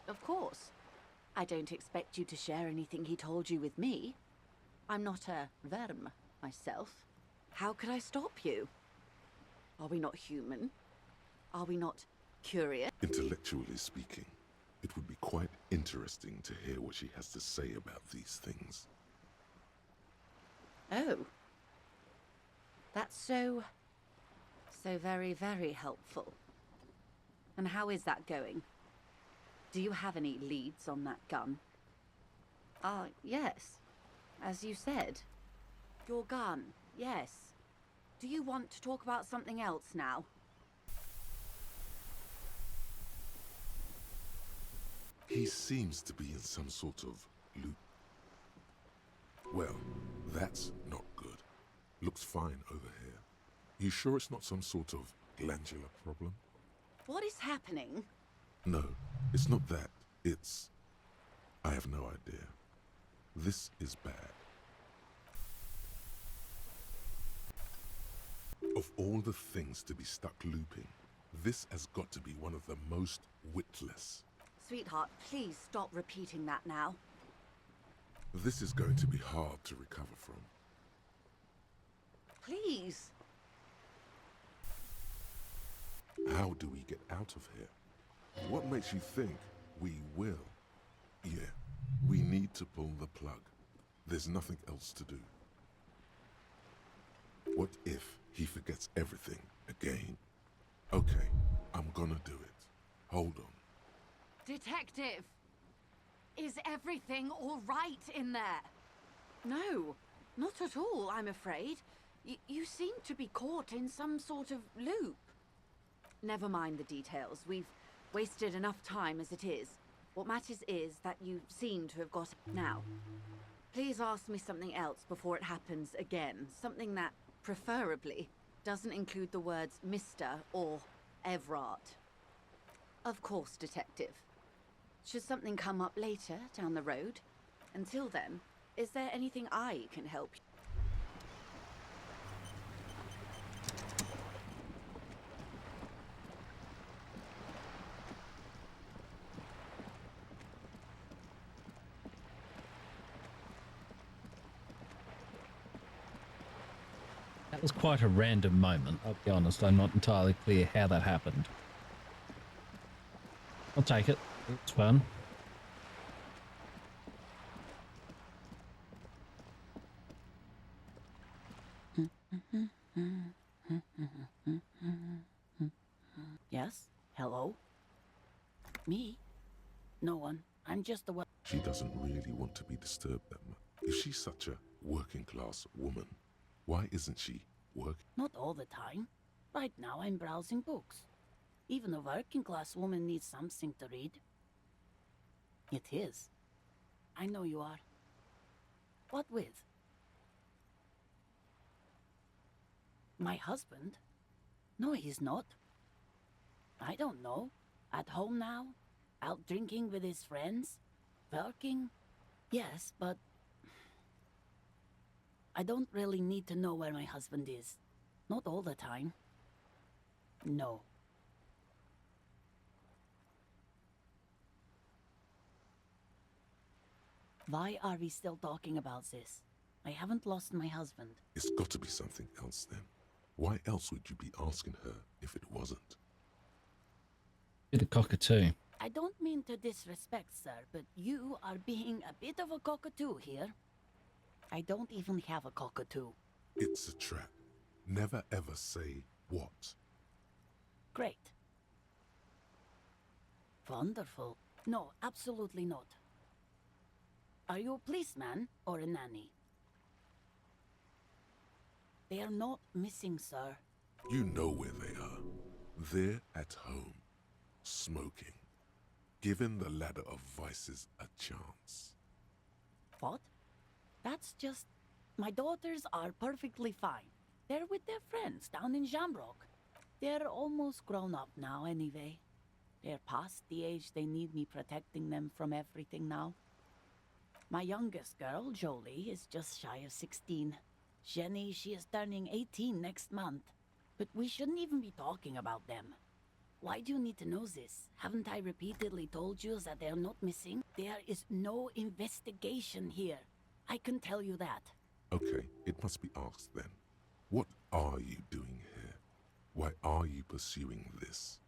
S21: Of course. I don't expect you to share anything he told you with me. I'm not a verm myself. How could I stop you? Are we not human? Are we not curious?
S3: Intellectually speaking, it would be quite interesting to hear what she has to say about these things.
S21: Oh. That's so very, very helpful. And how is that going? Do you have any leads on that gun? Yes. As you said. Your gun, yes. Do you want to talk about something else now?
S3: He seems to be in some sort of loop. Well, that's not good. Looks fine over here. You sure it's not some sort of glandular problem?
S21: What is happening?
S3: No, it's not that. It's... I have no idea. This is bad. Of all the things to be stuck looping, this has got to be one of the most witless.
S21: Sweetheart, please stop repeating that now.
S3: This is going to be hard to recover from.
S21: Please.
S3: How do we get out of here? What makes you think we will? Yeah, we need to pull the plug. There's nothing else to do. What if he forgets everything again? Okay, I'm gonna do it. Hold on.
S21: Detective! Is everything all right in there? No, not at all, I'm afraid. You seem to be caught in some sort of loop. Never mind the details. We've wasted enough time as it is. What matters is that you seem to have got it now. Please ask me something else before it happens again. Something that, preferably, doesn't include the words Mr. or Everard. Of course, Detective. Should something come up later down the road? Until then, is there anything I can help you?
S1: That was quite a random moment, I'll be honest. I'm not entirely clear how that happened. I'll take it. It's fun.
S6: Yes? Hello? Me? No one. I'm just the one.
S3: She doesn't really want to be disturbed that much. If she's such a working-class woman, why isn't she working?
S6: Not all the time. Right now I'm browsing books. Even a working-class woman needs something to read. It is. I know you are. What with? My husband? No, he's not. I don't know. At home now? Out drinking with his friends? Working? Yes, but... I don't really need to know where my husband is. Not all the time. No. Why are we still talking about this? I haven't lost my husband.
S3: It's got to be something else then. Why else would you be asking her if it wasn't?
S1: Bit of cockatoo.
S6: I don't mean to disrespect, sir, but you are being a bit of a cockatoo here. I don't even have a cockatoo.
S3: It's a trap. Never ever say what.
S6: Great. Wonderful. No, absolutely not. Are you a policeman or a nanny? They are not missing, sir.
S3: You know where they are. They're at home, smoking, giving the ladder of vices a chance.
S6: What? That's just... My daughters are perfectly fine. They're with their friends down in Shamrock. They're almost grown up now anyway. They're past the age they need me protecting them from everything now. My youngest girl, Jolie, is just shy of 16. Jenny, she is turning 18 next month. But we shouldn't even be talking about them. Why do you need to know this? Haven't I repeatedly told you that they're not missing? There is no investigation here. I can tell you that.
S3: Okay, it must be asked then. What are you doing here? Why are you pursuing this?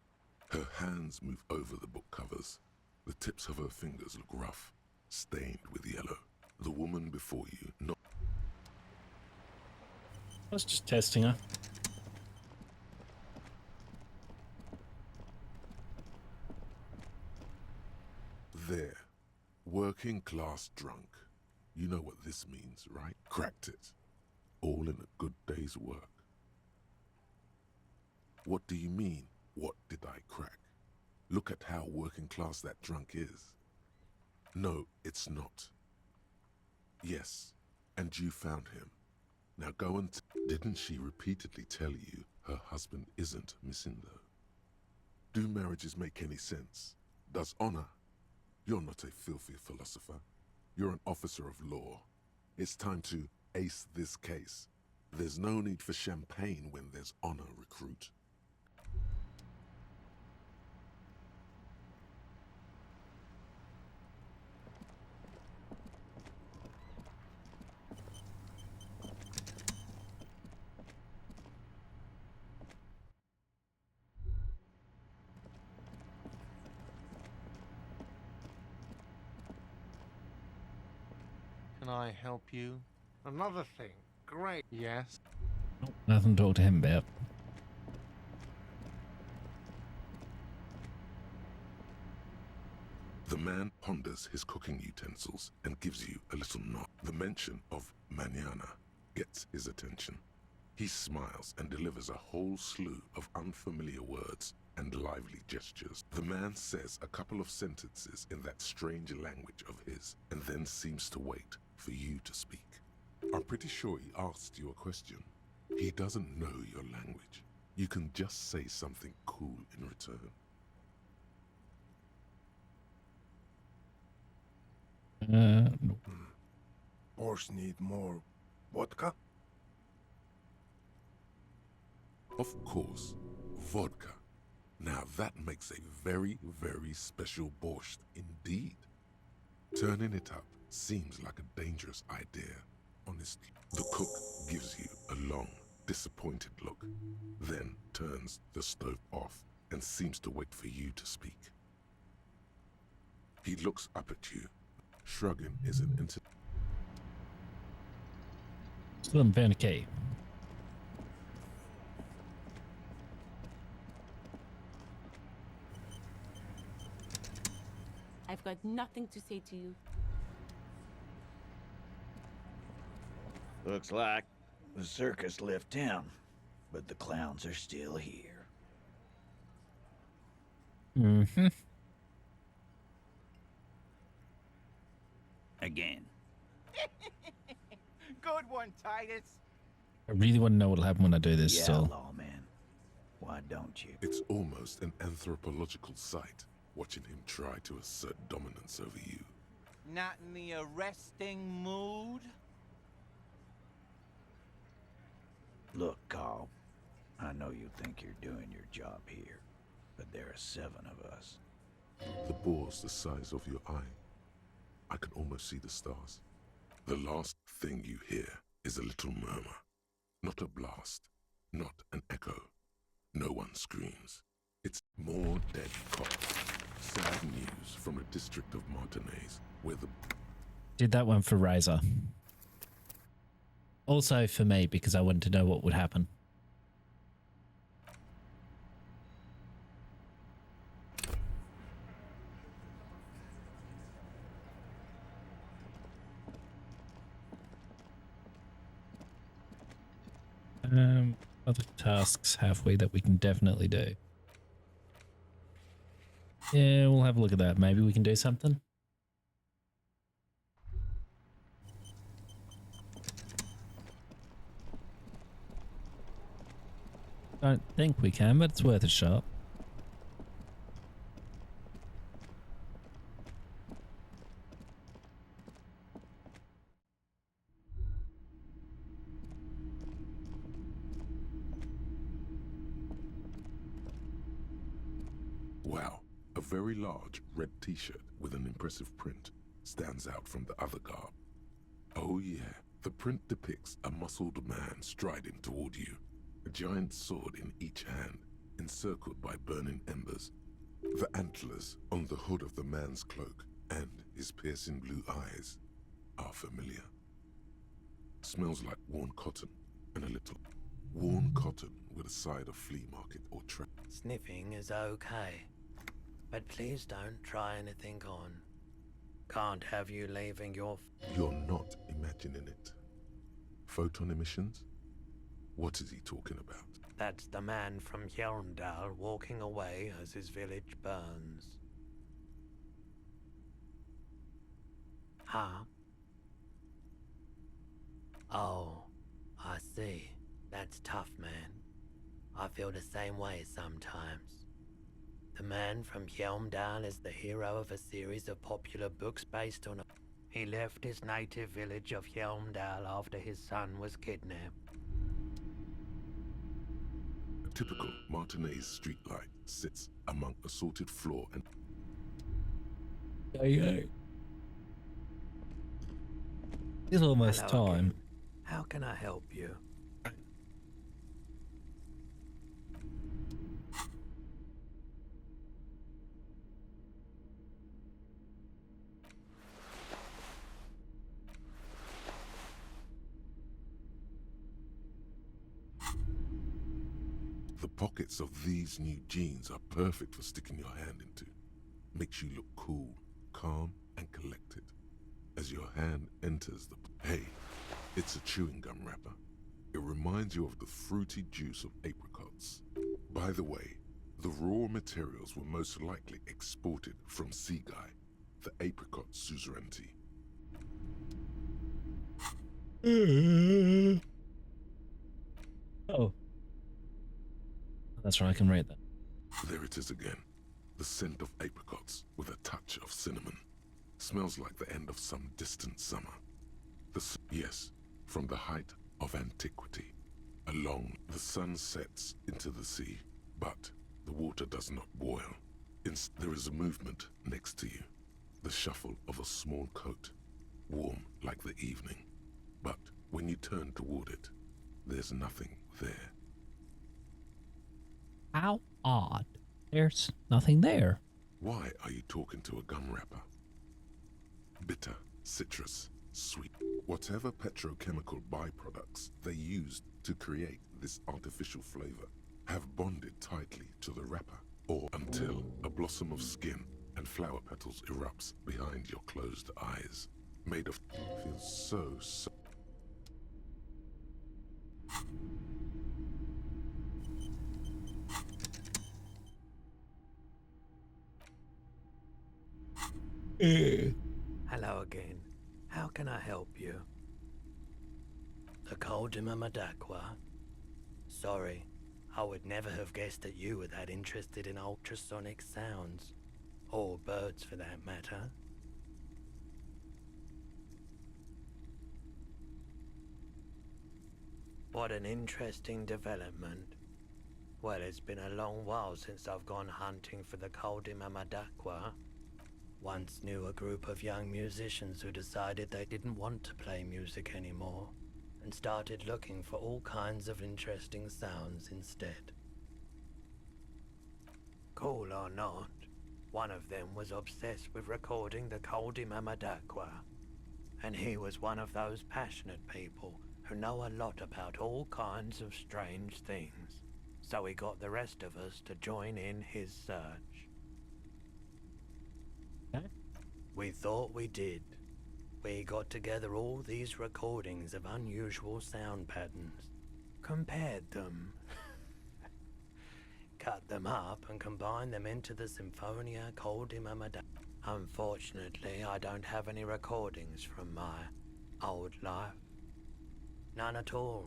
S3: Her hands move over the book covers. The tips of her fingers look rough, stained with yellow. The woman before you, not...
S1: I was just testing her.
S3: There. Working class drunk. You know what this means, right? Cracked it. All in a good day's work. What do you mean, what did I crack? Look at how working class that drunk is. No, it's not. Yes, and you found him. Now go and didn't she repeatedly tell you her husband isn't missing though? Do marriages make any sense? Does honor? You're not a filthy philosopher. You're an officer of law. It's time to ace this case. There's no need for champagne when there's honor, recruit.
S17: Can I help you? Another thing. Great. Yes.
S1: Nothing to talk to him about.
S3: The man ponders his cooking utensils and gives you a little nod. The mention of mañana gets his attention. He smiles and delivers a whole slew of unfamiliar words and lively gestures. The man says a couple of sentences in that strange language of his and then seems to wait for you to speak. I'm pretty sure he asked you a question. He doesn't know your language. You can just say something cool in return.
S1: No.
S8: Boss need more vodka?
S3: Of course, vodka. Now that makes a very, very special borscht indeed. Turning it up seems like a dangerous idea, honestly. The cook gives you a long, disappointed look, then turns the stove off and seems to wait for you to speak. He looks up at you. Shrugging is an
S1: Still haven't found a key.
S10: I've got nothing to say to you.
S13: Looks like the circus left town, but the clowns are still here.
S1: Mm-hmm.
S13: Again.
S12: Good one, Titus.
S1: I really want to know what'll happen when I do this,
S13: Yeah,
S1: so...
S13: lawman. Why don't you?
S3: It's almost an anthropological sight, watching him try to assert dominance over you.
S12: Not in the arresting mood?
S13: Look, Carl, I know you think you're doing your job here, but there are 7 of us.
S3: The bore's the size of your eye. I can almost see the stars. The last thing you hear is a little murmur. Not a blast, not an echo. No one screams. It's more dead cops. Sad news from a district of Martinez where the...
S1: Did that one for Razor. Also for me, because I wanted to know what would happen. Other tasks have we that we can definitely do? Yeah, we'll have a look at that. Maybe we can do something. Don't think we can, but it's worth a shot.
S3: Wow, a very large red t-shirt with an impressive print stands out from the other garb. Oh yeah, the print depicts a muscled man striding toward you. giant sword in each hand, encircled by burning embers. The antlers on the hood of the man's cloak and his piercing blue eyes are familiar. Smells like worn cotton and a little worn cotton with a side of flea market or trap.
S2: Sniffing is okay, but please don't try anything on. Can't have you leaving your...
S3: You're not imagining it. Photon emissions? What is he talking about?
S2: That's the man from Hjelmdal walking away as his village burns. Huh? Oh, I see. That's tough, man. I feel the same way sometimes. The man from Hjelmdal is the hero of a series of popular books based on a... He left his native village of Hjelmdal after his son was kidnapped.
S3: A typical Martinez streetlight sits among assorted floor and...
S1: It's almost
S2: Hello
S1: time.
S2: again. How can I help you?
S3: The pockets of these new jeans are perfect for sticking your hand into. Makes you look cool, calm, and collected. As your hand enters the... Hey, it's a chewing gum wrapper. It reminds you of the fruity juice of apricots. By the way, the raw materials were most likely exported from Seaguy, the apricot suzerainty.
S1: Oh. That's right, I can read that.
S3: There it is again. The scent of apricots with a touch of cinnamon. Smells like the end of some distant summer. Yes, from the height of antiquity. Along the sun sets into the sea, but the water does not boil. There is a movement next to you. The shuffle of a small coat, warm like the evening. But when you turn toward it, there's nothing there.
S1: How odd. There's nothing there.
S3: Why are you talking to a gum wrapper? Bitter, citrus, sweet. Whatever petrochemical byproducts they used to create this artificial flavor have bonded tightly to the wrapper, or until a blossom of skin and flower petals erupts behind your closed eyes. Made of... feels so...
S2: Hello again. How can I help you? The Coldima Madakwa? Sorry, I would never have guessed that you were that interested in ultrasonic sounds. Or birds for that matter. What an interesting development. Well, it's been a long while since I've gone hunting for the Coldima Madakwa. Once knew a group of young musicians who decided they didn't want to play music anymore and started looking for all kinds of interesting sounds instead. Cool or not, one of them was obsessed with recording the Coldima Madakwa, and he was one of those passionate people who know a lot about all kinds of strange things, so he got the rest of us to join in his search. We thought we did. We got together all these recordings of unusual sound patterns, compared them, cut them up and combined them into the Symphonia Coldima Madakwa. Unfortunately, I don't have any recordings from my old life. None at all.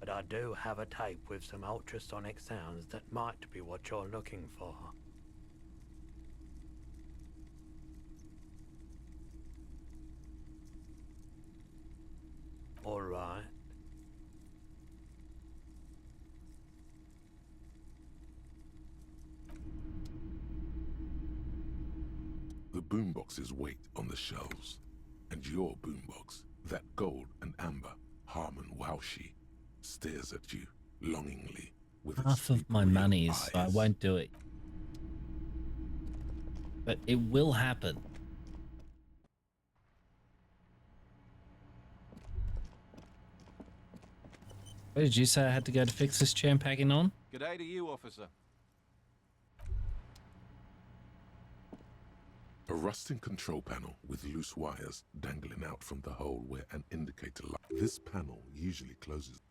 S2: But I do have a tape with some ultrasonic sounds that might be what you're looking for. All right.
S3: The boomboxes wait on the shelves, and your boombox, that gold and amber Harman Waushi, stares at you longingly with
S1: Half of my money is, so I won't do it. But it will happen. Where did you say I had to go to fix this chain packing on?
S12: G'day to you, officer.
S3: A rusting control panel with loose wires dangling out from the hole where an indicator light. This panel usually closes.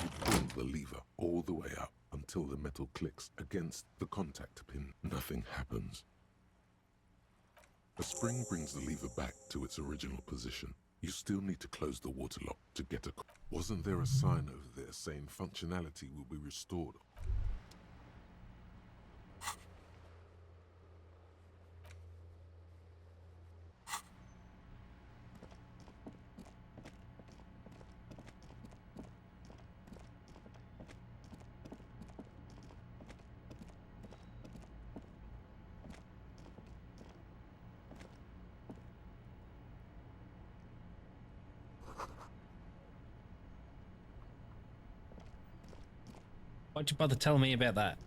S3: You pull the lever all the way up until the metal clicks against the contact pin. Nothing happens. A spring brings the lever back to its original position. You still need to close the water lock to get a... Wasn't there a sign over there saying functionality will be restored?
S1: Why'd you bother telling me about that?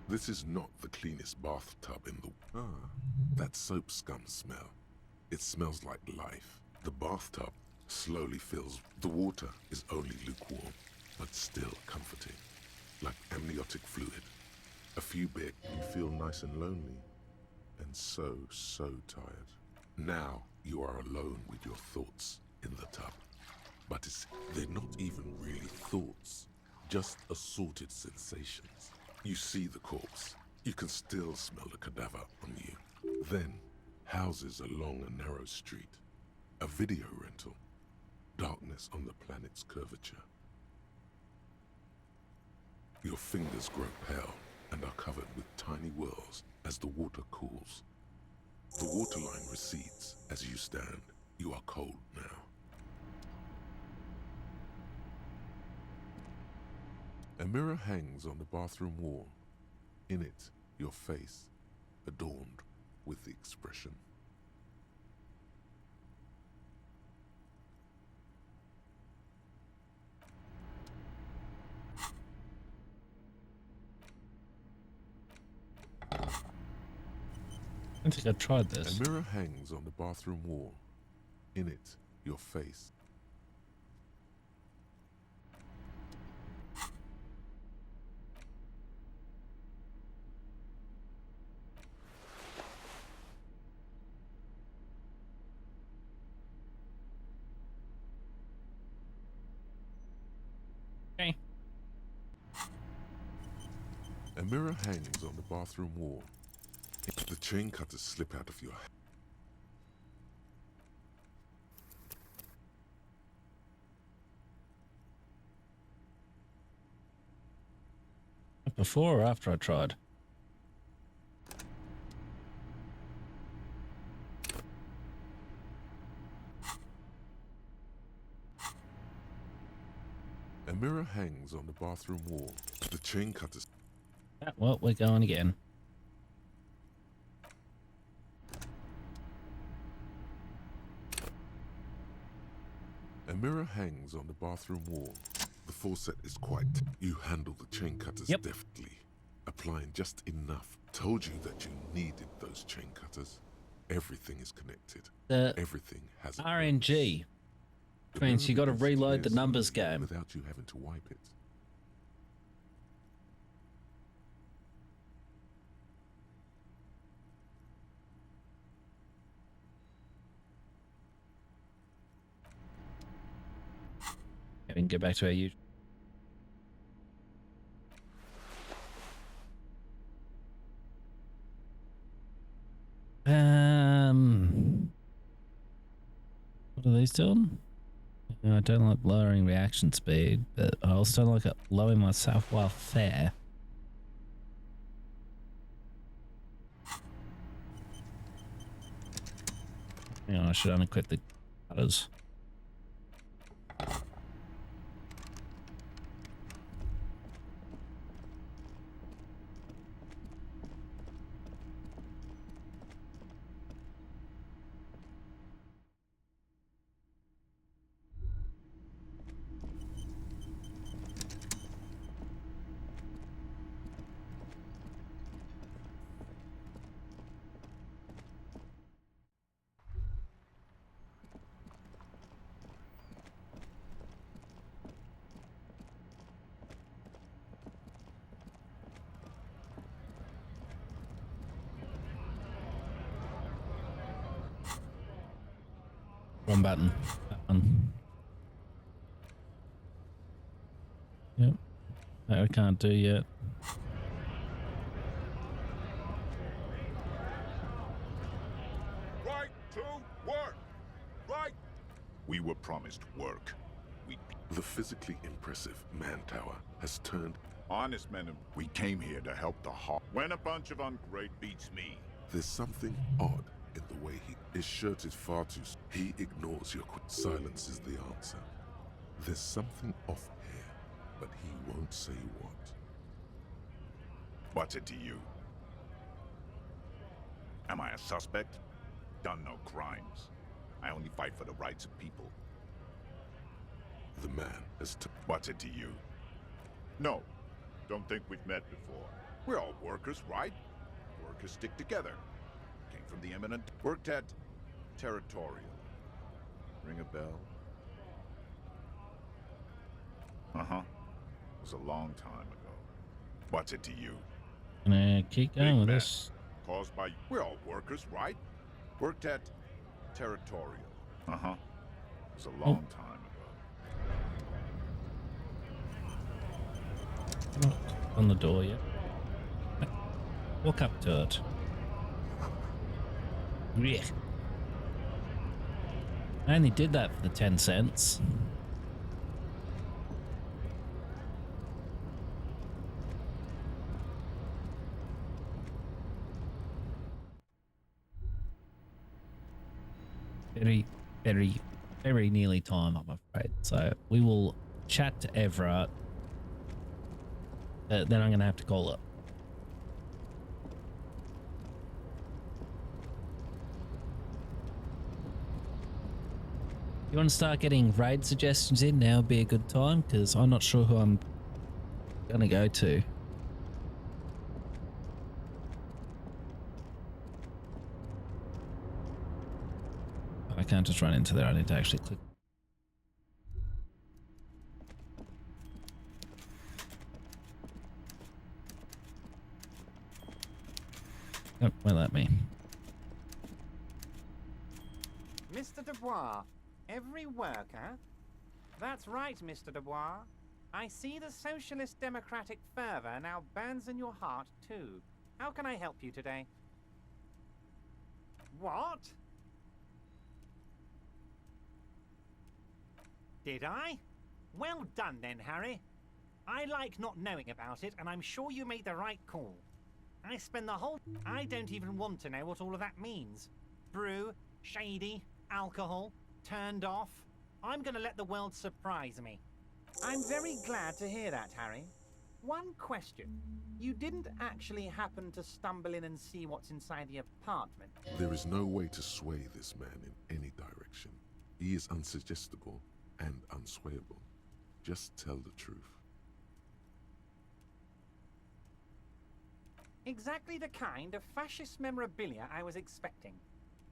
S3: This is not the cleanest bathtub in the... that soap scum smell. It smells like life. The bathtub slowly fills. The water is only lukewarm, but still comforting, like amniotic fluid. A few bit, you feel nice and lonely, and so tired. Now you are alone with your thoughts in the tub. But they're not even really thoughts, just assorted sensations. You see the corpse. You can still smell the cadaver on you. Then, houses along a narrow street. A video rental. Darkness on the planet's curvature. Your fingers grow pale and are covered with tiny whirls as the water cools. The waterline recedes as you stand. You are cold now. A mirror hangs on the bathroom wall. In it, your face, adorned with the expression.
S1: I don't think I've tried this.
S3: A mirror hangs on the bathroom wall. In it, your face.
S1: Okay.
S3: A mirror hangs on the bathroom wall. The chain cutters slip out of your hand.
S1: Before or after I tried?
S3: A mirror hangs on the bathroom wall. The chain cutters...
S1: Yeah, well, we're going again.
S3: A mirror hangs on the bathroom wall. The faucet is quite... You handle the chain cutters deftly, applying just enough. Told you that you needed those chain cutters. Everything is connected. Everything has a
S1: RNG. Which means you got to reload the numbers game.
S3: Without you having to wipe it.
S1: We can get back to our usual. What are these doing? I don't like lowering reaction speed, but I also don't like it lowering myself while fair. You know, I should unequip the cutters. Wrong button. That one. Yep. That I can't do yet.
S9: Right to work! Right! We were promised work.
S3: The physically impressive man tower has turned...
S9: Honest men, we came here to help the Hardie. When a bunch of ungreat beats me.
S3: There's something odd in the way his shirt is far too... He ignores your silence is the answer. There's something off here, but he won't say what.
S9: What's it to you? Am I a suspect? Done no crimes. I only fight for the rights of people.
S3: The man has...
S9: What's it to you? No, don't think we've met before. We're all workers, right? Workers stick together. Came from the eminent... Worked at... Territorial. Ring a bell? Uh-huh. It was a long time ago. What's it to you?
S1: Gonna keep going with this.
S9: Caused by... We're all workers, right? Worked at... Territorial. Uh-huh. It was a long time ago.
S1: Not on the door yet. Walk up to it. Yeah. I only did that for the 10 cents. Very, very, very nearly time, I'm afraid. So we will chat to Everett. Then I'm going to have to call it. You want to start getting raid suggestions in? Now would be a good time, because I'm not sure who I'm going to go to. I can't just run into there. I need to actually click. Nope, won't let me.
S19: Mr. Dubois, every worker? That's right, Mr. Dubois. I see the socialist democratic fervor now burns in your heart, too. How can I help you today? What? Did I? Well done then, Harry. I like not knowing about it, and I'm sure you made the right call. I spend the whole... I don't even want to know what all of that means. Brew, shady, alcohol, turned off. I'm gonna let the world surprise me. I'm very glad to hear that, Harry. One question. You didn't actually happen to stumble in and see what's inside the apartment?
S3: There is no way to sway this man in any direction. He is unsuggestible and unswayable. Just tell the truth.
S19: Exactly the kind of fascist memorabilia I was expecting.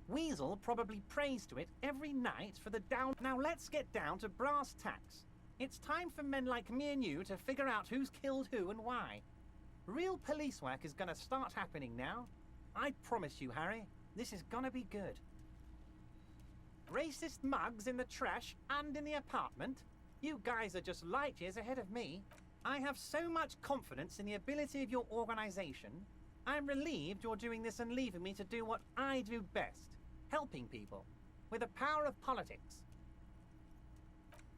S19: Weasel probably prays to it every night for the down... Now let's get down to brass tacks. It's time for men like me and you to figure out who's killed who and why. Real police work is gonna start happening now. I promise you, Harry, this is gonna be good. Racist mugs in the trash and in the apartment? You guys are just light years ahead of me. I have so much confidence in the ability of your organization. I'm relieved you're doing this and leaving me to do what I do best, helping people, with the power of politics.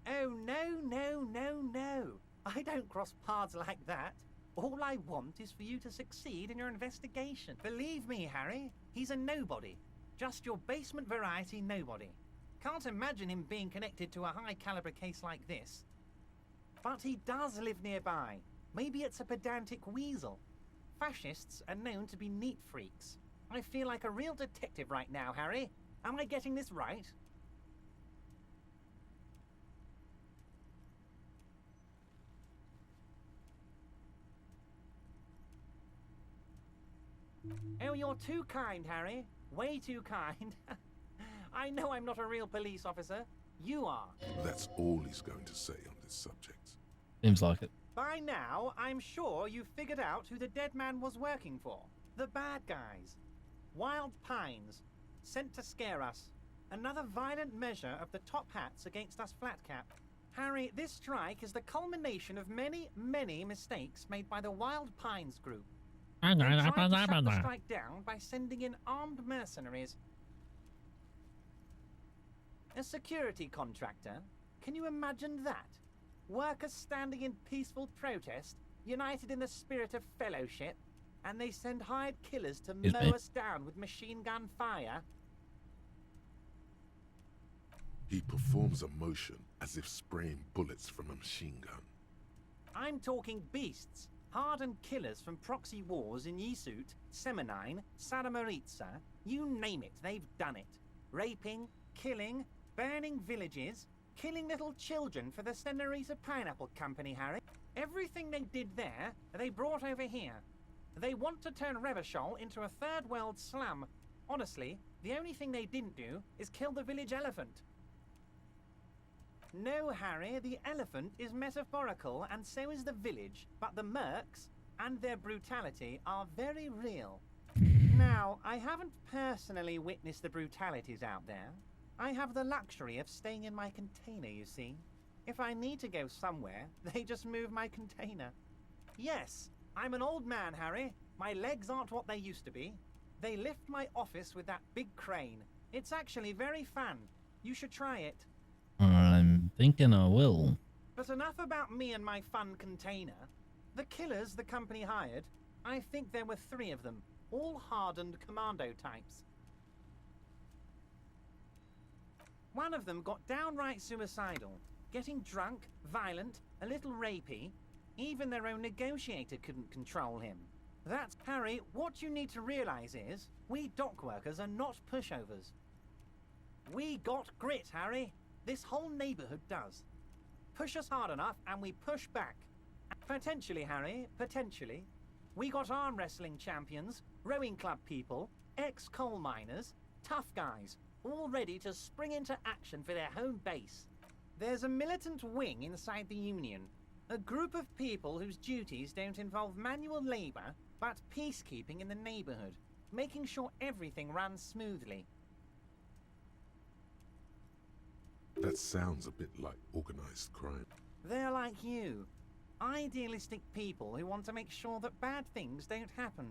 S19: Oh, no, no, no, no. I don't cross paths like that. All I want is for you to succeed in your investigation. Believe me, Harry, he's a nobody. Just your basement variety nobody. Can't imagine him being connected to a high-caliber case like this. But he does live nearby. Maybe it's a pedantic weasel. Fascists are known to be neat freaks. I feel like a real detective right now, Harry. Am I getting this right? Oh, you're too kind, Harry. Way too kind. I know I'm not a real police officer. You are.
S3: That's all he's going to say on this subject.
S1: Seems like it.
S19: By now, I'm sure you've figured out who the dead man was working for. The bad guys. Wild Pines. Sent to scare us. Another violent measure of the top hats against us flat-cap. Harry, this strike is the culmination of many, many mistakes made by the Wild Pines group. They tried to shut the strike down by sending in armed mercenaries. A security contractor? Can you imagine that? Workers standing in peaceful protest, united in the spirit of fellowship, and they send hired killers to mow us down with machine gun fire?
S3: He performs a motion as if spraying bullets from a machine gun.
S19: I'm talking beasts. Hardened killers from proxy wars in Yisut, Semenine, Sadamoritsa, you name it, they've done it. Raping, killing, burning villages, killing little children for the Senorita Pineapple Company, Harry. Everything they did there, they brought over here. They want to turn Revachol into a third world slum. Honestly, the only thing they didn't do is kill the village elephant. No, Harry, the elephant is metaphorical and so is the village, but the mercs and their brutality are very real. Now, I haven't personally witnessed the brutalities out there. I have the luxury of staying in my container, you see. If I need to go somewhere, they just move my container. Yes, I'm an old man, Harry. My legs aren't what they used to be. They lift my office with that big crane. It's actually very fun. You should try it.
S1: I'm thinking I will.
S19: But enough about me and my fun container. The killers the company hired, I think there were 3 of them, all hardened commando types. One of them got downright suicidal, getting drunk, violent, a little rapey. Even their own negotiator couldn't control him. That's, Harry, what you need to realize is, we dock workers are not pushovers. We got grit, Harry. This whole neighborhood does. Push us hard enough and we push back. Potentially, Harry, potentially. We got arm wrestling champions, rowing club people, ex-coal miners, tough guys, all ready to spring into action for their home base. There's a militant wing inside the Union, a group of people whose duties don't involve manual labor, but peacekeeping in the neighborhood, making sure everything runs smoothly.
S3: That sounds a bit like organized crime.
S19: They're like you. Idealistic people who want to make sure that bad things don't happen.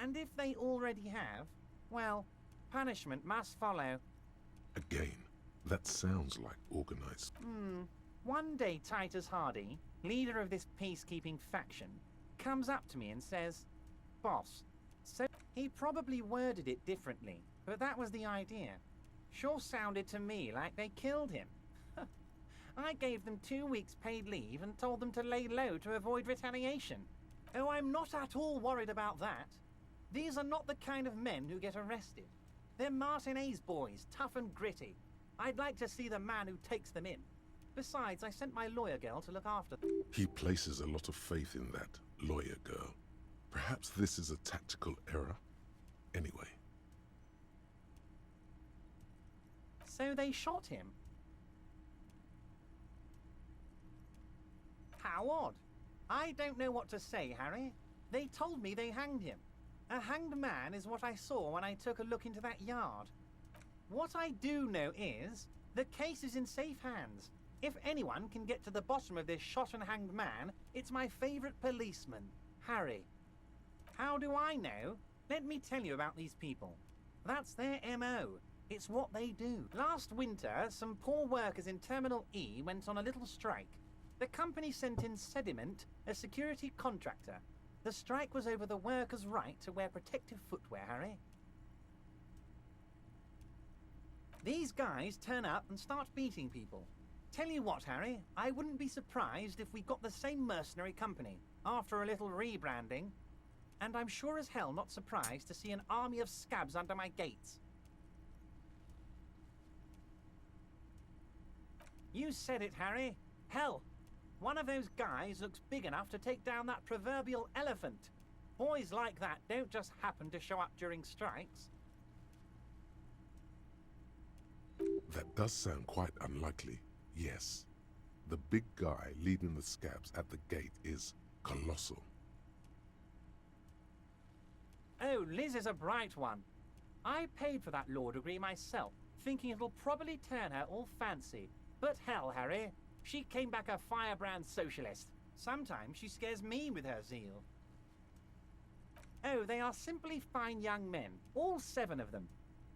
S19: And if they already have, well, punishment must follow.
S3: Again, that sounds like organized.
S19: One day Titus Hardie, leader of this peacekeeping faction, comes up to me and says, "Boss," so he probably worded it differently, but that was the idea. Sure sounded to me like they killed him. I gave them 2 weeks paid leave and told them to lay low to avoid retaliation. Oh, I'm not at all worried about that. These are not the kind of men who get arrested. They're Martinez boys, tough and gritty. I'd like to see the man who takes them in. Besides, I sent my lawyer girl to look after them.
S3: He places a lot of faith in that lawyer girl. Perhaps this is a tactical error. Anyway.
S19: So they shot him. How odd. I don't know what to say, Harry. They told me they hanged him. A hanged man is what I saw when I took a look into that yard. What I do know is, the case is in safe hands. If anyone can get to the bottom of this shot and hanged man, it's my favourite policeman, Harry. How do I know? Let me tell you about these people. That's their MO. It's what they do. Last winter, some poor workers in Terminal E went on a little strike. The company sent in Sediment, a security contractor. The strike was over the workers' right to wear protective footwear, Harry. These guys turn up and start beating people. Tell you what, Harry, I wouldn't be surprised if we got the same mercenary company after a little rebranding. And I'm sure as hell not surprised to see an army of scabs under my gates. You said it, Harry. Hell, one of those guys looks big enough to take down that proverbial elephant. Boys like that don't just happen to show up during strikes.
S3: That does sound quite unlikely, yes. The big guy leading the scabs at the gate is colossal.
S19: Oh, Liz is a bright one. I paid for that law degree myself, thinking it'll probably turn her all fancy. But hell, Harry, she came back a firebrand socialist. Sometimes she scares me with her zeal. Oh, they are simply fine young men, all 7 of them.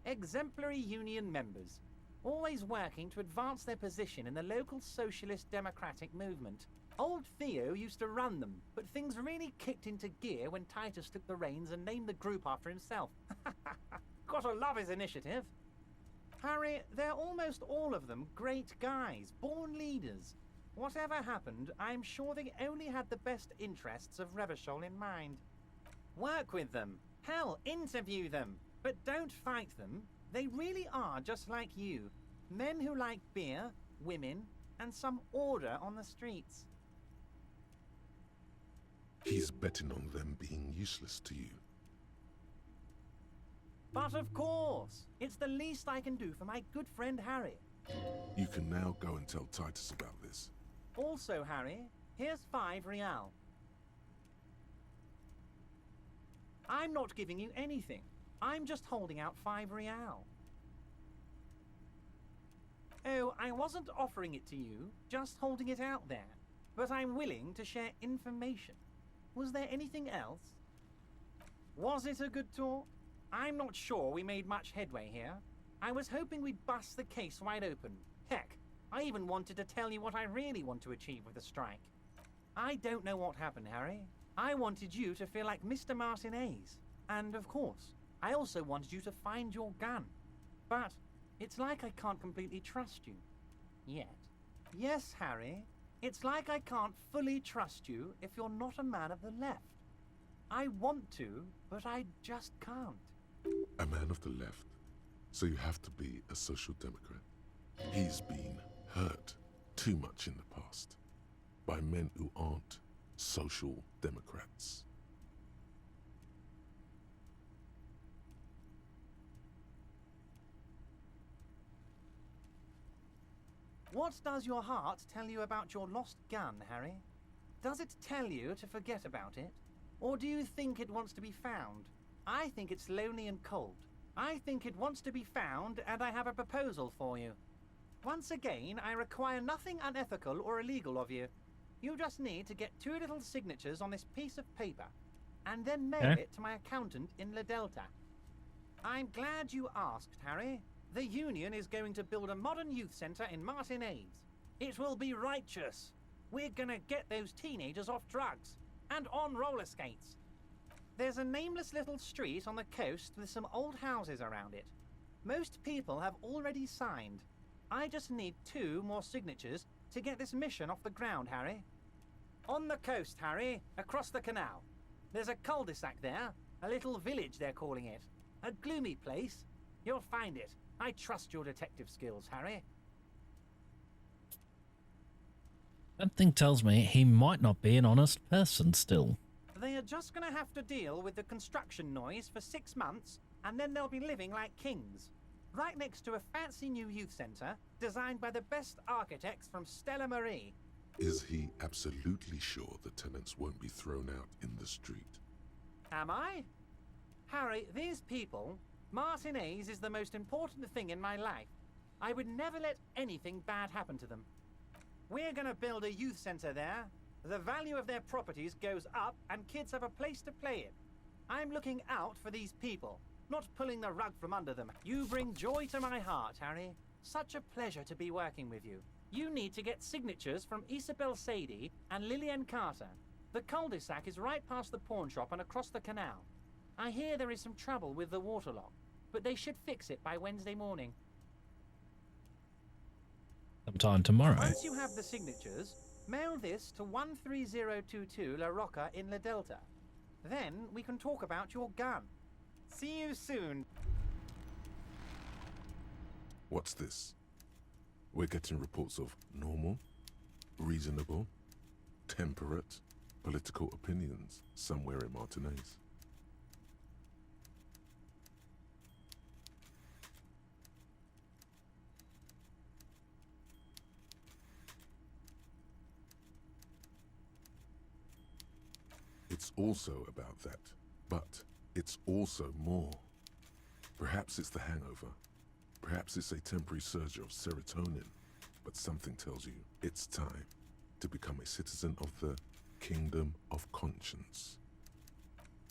S19: Exemplary union members, always working to advance their position in the local socialist democratic movement. Old Theo used to run them, but things really kicked into gear when Titus took the reins and named the group after himself. Gotta love his initiative. Harry, they're almost all of them great guys, born leaders. Whatever happened, I'm sure they only had the best interests of Revachol in mind. Work with them. Hell, interview them. But don't fight them. They really are just like you. Men who like beer, women, and some order on the streets.
S3: He's betting on them being useless to you.
S19: But of course, it's the least I can do for my good friend Harry.
S3: You can now go and tell Titus about this.
S19: Also, Harry, here's 5 real. I'm not giving you anything. I'm just holding out 5 real. Oh, I wasn't offering it to you, just holding it out there. But I'm willing to share information. Was there anything else? Was it a good talk? I'm not sure we made much headway here. I was hoping we'd bust the case wide open. Heck, I even wanted to tell you what I really want to achieve with the strike. I don't know what happened, Harry. I wanted you to feel like Mr. Martinez. And of course, I also wanted you to find your gun. But it's like I can't completely trust you. Yet. Yes, Harry. It's like I can't fully trust you if you're not a man of the left. I want to, but I just can't.
S3: A man of the left, so you have to be a social democrat. He's been hurt too much in the past by men who aren't social democrats.
S19: What does your heart tell you about your lost gun, Harry? Does it tell you to forget about it? Or do you think it wants to be found? I think it's lonely and cold. I think it wants to be found, and I have a proposal for you. Once again, I require nothing unethical or illegal of you. You just need to get 2 little signatures on this piece of paper, and then mail it to my accountant in La Delta. I'm glad you asked, Harry. The Union is going to build a modern youth centre in Martinez. It will be righteous. We're gonna get those teenagers off drugs and on roller skates. There's a nameless little street on the coast with some old houses around it. Most people have already signed. I just need 2 more signatures to get this mission off the ground, Harry. On the coast, Harry, across the canal. There's a cul-de-sac there, a little village they're calling it. A gloomy place. You'll find it. I trust your detective skills, Harry.
S1: Something tells me he might not be an honest person still.
S19: They are just gonna have to deal with the construction noise for 6 months, and then they'll be living like kings. Right next to a fancy new youth centre, designed by the best architects from Stella Marie.
S3: Is he absolutely sure the tenants won't be thrown out in the street?
S19: Am I? Harry, these people, Martinez is the most important thing in my life. I would never let anything bad happen to them. We're gonna build a youth center there. The value of their properties goes up and kids have a place to play in. I'm looking out for these people, not pulling the rug from under them. You bring joy to my heart, Harry. Such a pleasure to be working with you. You need to get signatures from Isabel Sadie and Lillian Carter. The cul-de-sac is right past the pawn shop and across the canal. I hear there is some trouble with the waterlock, but they should fix it by Wednesday morning.
S1: Sometime tomorrow.
S19: Once you have the signatures, mail this to 13022 La Rocca in La Delta. Then we can talk about your gun. See you soon.
S3: What's this? We're getting reports of normal, reasonable, temperate, political opinions somewhere in Martinez. It's also about that, but it's also more. Perhaps it's the hangover. Perhaps it's a temporary surge of serotonin, but something tells you it's time to become a citizen of the Kingdom of Conscience.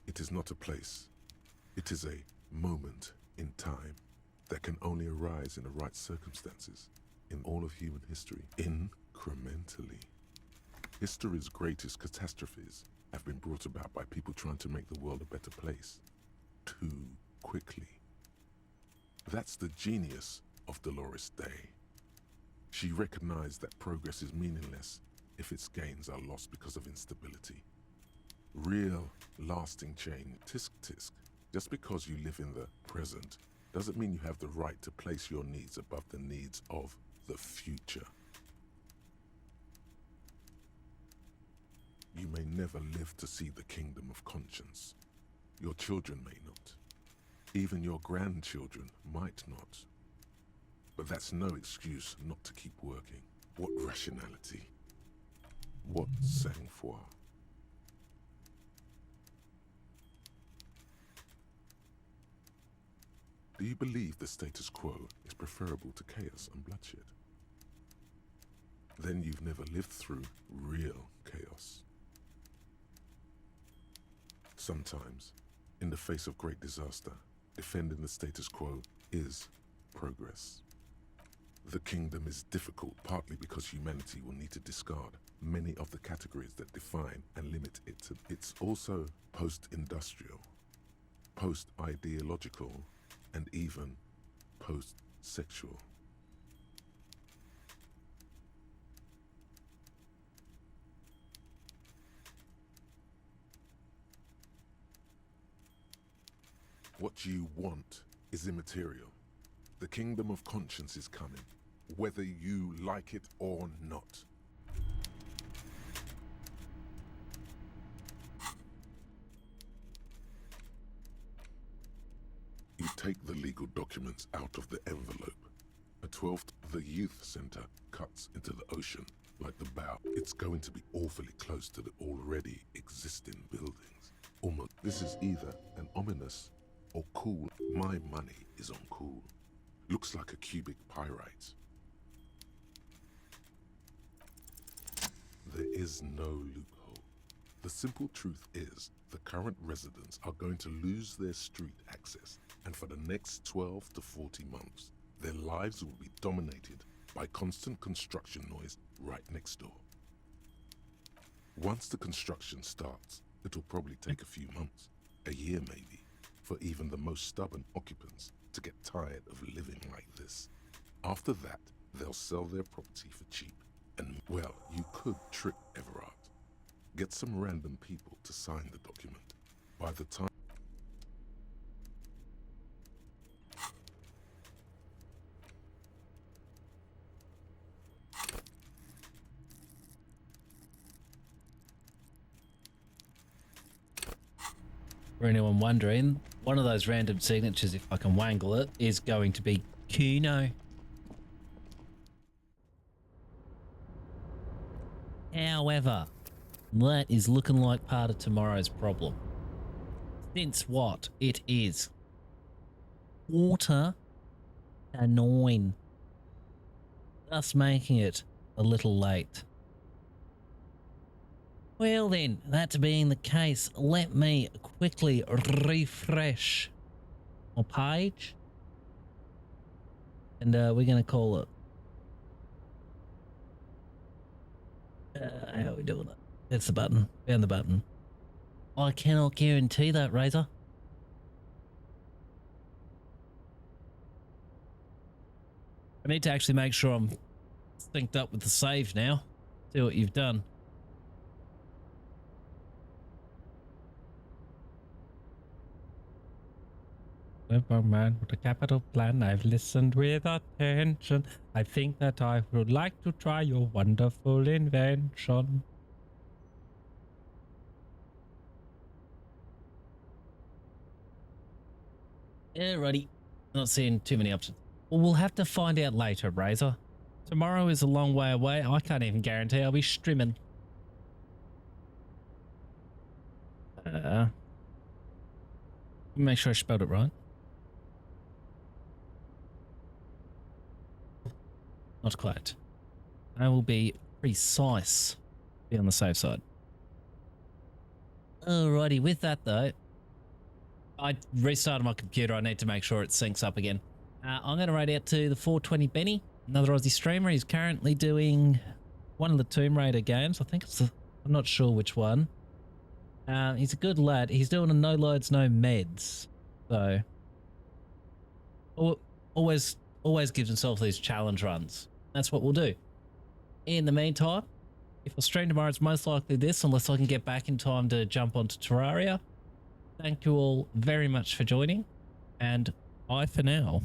S3: It is not a place. It is a moment in time that can only arise in the right circumstances in all of human history, incrementally. History's greatest catastrophes have been brought about by people trying to make the world a better place too quickly. That's the genius of Dolores Day. She recognized that progress is meaningless if its gains are lost because of instability. Real, lasting change, tisk tisk. Just because you live in the present doesn't mean you have the right to place your needs above the needs of the future. You may never live to see the Kingdom of Conscience. Your children may not. Even your grandchildren might not. But that's no excuse not to keep working. What rationality? What sang-froid? Do you believe the status quo is preferable to chaos and bloodshed? Then you've never lived through real chaos. Sometimes, in the face of great disaster, defending the status quo is progress. The kingdom is difficult partly because humanity will need to discard many of the categories that define and limit it. It's also post-industrial, post-ideological, and even post-sexual. What you want is immaterial. The Kingdom of Conscience is coming, whether you like it or not. You take the legal documents out of the envelope. A 12th, the youth center cuts into the ocean like the bow. It's going to be awfully close to the already existing buildings. Almost. This is either an ominous or cool. My money is on cool. Looks like a cubic pyrite. There is no loophole. The simple truth is the current residents are going to lose their street access, and for the next 12 to 40 months, their lives will be dominated by constant construction noise right next door. Once the construction starts, it'll probably take a few months, a year maybe, for even the most stubborn occupants to get tired of living like this. After that, they'll sell their property for cheap. And, well, you could trick Everard. Get some random people to sign the document. By the time...
S1: For anyone wondering, one of those random signatures, if I can wangle it, is going to be Kuno. However, that is looking like part of tomorrow's problem. Since what? It is 8:45, thus making it a little late. Well then, that being the case, let me quickly refresh my page. And we're going to call it. How are we doing it? That's the button. Found the button. I cannot guarantee that, Razor. I need to actually make sure I'm synced up with the save now. See what you've done. Clever man with a capital plan, I've listened with attention. I think that I would like to try your wonderful invention. Alrighty. Not seeing too many options. Well, we'll have to find out later, Razor. Tomorrow is a long way away. I can't even guarantee I'll be streaming. Make sure I spelled it right. Not quite. I will be precise. Be on the safe side. Alrighty, with that though, I restarted my computer. I need to make sure it syncs up again. I'm going to rate out to the 420 Benny, another Aussie streamer. He's currently doing one of the Tomb Raider games. I think it's the, I'm not sure which one. He's a good lad. He's doing a no loads, no meds. So always gives himself these challenge runs. That's what we'll do. In the meantime, if I stream tomorrow, it's most likely this, unless I can get back in time to jump onto Terraria. Thank you all very much for joining, and bye for now.